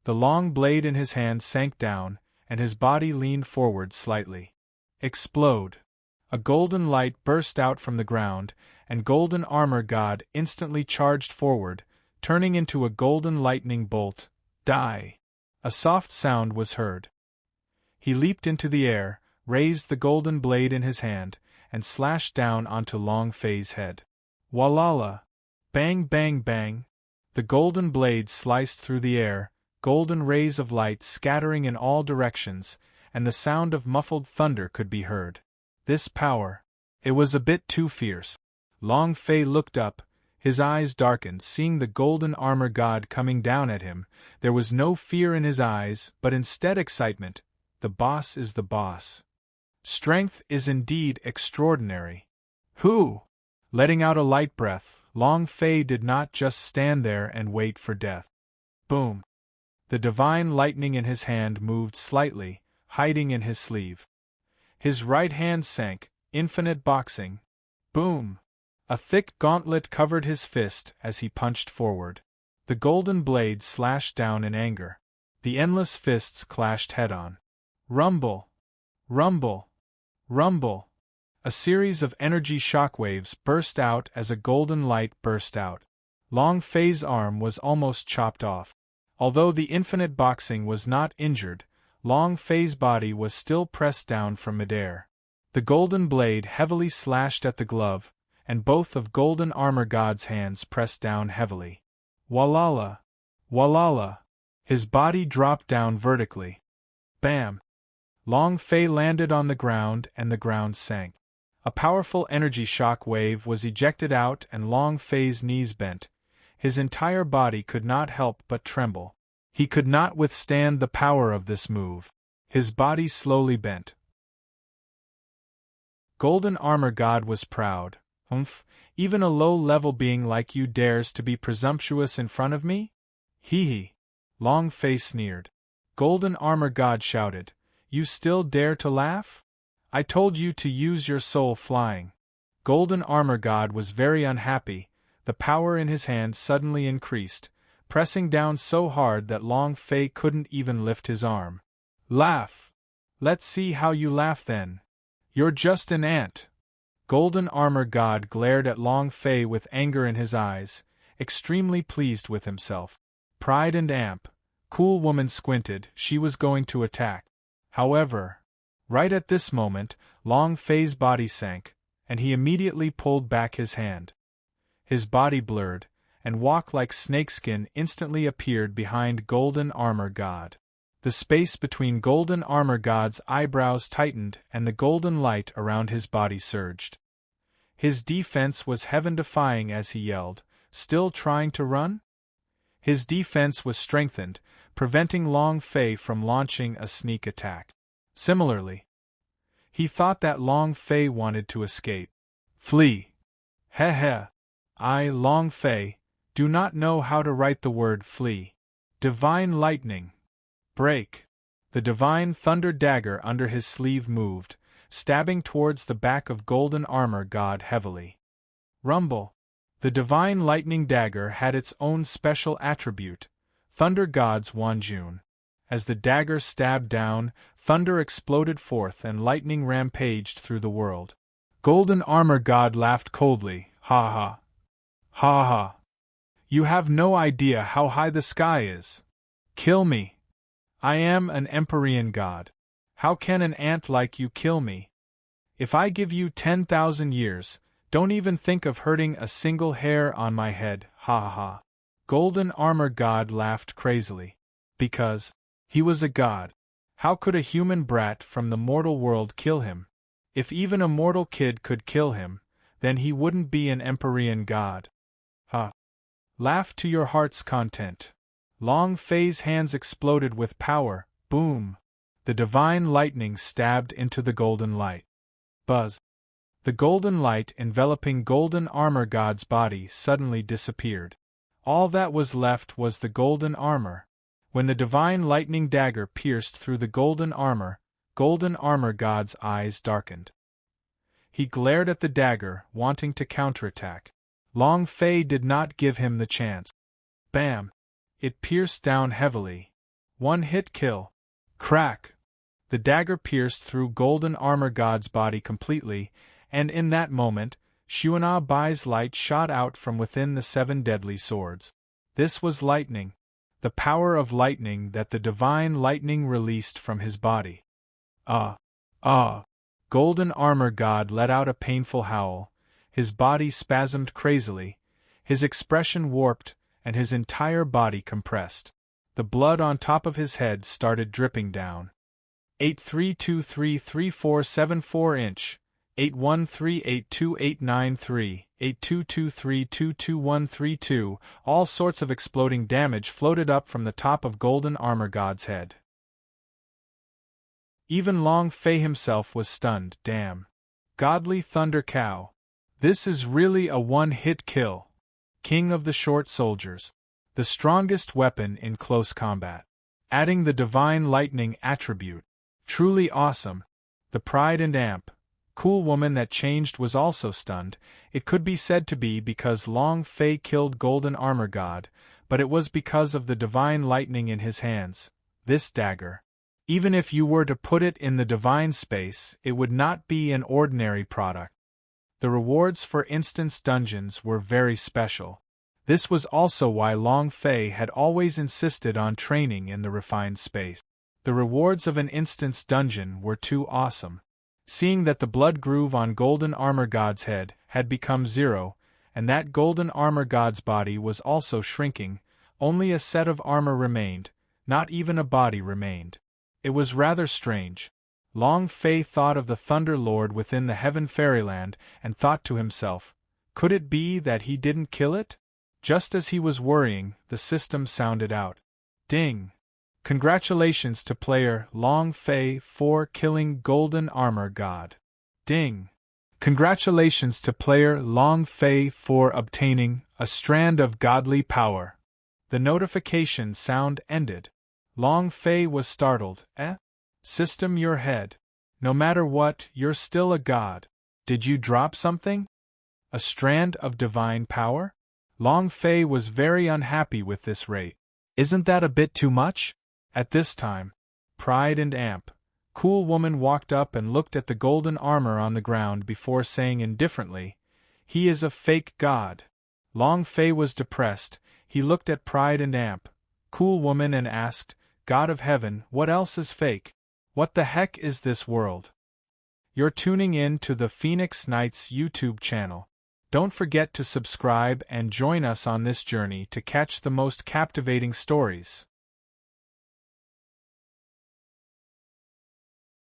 The long blade in his hand sank down, and his body leaned forward slightly. Explode. A golden light burst out from the ground, and Golden Armor God instantly charged forward, turning into a golden lightning bolt. Die. A soft sound was heard. He leaped into the air, raised the golden blade in his hand, and slashed down onto Long Fei's head. Walala! Bang bang bang! The golden blade sliced through the air, golden rays of light scattering in all directions, and the sound of muffled thunder could be heard. This power. It was a bit too fierce. Long Fei looked up, his eyes darkened, seeing the Golden Armor God coming down at him. There was no fear in his eyes, but instead excitement. The boss is the boss. Strength is indeed extraordinary. Who? Letting out a light breath, Long Fei did not just stand there and wait for death. Boom! The divine lightning in his hand moved slightly, hiding in his sleeve. His right hand sank, infinite boxing. Boom! A thick gauntlet covered his fist as he punched forward. The golden blade slashed down in anger. The endless fists clashed head-on. Rumble! Rumble! Rumble! A series of energy shockwaves burst out as a golden light burst out. Long Fei's arm was almost chopped off. Although the infinite boxing was not injured, Long Fei's body was still pressed down from midair. The golden blade heavily slashed at the glove, and both of Golden Armor God's hands pressed down heavily. Walala! Walala! His body dropped down vertically. Bam! Long Fei landed on the ground and the ground sank. A powerful energy shock wave was ejected out and Long Fei's knees bent. His entire body could not help but tremble. He could not withstand the power of this move. His body slowly bent. Golden Armor God was proud. Even a low-level being like you dares to be presumptuous in front of me? Hee hee. Long Fei sneered. Golden Armor God shouted. You still dare to laugh? I told you to use your soul flying. Golden Armor God was very unhappy. The power in his hand suddenly increased, pressing down so hard that Long Fei couldn't even lift his arm. Laugh! Let's see how you laugh then. You're just an ant. Golden Armor God glared at Long Fei with anger in his eyes, extremely pleased with himself. Pride and Amp. Cool woman squinted, she was going to attack. However, right at this moment, Long Fei's body sank, and he immediately pulled back his hand. His body blurred, and walk-like snakeskin instantly appeared behind Golden Armor God. The space between Golden Armor God's eyebrows tightened and the golden light around his body surged. His defense was heaven-defying as he yelled, still trying to run? His defense was strengthened, preventing Long Fei from launching a sneak attack. Similarly, he thought that Long Fei wanted to escape. Flee! Heh heh! I, Long Fei, do not know how to write the word flee. Divine lightning! Break! The divine thunder dagger under his sleeve moved, stabbing towards the back of Golden Armor God heavily. Rumble! The divine lightning dagger had its own special attribute, Thunder God's Wanjun. As the dagger stabbed down, thunder exploded forth and lightning rampaged through the world. Golden Armor God laughed coldly, ha ha. Ha ha. You have no idea how high the sky is. Kill me. I am an Empyrean god. How can an ant like you kill me? If I give you 10,000 years, don't even think of hurting a single hair on my head, ha ha ha. Golden Armor God laughed crazily. Because he was a god. How could a human brat from the mortal world kill him? If even a mortal kid could kill him, then he wouldn't be an Empyrean god. Ha! Laugh to your heart's content. Long Fei's hands exploded with power, boom! The divine lightning stabbed into the golden light. Buzz! The golden light enveloping Golden Armor God's body suddenly disappeared. All that was left was the golden armor. When the divine lightning dagger pierced through the Golden Armor God's eyes darkened. He glared at the dagger, wanting to counterattack. Long Fei did not give him the chance. Bam! It pierced down heavily. One hit kill. Crack! The dagger pierced through Golden Armor God's body completely, and in that moment, Xuana Bai's light shot out from within the 7 deadly swords. This was lightning. The power of lightning that the divine lightning released from his body. Ah! Ah! Golden Armor God let out a painful howl. His body spasmed crazily, his expression warped, and his entire body compressed. The blood on top of his head started dripping down. 83233474 inch, 81382893, 8223222132, all sorts of exploding damage floated up from the top of Golden Armor God's head. Even Long Fei himself was stunned. Damn. Godly Thunder Cow. This is really a one-hit kill. King of the Short Soldiers. The strongest weapon in close combat. Adding the divine lightning attribute. Truly awesome. The Pride and Amp. Cool woman that changed was also stunned. It could be said to be because Long Fei killed Golden Armor God, but it was because of the divine lightning in his hands. This dagger. Even if you were to put it in the divine space, it would not be an ordinary product. The rewards for instance dungeons were very special. This was also why Long Fei had always insisted on training in the refined space. The rewards of an instance dungeon were too awesome. Seeing that the blood groove on Golden Armor God's head had become 0, and that Golden Armor God's body was also shrinking, only a set of armor remained, not even a body remained. It was rather strange. Long Fei thought of the Thunder Lord within the Heaven Fairyland and thought to himself, could it be that he didn't kill it? Just as he was worrying, the system sounded out. Ding! Congratulations to player Long Fei for killing Golden Armor God. Ding! Congratulations to player Long Fei for obtaining a strand of godly power. The notification sound ended. Long Fei was startled. System your head. No matter what, you're still a god. Did you drop something? A strand of divine power? Long Fei was very unhappy with this rate. Isn't that a bit too much? At this time, Pride and Amp, Cool Woman walked up and looked at the golden armor on the ground before saying indifferently, he is a fake god. Long Fei was depressed. He looked at Pride and Amp, Cool Woman and asked, God of Heaven, what else is fake? What the heck is this world? You're tuning in to the Phoenix Knights YouTube channel. Don't forget to subscribe and join us on this journey to catch the most captivating stories.